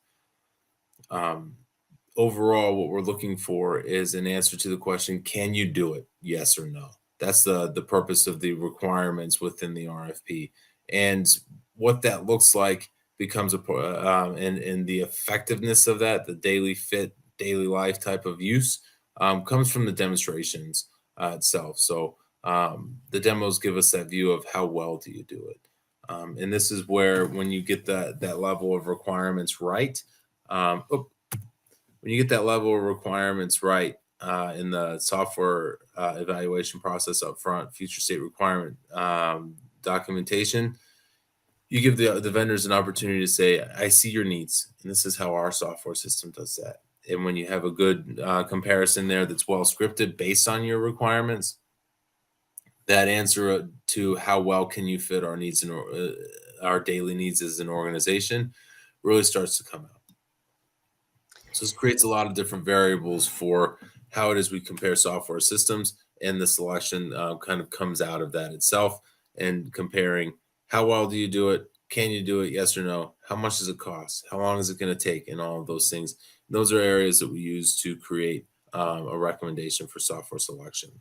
Overall, what we're looking for is an answer to the question, can you do it? Yes or no. That's the purpose of the requirements within the RFP. And what that looks like becomes and the effectiveness of that, the daily fit, daily life type of use, comes from the demonstrations itself. So the demos give us that view of how well do you do it. And this is where, when you get that level of requirements right, in the software evaluation process up front, future state requirement documentation, you give the vendors an opportunity to say, I see your needs, and this is how our software system does that. And when you have a good comparison there that's well scripted based on your requirements, that answer to how well can you fit our needs and our daily needs as an organization really starts to come out. So this creates a lot of different variables for how it is we compare software systems, and the selection kind of comes out of that itself, and comparing how well do you do it? Can you do it? Yes or no? How much does it cost? How long is it going to take? And all of those things. Those are areas that we use to create a recommendation for software selection.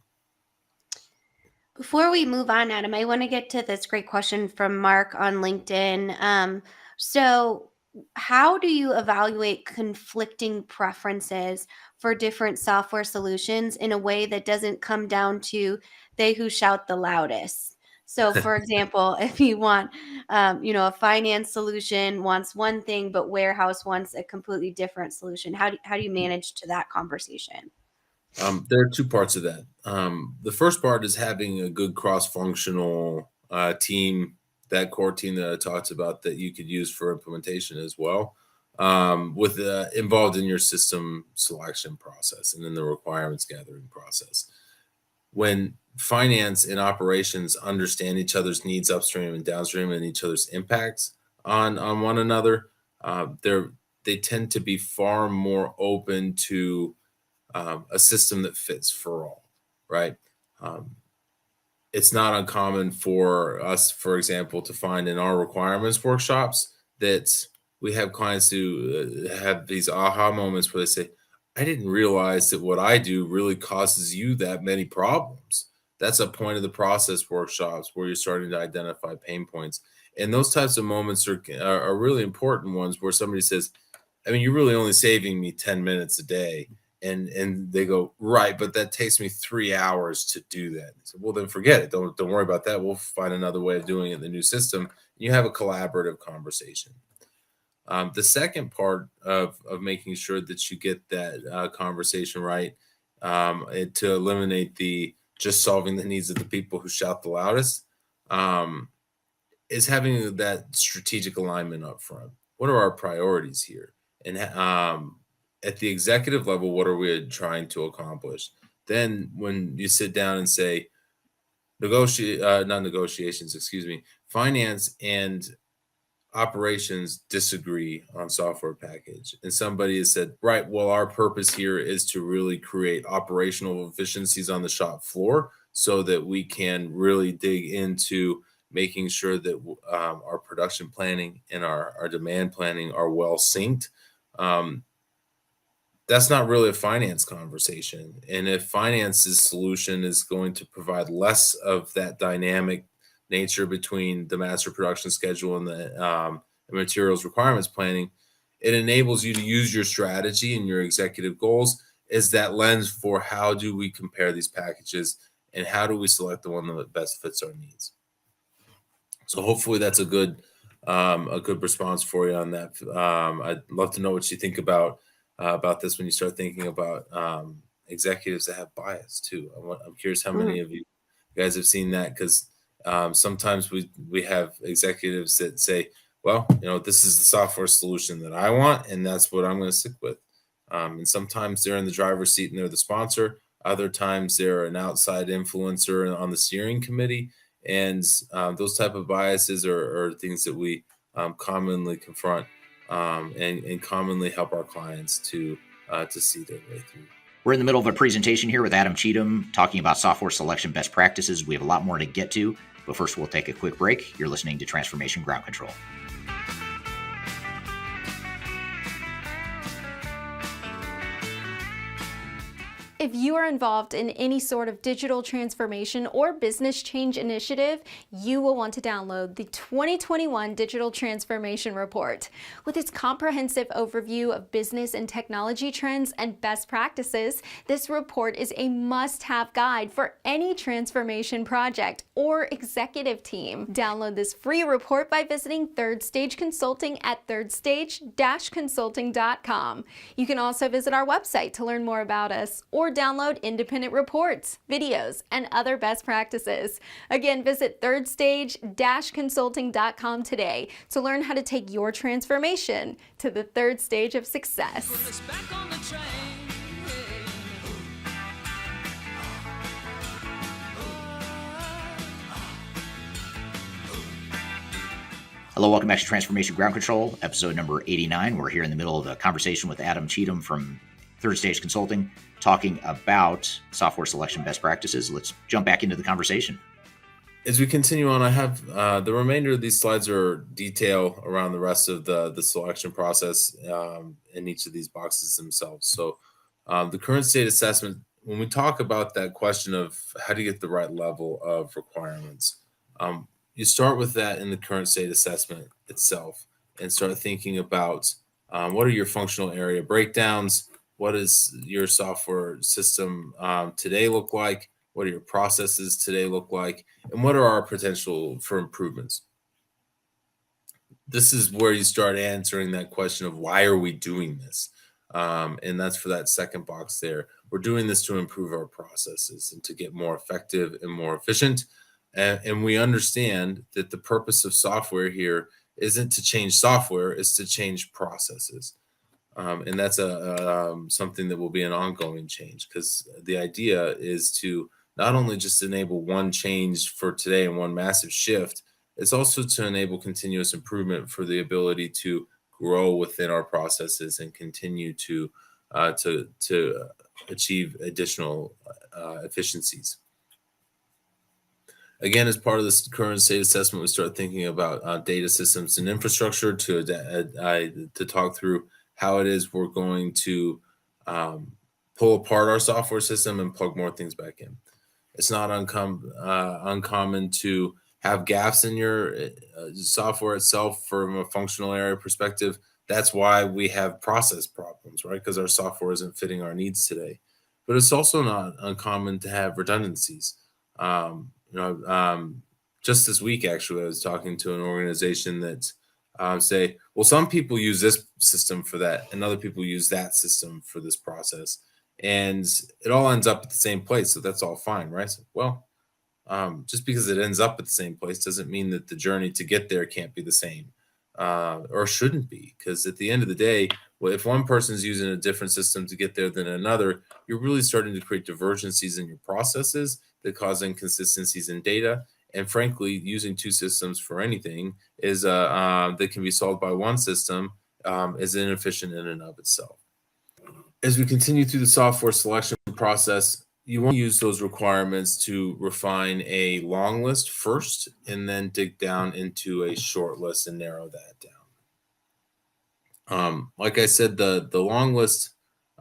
Before we move on, Adam, I want to get to this great question from Mark on LinkedIn. So how do you evaluate conflicting preferences for different software solutions in a way that doesn't come down to they who shout the loudest? So, for example, if you want, a finance solution wants one thing, but warehouse wants a completely different solution, how do you manage to that conversation? There are two parts of that. The first part is having a good cross-functional team, that core team that I talked about that you could use for implementation as well, with involved in your system selection process and in the requirements gathering process. When finance and operations understand each other's needs upstream and downstream and each other's impacts on one another, they tend to be far more open to a system that fits for all, right? It's not uncommon for us, for example, to find in our requirements workshops that we have clients who have these aha moments where they say, I didn't realize that what I do really causes you that many problems. That's a point of the process workshops where you're starting to identify pain points. And those types of moments are really important ones where somebody says, I mean, you're really only saving me 10 minutes a day. And they go, right, but that takes me 3 hours to do that. So, well, then forget it. Don't worry about that. We'll find another way of doing it in the new system. You have a collaborative conversation. The second part of making sure that you get that conversation right, to eliminate the just solving the needs of the people who shout the loudest, is having that strategic alignment up front. What are our priorities here? And at the executive level, what are we trying to accomplish? Then when you sit down and say, finance and operations disagree on software package. And somebody has said, right, well, our purpose here is to really create operational efficiencies on the shop floor so that we can really dig into making sure that our production planning and our demand planning are well synced. That's not really a finance conversation. And if finance's solution is going to provide less of that dynamic nature between the master production schedule and the materials requirements planning, it enables you to use your strategy and your executive goals as that lens for how do we compare these packages and how do we select the one that best fits our needs. So hopefully that's a good response for you on that. I'd love to know what you think about this when you start thinking about executives that have bias too. I'm curious how many of you guys have seen that, because sometimes we have executives that say, well, this is the software solution that I want, and that's what I'm going to stick with. And sometimes they're in the driver's seat and they're the sponsor. Other times they're an outside influencer on the steering committee. And those type of biases are things that we commonly confront and commonly help our clients to see their way through. We're in the middle of a presentation here with Adam Cheatham talking about software selection best practices. We have a lot more to get to, but first we'll take a quick break. You're listening to Transformation Ground Control. If you are involved in any sort of digital transformation or business change initiative, you will want to download the 2021 Digital Transformation Report. With its comprehensive overview of business and technology trends and best practices, this report is a must-have guide for any transformation project or executive team. Download this free report by visiting Third Stage Consulting at thirdstage-consulting.com. You can also visit our website to learn more about us or download independent reports, videos, and other best practices. Again, visit thirdstage-consulting.com today to learn how to take your transformation to the third stage of success. Hello, welcome back to Transformation Ground Control, episode number 89. We're here in the middle of a conversation with Adam Cheatham from Third Stage Consulting, talking about software selection best practices. Let's jump back into the conversation. As we continue on, I have the remainder of these slides are detail around the rest of the selection process in each of these boxes themselves. So the current state assessment, when we talk about that question of how do you get the right level of requirements, you start with that in the current state assessment itself and start thinking about what are your functional area breakdowns. What does your software system today look like? What do your processes today look like? And what are our potential for improvements? This is where you start answering that question of why are we doing this? And that's for that second box there. We're doing this to improve our processes and to get more effective and more efficient. And we understand that the purpose of software here isn't to change software, it's to change processes. And that's something that will be an ongoing change, because the idea is to not only just enable one change for today and one massive shift, it's also to enable continuous improvement for the ability to grow within our processes and continue to achieve additional efficiencies. Again, as part of this current state assessment, we start thinking about data systems and infrastructure to talk through how it is we're going to pull apart our software system and plug more things back in. It's not uncommon to have gaps in your software itself from a functional area perspective. That's why we have process problems, right? Because our software isn't fitting our needs today. But it's also not uncommon to have redundancies. Just this week, actually, I was talking to an organization that say, well, some people use this system for that, and other people use that system for this process, and it all ends up at the same place. So that's all fine, right? So, well, just because it ends up at the same place doesn't mean that the journey to get there can't be the same, or shouldn't be. Because at the end of the day, well, if one person's using a different system to get there than another, you're really starting to create divergencies in your processes that cause inconsistencies in data. And frankly, using two systems for anything is that can be solved by one system is inefficient in and of itself. As we continue through the software selection process, you want to use those requirements to refine a long list first, and then dig down into a short list and narrow that down. Like I said, the long list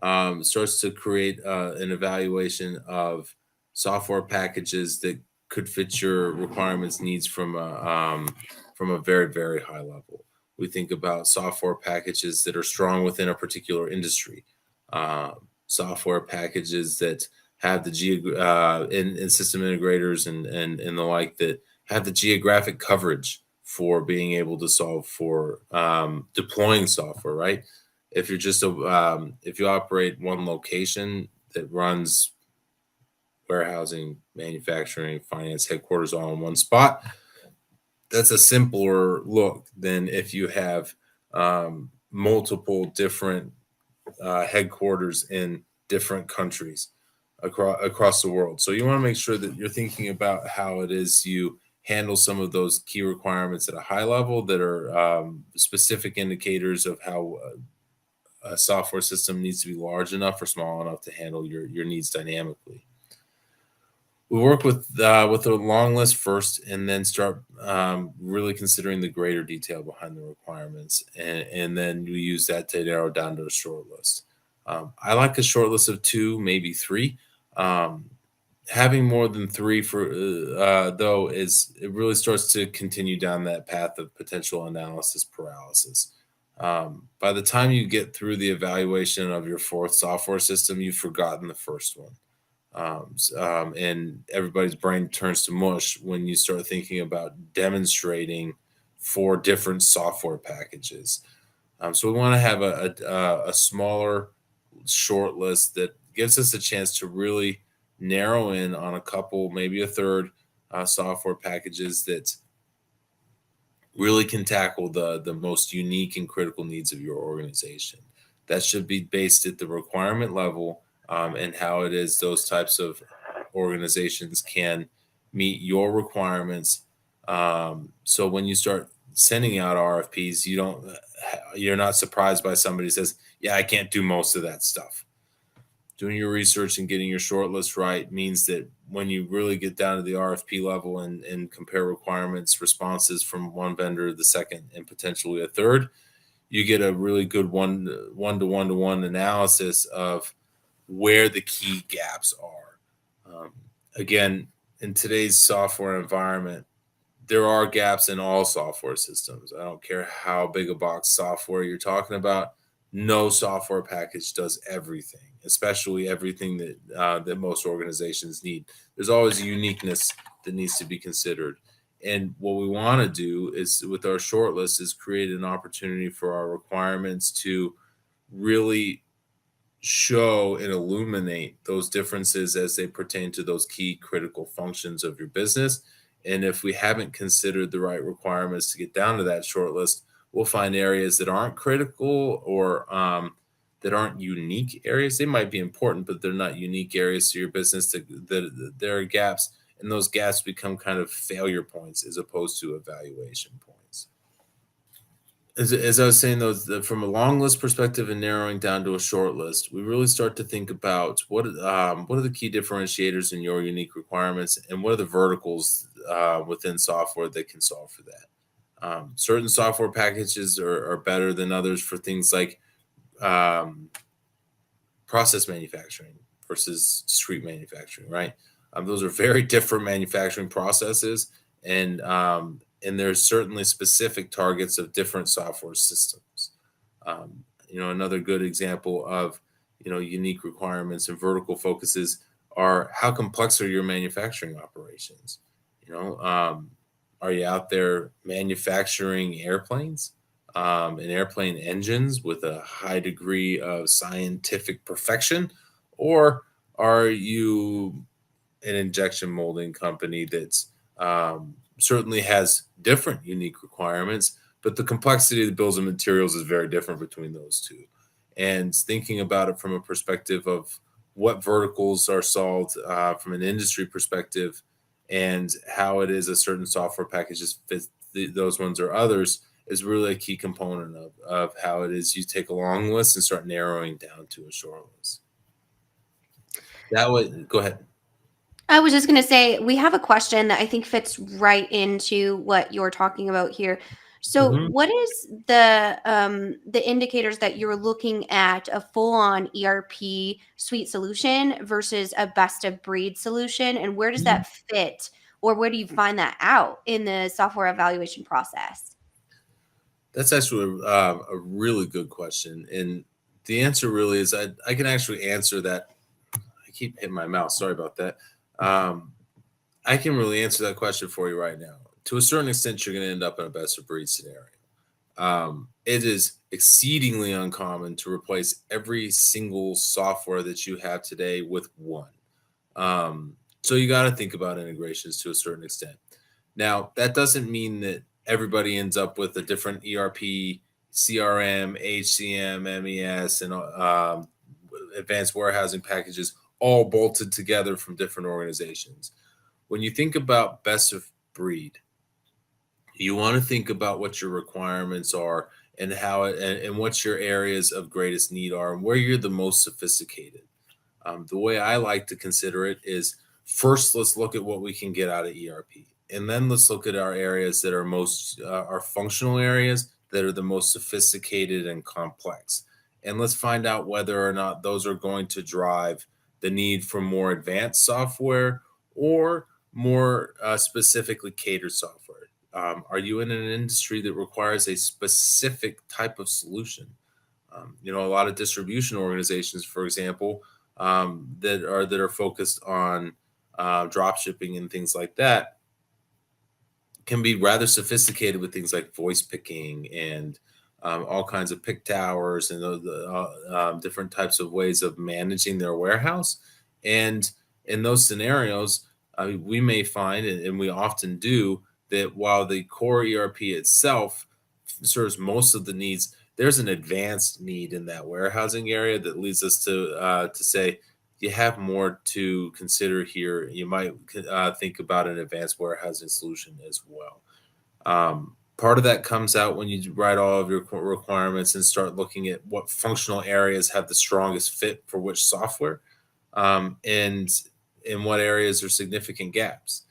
starts to create an evaluation of software packages that could fit your requirements needs from a very, very high level. We think about software packages that are strong within a particular industry, software packages that have the in system integrators and the like that have the geographic coverage for being able to solve for deploying software, right? If you're just if you operate one location that runs warehousing, manufacturing, finance, headquarters all in one spot, that's a simpler look than if you have multiple different headquarters in different countries across the world. So you want to make sure that you're thinking about how it is you handle some of those key requirements at a high level that are specific indicators of how a software system needs to be large enough or small enough to handle your needs dynamically. We work with a long list first, and then start really considering the greater detail behind the requirements, and then we use that to narrow down to a short list. I like a short list of 2, maybe 3. Having more than 3 though it really starts to continue down that path of potential analysis paralysis. By the time you get through the evaluation of your 4th software system, you've forgotten the first one. And everybody's brain turns to mush when you start thinking about demonstrating 4 different software packages. So we want to have a smaller short list that gives us a chance to really narrow in on a couple, maybe a third software packages that really can tackle the most unique and critical needs of your organization. That should be based at the requirement level, and how it is those types of organizations can meet your requirements. So when you start sending out RFPs, you're not surprised by somebody who says, yeah, I can't do most of that stuff. Doing your research and getting your short list right means that when you really get down to the RFP level and compare requirements, responses from one vendor, the second, and potentially a third, you get a really good one-to-one analysis of where the key gaps are. Again, in today's software environment, there are gaps in all software systems. I don't care how big a box software you're talking about. No software package does everything, especially everything that most organizations need. There's always a uniqueness that needs to be considered. And what we want to do is, with our short list, is create an opportunity for our requirements to really show and illuminate those differences as they pertain to those key critical functions of your business. And if we haven't considered the right requirements to get down to that short list, we'll find areas that aren't critical or that aren't unique areas. They might be important, but they're not unique areas to your business. That there are gaps, and those gaps become kind of failure points as opposed to evaluation points. As I was saying, though, from a long list perspective and narrowing down to a short list, we really start to think about what are the key differentiators in your unique requirements, and what are the verticals within software that can solve for that. Certain software packages are better than others for things like process manufacturing versus street manufacturing, right? Those are very different manufacturing processes, and there's certainly specific targets of different software systems. Another good example of unique requirements and vertical focuses are how complex are your manufacturing operations. Are you out there manufacturing airplanes and airplane engines with a high degree of scientific perfection, or are you an injection molding company that's certainly has different unique requirements, but the complexity of the bills of materials is very different between those two? And thinking about it from a perspective of what verticals are solved from an industry perspective, and how it is a certain software packages fit those ones or others, is really a key component of how it is you take a long list and start narrowing down to a short list. That would go ahead. I was just going to say, we have a question that I think fits right into what you're talking about here. So, what is the indicators that you're looking at a full-on ERP suite solution versus a best-of-breed solution, and where does that fit, or where do you find that out in the software evaluation process? That's actually a really good question, and the answer really is I can actually answer that. I keep hitting my mouse. Sorry about that. I can really answer that question for you right now. To a certain extent, you're going to end up in a best of breed scenario. It is exceedingly uncommon to replace every single software that you have today with one. So you got to think about integrations to a certain extent. Now, that doesn't mean that everybody ends up with a different ERP, CRM, HCM, MES, and advanced warehousing packages all bolted together from different organizations. When you think about best of breed, you want to think about what your requirements are, and how and what your areas of greatest need are, and where you're the most sophisticated. The way I like to consider it is, first, let's look at what we can get out of ERP, and then let's look at our areas that are most our functional areas that are the most sophisticated and complex, and let's find out whether or not those are going to drive the need for more advanced software or more specifically catered software. Are you in an industry that requires a specific type of solution? A lot of distribution organizations, for example, that are focused on drop shipping and things like that, can be rather sophisticated with things like voice picking and all kinds of pick towers and different types of ways of managing their warehouse. And in those scenarios, we may find, and we often do, that while the core ERP itself serves most of the needs, there's an advanced need in that warehousing area that leads us to say, you have more to consider here. You might think about an advanced warehousing solution as well. Part of that comes out when you write all of your requirements and start looking at what functional areas have the strongest fit for which software, and in what areas are significant gaps.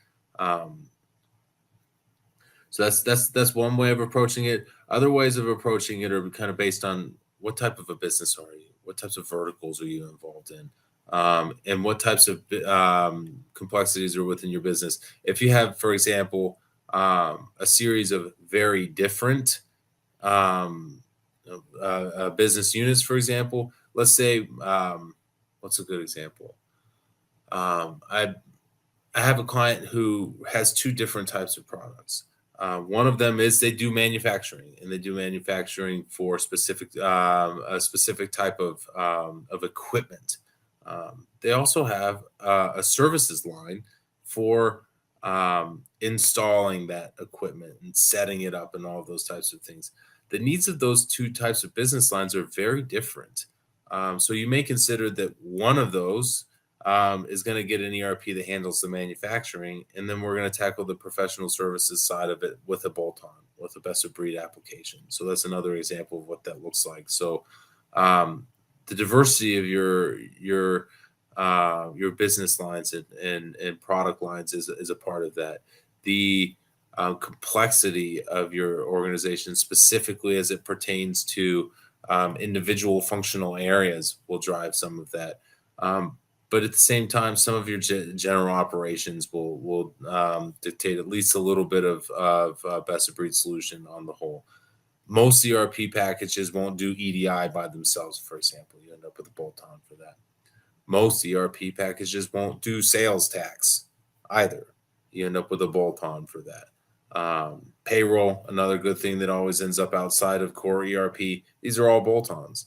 So that's one way of approaching it. Other ways of approaching it are kind of based on what type of a business are you? What types of verticals are you involved in? And what types of complexities are within your business? If you have, for example, a series of very different business units, for example, let's say, what's a good example? I have a client who has two different types of products. One of them is they do manufacturing, and they do manufacturing for a specific type of equipment. They also have a services line for installing that equipment and setting it up and all those types of things. The needs of those two types of business lines are very different. So you may consider that one of those is going to get an ERP that handles the manufacturing, and then we're going to tackle the professional services side of it with a bolt-on, with a best of breed application. So that's another example of what that looks like. So the diversity of your business lines and product lines is a part of that. The complexity of your organization, specifically as it pertains to individual functional areas, will drive some of that. But at the same time, some of your general operations will dictate at least a little bit of best of breed solution on the whole. Most ERP packages won't do EDI by themselves, for example. You end up with a bolt-on for that. Most ERP packages won't do sales tax either. You end up with a bolt-on for that. Payroll, another good thing that always ends up outside of core ERP. These are all bolt-ons,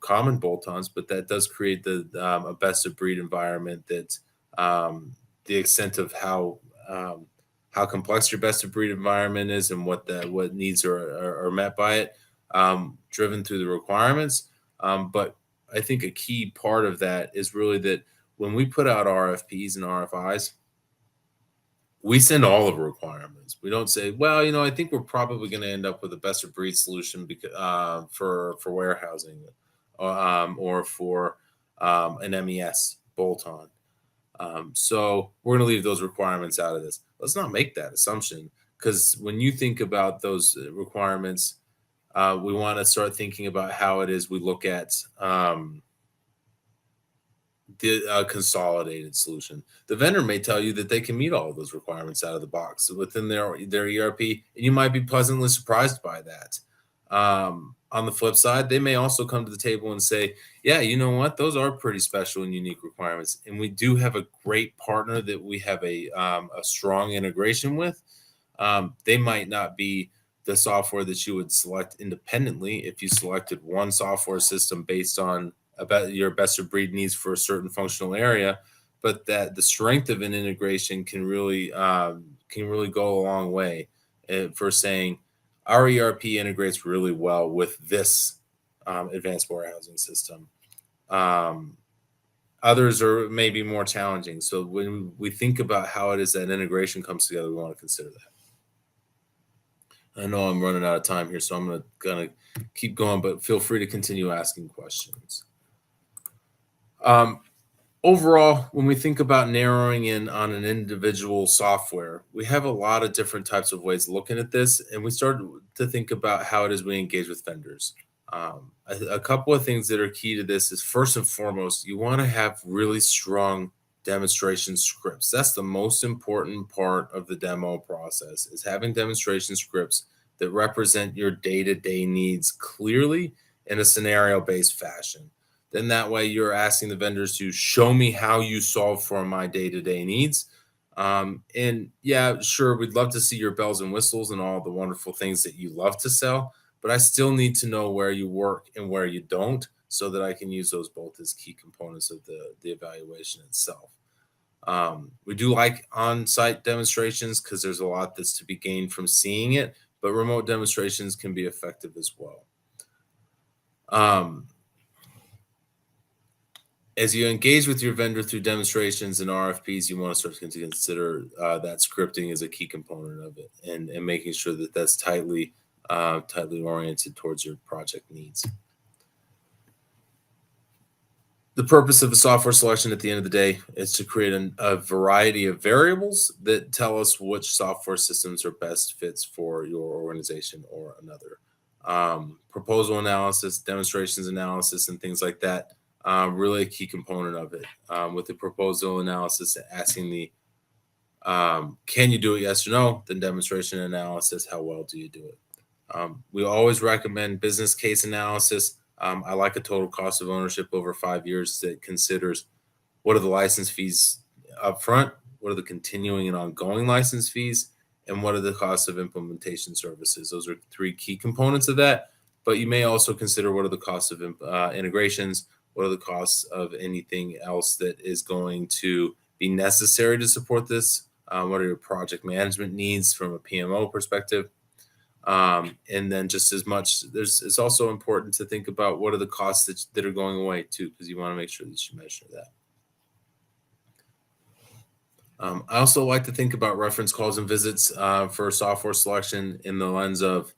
common bolt-ons, but that does create a best of breed environment that the extent of how complex your best of breed environment is and what needs are met by it, driven through the requirements. But I think a key part of that is really that when we put out RFPs and RFIs, we send all of the requirements. We don't say, well, I think we're probably going to end up with a best of breed solution because, for warehousing or for an MES bolt-on. So we're going to leave those requirements out of this. Let's not make that assumption, because when you think about those requirements, we want to start thinking about how it is we look at the consolidated solution. The vendor may tell you that they can meet all of those requirements out of the box within their ERP, and you might be pleasantly surprised by that. On the flip side, they may also come to the table and say, yeah, you know what? Those are pretty special and unique requirements. And we do have a great partner that we have a strong integration with. They might not be the software that you would select independently if you selected one software system based on about your best of breed needs for a certain functional area, but that the strength of an integration can really go a long way for saying, our ERP integrates really well with this advanced warehousing system. Others are maybe more challenging. So when we think about how it is that integration comes together, we want to consider that. I know I'm running out of time here, so I'm gonna keep going, but feel free to continue asking questions. Overall, when we think about narrowing in on an individual software, we have a lot of different types of ways of looking at this, and we started to think about how it is we engage with vendors. A couple of things that are key to this is, first and foremost, you want to have really strong demonstration scripts. That's the most important part of the demo process, is having demonstration scripts that represent your day-to-day needs clearly in a scenario-based fashion. Then that way you're asking the vendors to show me how you solve for my day-to-day needs. And yeah, sure, we'd love to see your bells and whistles and all the wonderful things that you love to sell, but I still need to know where you work and where you don't, so that I can use those both as key components of the evaluation itself. We do like on-site demonstrations because there's a lot that's to be gained from seeing it, but remote demonstrations can be effective as well. As you engage with your vendor through demonstrations and RFPs, you want to start to consider that scripting as a key component of it, and making sure that that's tightly oriented towards your project needs. The purpose of a software selection at the end of the day is to create a variety of variables that tell us which software systems are best fits for your organization or another. Proposal analysis, demonstrations analysis, and things like that. Really a key component of it. With the proposal analysis, asking the can you do it, yes or no? Then demonstration analysis, how well do you do it? We always recommend business case analysis. I like a total cost of ownership over 5 years that considers what are the license fees up front, what are the continuing and ongoing license fees, and what are the costs of implementation services. Those are three key components of that. But you may also consider what are the costs of integrations, what are the costs of anything else that is going to be necessary to support this, what are your project management needs from a PMO perspective. And then just as much, it's also important to think about what are the costs that are going away too, because you want to make sure that you measure that. I also like to think about reference calls and visits for software selection in the lens of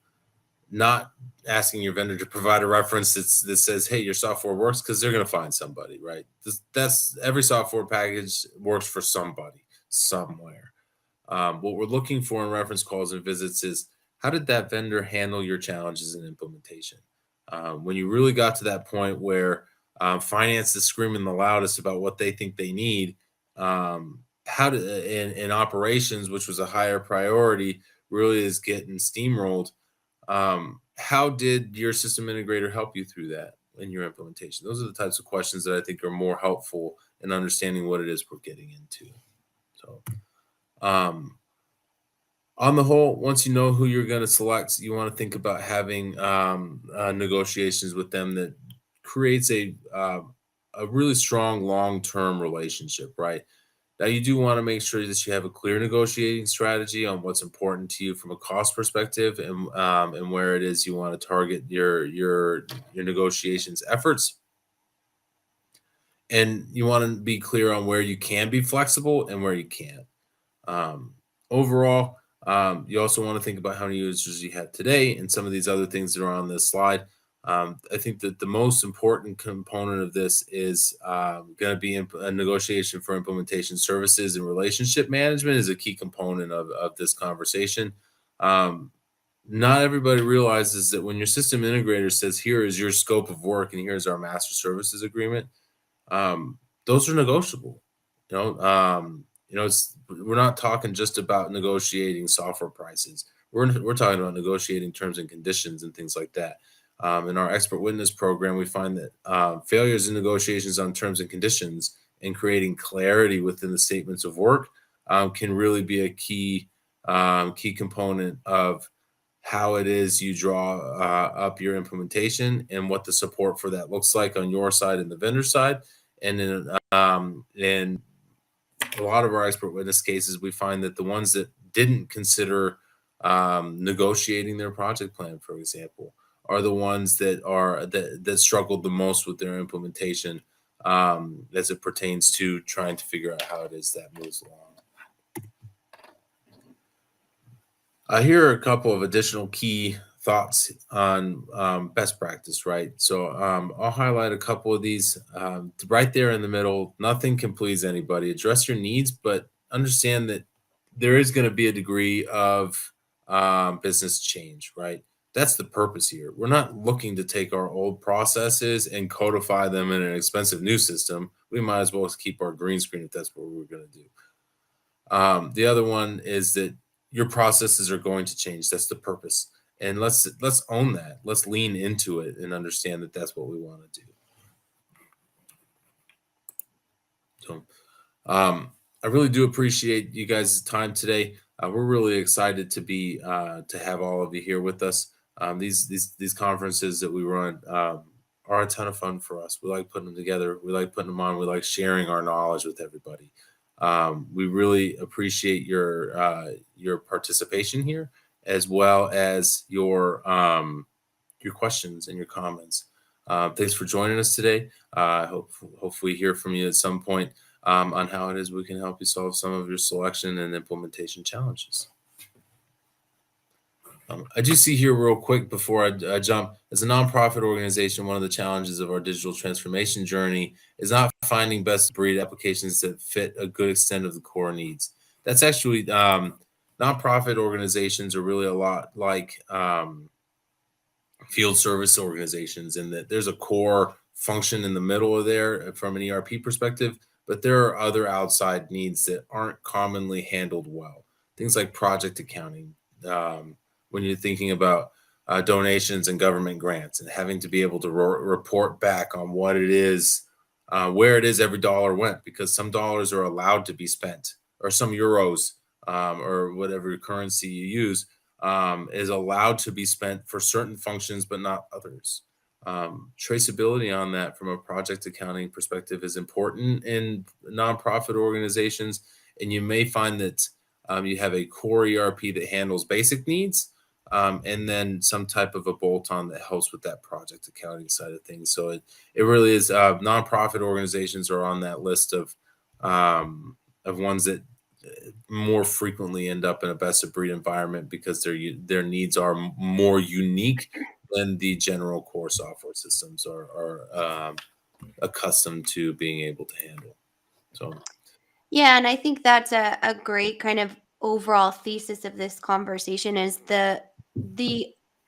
not asking your vendor to provide a reference that says, hey, your software works, because they're going to find somebody, right? That's every software package works for somebody somewhere. What we're looking for in reference calls and visits is, how did that vendor handle your challenges in implementation? When you really got to that point where finance is screaming the loudest about what they think they need, in operations, which was a higher priority, really is getting steamrolled. How did your system integrator help you through that in your implementation? Those are the types of questions that I think are more helpful in understanding what it is we're getting into. So, on the whole, once you know who you're going to select, you want to think about having negotiations with them that creates a really strong long-term relationship, right? Now, you do want to make sure that you have a clear negotiating strategy on what's important to you from a cost perspective, and where it is you want to target your negotiations efforts. And you want to be clear on where you can be flexible and where you can't. Overall, you also want to think about how many users you have today and some of these other things that are on this slide. I think that the most important component of this is going to be a negotiation for implementation services, and relationship management is a key component of this conversation. Not everybody realizes that when your system integrator says, here is your scope of work and here's our master services agreement, those are negotiable. We're not talking just about negotiating software prices. We're talking about negotiating terms and conditions and things like that. In our expert witness program, we find that failures in negotiations on terms and conditions and creating clarity within the statements of work can really be a key component of how it is you draw up your implementation and what the support for that looks like on your side and the vendor side. And in a lot of our expert witness cases, we find that the ones that didn't consider negotiating their project plan, for example, are the ones that struggled the most with their implementation as it pertains to trying to figure out how it is that moves along. Here are a couple of additional key thoughts on best practice, right? So I'll highlight a couple of these right there in the middle. Nothing can please anybody. Address your needs, but understand that there is going to be a degree of business change, right? That's the purpose here. We're not looking to take our old processes and codify them in an expensive new system. We might as well keep our green screen if that's what we're going to do. The other one is that your processes are going to change. That's the purpose. And let's own that. Let's lean into it and understand that that's what we want to do. So I really do appreciate you guys' time today. We're really excited to have all of you here with us. These conferences that we run are a ton of fun for us. We like putting them together. We like putting them on. We like sharing our knowledge with everybody. We really appreciate your participation here, as well as your questions and your comments. Thanks for joining us today. Hopefully hear from you at some point on how it is we can help you solve some of your selection and implementation challenges. I do see here real quick before I jump, as a nonprofit organization, one of the challenges of our digital transformation journey is not finding best breed applications that fit a good extent of the core needs. That's actually, nonprofit organizations are really a lot like field service organizations, in that there's a core function in the middle of there from an ERP perspective, but there are other outside needs that aren't commonly handled well. Things like project accounting, when you're thinking about donations and government grants and having to be able to report back on what it is, where it is every dollar went, because some dollars are allowed to be spent, or some euros or whatever currency you use, is allowed to be spent for certain functions, but not others. Traceability on that from a project accounting perspective is important in nonprofit organizations. And you may find that you have a core ERP that handles basic needs, and then some type of a bolt-on that helps with that project accounting side of things. So it really is, nonprofit organizations are on that list of ones that more frequently end up in a best of breed environment because their needs are more unique than the general core software systems are accustomed to being able to handle. So Yeah, and I think that's a great kind of overall thesis of this conversation is the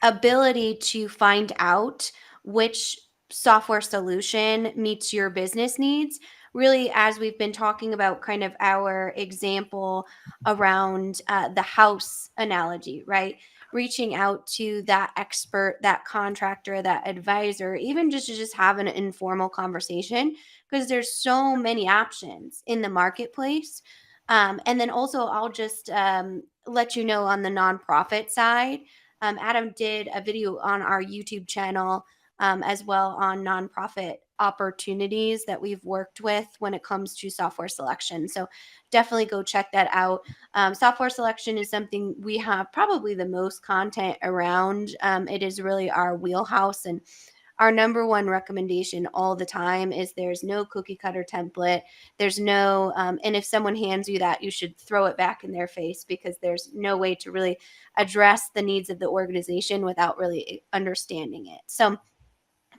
ability to find out which software solution meets your business needs. Really, as we've been talking about kind of our example around the house analogy, right? Reaching out to that expert, that contractor, that advisor, even just to just have an informal conversation because there's so many options in the marketplace. And then also, I'll just let you know on the nonprofit side, Adam did a video on our YouTube channel as well on nonprofit opportunities that we've worked with when it comes to software selection. So definitely go check that out. Software selection is something we have probably the most content around. It is really our wheelhouse, and our number one recommendation all the time is there's no cookie cutter template. There's no, and if someone hands you that, you should throw it back in their face because there's no way to really address the needs of the organization without really understanding it. So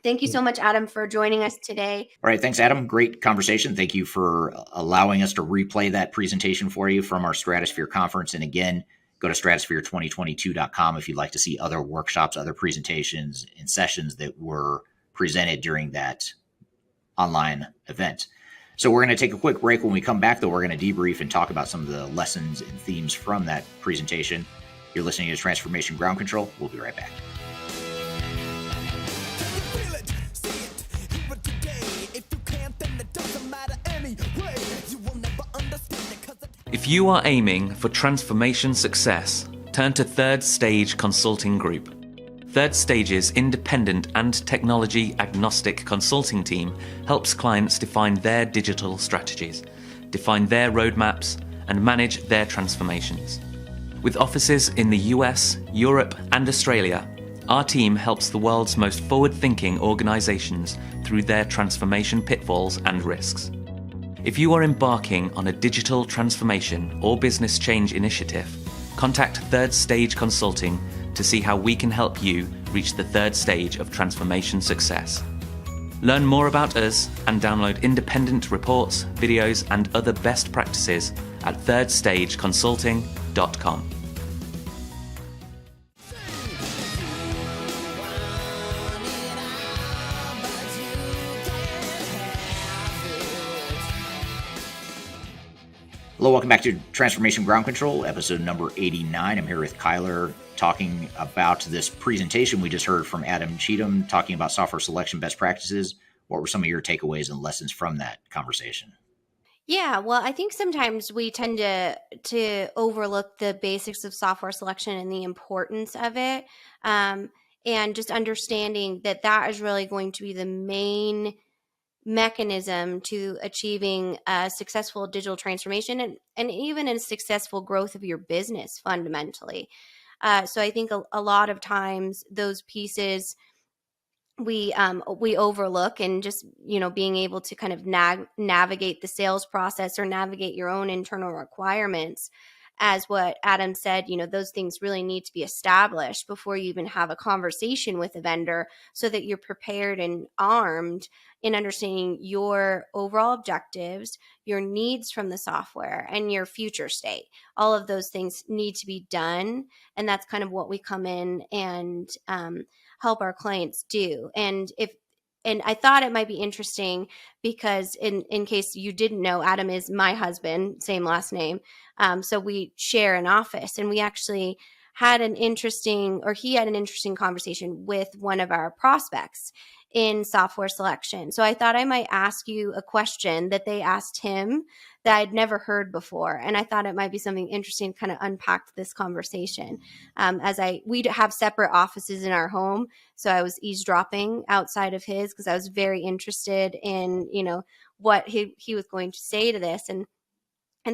thank you so much, Adam, for joining us today. All right. Thanks, Adam. Great conversation. Thank you for allowing us to replay that presentation for you from our Stratosphere conference. And again, go to stratosphere2022.com if you'd like to see other workshops, other presentations, and sessions that were presented during that online event. So we're going to take a quick break. When we come back, though, we're going to debrief and talk about some of the lessons and themes from that presentation. You're listening to Transformation Ground Control. We'll be right back. If you are aiming for transformation success, turn to Third Stage Consulting Group. Third Stage's independent and technology agnostic consulting team helps clients define their digital strategies, define their roadmaps, and manage their transformations. With offices in the US, Europe, and Australia, our team helps the world's most forward-thinking organizations through their transformation pitfalls and risks. If you are embarking on a digital transformation or business change initiative, contact Third Stage Consulting to see how we can help you reach the third stage of transformation success. Learn more about us and download independent reports, videos, and other best practices at thirdstageconsulting.com. Hello, welcome back to Transformation Ground Control, episode number 89. I'm here with Kyler talking about this presentation we just heard from Adam Cheatham, talking about software selection best practices. What were some of your takeaways and lessons from that conversation? Yeah, well, I think sometimes we tend to overlook the basics of software selection and the importance of it, and just understanding that that is really going to be the main mechanism to achieving a successful digital transformation and even a successful growth of your business fundamentally. So I think a lot of times those pieces we overlook, and just being able to kind of navigate the sales process or navigate your own internal requirements, as what Adam said, those things really need to be established before you even have a conversation with a vendor, so that you're prepared and armed in understanding your overall objectives, your needs from the software, and your future state. All of those things need to be done, and that's kind of what we come in and help our clients do. And I thought it might be interesting because in case you didn't know, Adam is my husband, same last name. So we share an office, and we actually had an interesting conversation with one of our prospects in software selection. So I thought I might ask you a question that they asked him that I'd never heard before. And I thought it might be something interesting to kind of unpack this conversation. We have separate offices in our home. So I was eavesdropping outside of his because I was very interested in, what he was going to say to this. And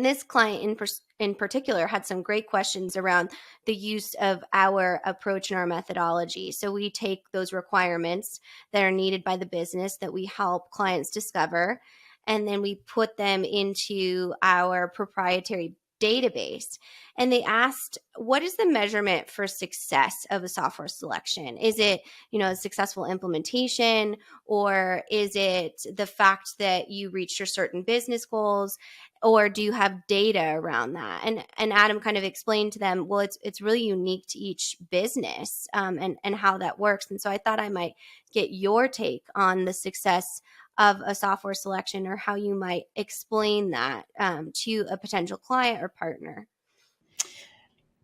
this client in particular had some great questions around the use of our approach and our methodology. So we take those requirements that are needed by the business that we help clients discover, and then we put them into our proprietary database. And they asked, what is the measurement for success of a software selection? Is it, a successful implementation, or is it the fact that you reached your certain business goals, or do you have data around that? And Adam kind of explained to them, well, it's really unique to each business and how that works. And so I thought I might get your take on the success of a software selection, or how you might explain that to a potential client or partner.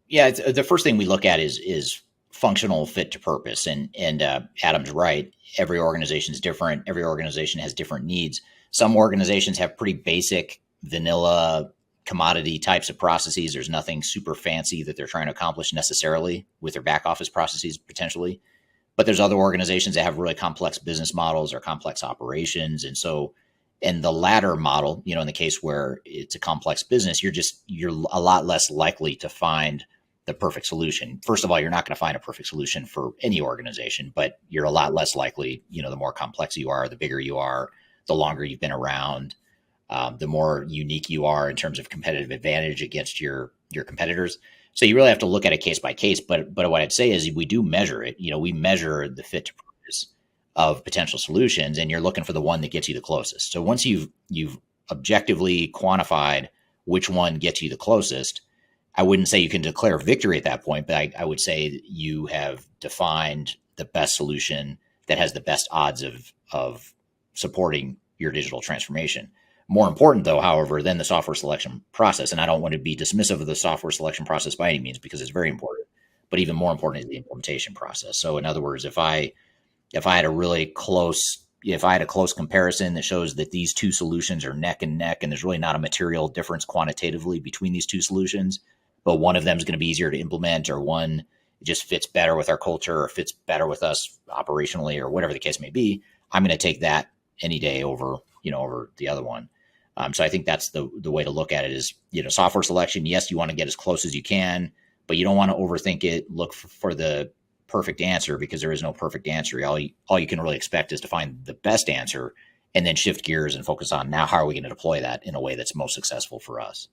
Yeah, the first thing we look at is functional fit to purpose, and Adam's right. Every organization is different. Every organization has different needs. Some organizations have pretty basic, vanilla, commodity types of processes. There's nothing super fancy that they're trying to accomplish necessarily with their back office processes potentially. But there's other organizations that have really complex business models or complex operations. And so in the latter model, in the case where it's a complex business, you're a lot less likely to find the perfect solution. First of all, you're not going to find a perfect solution for any organization, but you're a lot less likely, the more complex you are, the bigger you are, the longer you've been around, the more unique you are in terms of competitive advantage against your competitors. So you really have to look at it case by case. But what I'd say is we do measure it. We measure the fit to purpose of potential solutions, and you're looking for the one that gets you the closest. So once you've objectively quantified which one gets you the closest, I wouldn't say you can declare victory at that point, but I would say you have defined the best solution that has the best odds of supporting your digital transformation. More important, though, however, than the software selection process, and I don't want to be dismissive of the software selection process by any means because it's very important, but even more important is the implementation process. So in other words, if I had a close comparison that shows that these two solutions are neck and neck, and there's really not a material difference quantitatively between these two solutions, but one of them is going to be easier to implement, or one just fits better with our culture or fits better with us operationally, or whatever the case may be, I'm going to take that any day over the other one. So I think that's the way to look at it is, software selection. Yes, you want to get as close as you can, but you don't want to overthink it. Look for the perfect answer, because there is no perfect answer. All you can really expect is to find the best answer and then shift gears and focus on now, how are we going to deploy that in a way that's most successful for us?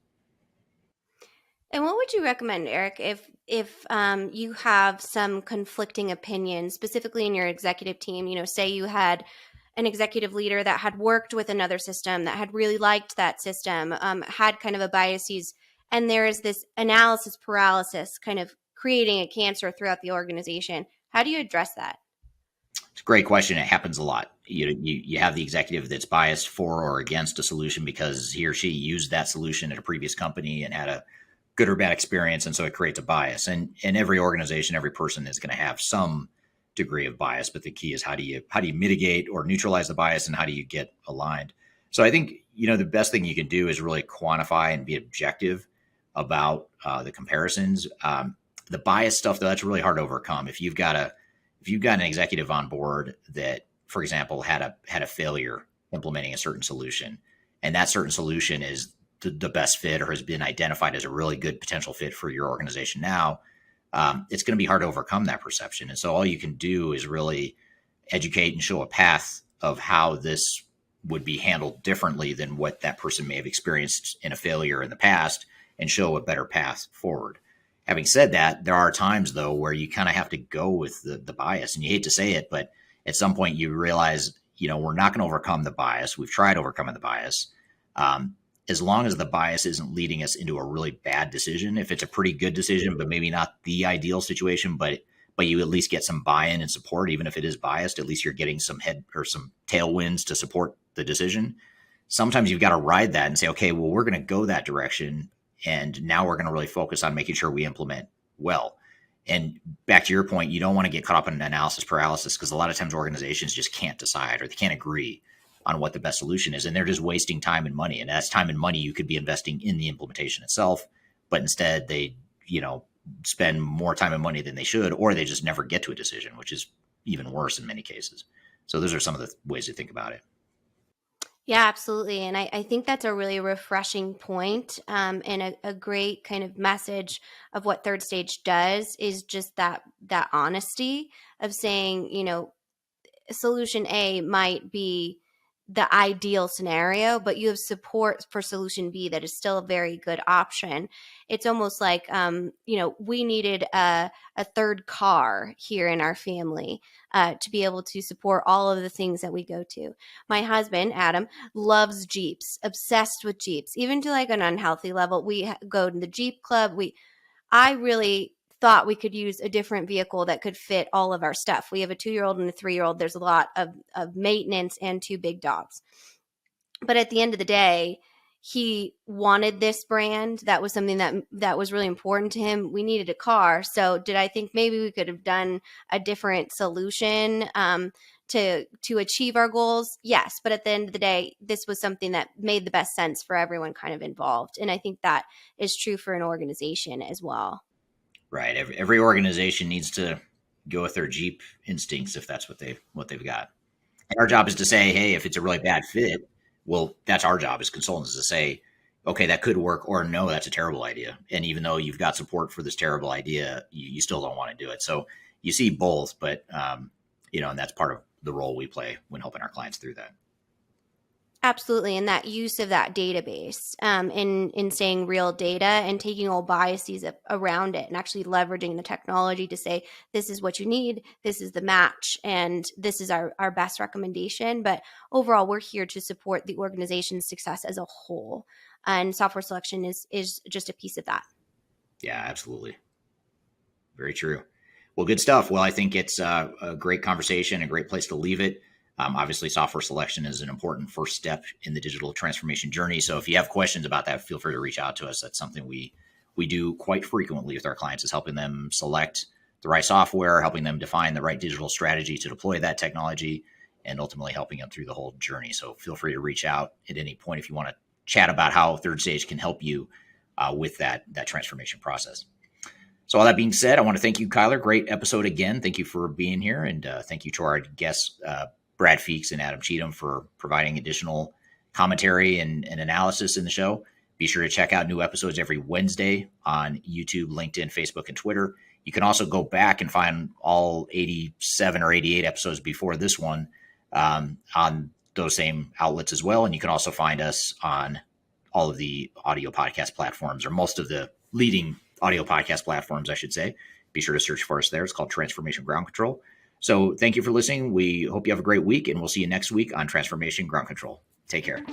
And what would you recommend, Eric, if you have some conflicting opinions, specifically in your executive team? Say you had an executive leader that had worked with another system, that had really liked that system, had kind of a biases, and there is this analysis paralysis kind of creating a cancer throughout the organization. How do you address that? It's a great question. It happens a lot. You have the executive that's biased for or against a solution because he or she used that solution at a previous company and had a good or bad experience, and so it creates a bias. And every organization, every person is going to have some degree of bias, but the key is how do you mitigate or neutralize the bias, and how do you get aligned? So I think the best thing you can do is really quantify and be objective about the comparisons. The bias stuff, though, that's really hard to overcome. If you've got an executive on board that, for example, had a failure implementing a certain solution, and that certain solution is the best fit or has been identified as a really good potential fit for your organization now, it's going to be hard to overcome that perception. And so all you can do is really educate and show a path of how this would be handled differently than what that person may have experienced in a failure in the past, and show a better path forward. Having said that, there are times, though, where you kind of have to go with the bias, and you hate to say it, but at some point you realize, we're not going to overcome the bias. We've tried overcoming the bias. As long as the bias isn't leading us into a really bad decision, if it's a pretty good decision, but maybe not the ideal situation, but you at least get some buy-in and support, even if it is biased, at least you're getting some head or some tailwinds to support the decision. Sometimes you've got to ride that and say, okay, well, we're going to go that direction, and now we're going to really focus on making sure we implement well. And back to your point, you don't want to get caught up in analysis paralysis, because a lot of times organizations just can't decide, or they can't agree on what the best solution is. And they're just wasting time and money. And that's time and money you could be investing in the implementation itself. But instead they, spend more time and money than they should, or they just never get to a decision, which is even worse in many cases. So those are some of the ways to think about it. Yeah, absolutely. And I think that's a really refreshing point, and a great kind of message of what third stage does is just that honesty of saying, solution A might be the ideal scenario, but you have support for solution B that is still a very good option. It's almost like, we needed a third car here in our family to be able to support all of the things that we go to. My husband, Adam, loves Jeeps, obsessed with Jeeps, even to like an unhealthy level. We go to the Jeep club. I really thought we could use a different vehicle that could fit all of our stuff. We have a 2-year-old and a 3-year-old. There's a lot of maintenance and 2 big dogs. But at the end of the day, he wanted this brand. That was something that was really important to him. We needed a car. So did I think maybe we could have done a different solution to achieve our goals? Yes. But at the end of the day, this was something that made the best sense for everyone kind of involved. And I think that is true for an organization as well. Right. Every organization needs to go with their Jeep instincts if that's what they've got. And our job is to say, hey, if it's a really bad fit, well, that's our job as consultants, to say, okay, that could work, or no, that's a terrible idea. And even though you've got support for this terrible idea, you still don't want to do it. So you see both, but and that's part of the role we play when helping our clients through that. Absolutely. And that use of that database in saying real data and taking all biases around it and actually leveraging the technology to say, this is what you need, this is the match, and this is our best recommendation. But overall, we're here to support the organization's success as a whole. And software selection is just a piece of that. Yeah, absolutely. Very true. Well, good stuff. Well, I think it's a great conversation, a great place to leave it. Obviously, software selection is an important first step in the digital transformation journey. So if you have questions about that, feel free to reach out to us. That's something we do quite frequently with our clients, is helping them select the right software, helping them define the right digital strategy to deploy that technology, and ultimately helping them through the whole journey. So feel free to reach out at any point if you want to chat about how Third Stage can help you with that transformation process. So all that being said, I want to thank you, Kyler. Great episode again. Thank you for being here. And thank you to our guests, Brad Feakes and Adam Cheatham, for providing additional commentary and analysis in the show. Be sure to check out new episodes every Wednesday on YouTube, LinkedIn, Facebook, and Twitter. You can also go back and find all 87 or 88 episodes before this one on those same outlets as well. And you can also find us on all of the audio podcast platforms, or most of the leading audio podcast platforms, I should say. Be sure to search for us there. It's called Transformation Ground Control. So thank you for listening. We hope you have a great week, and we'll see you next week on Transformation Ground Control. Take care.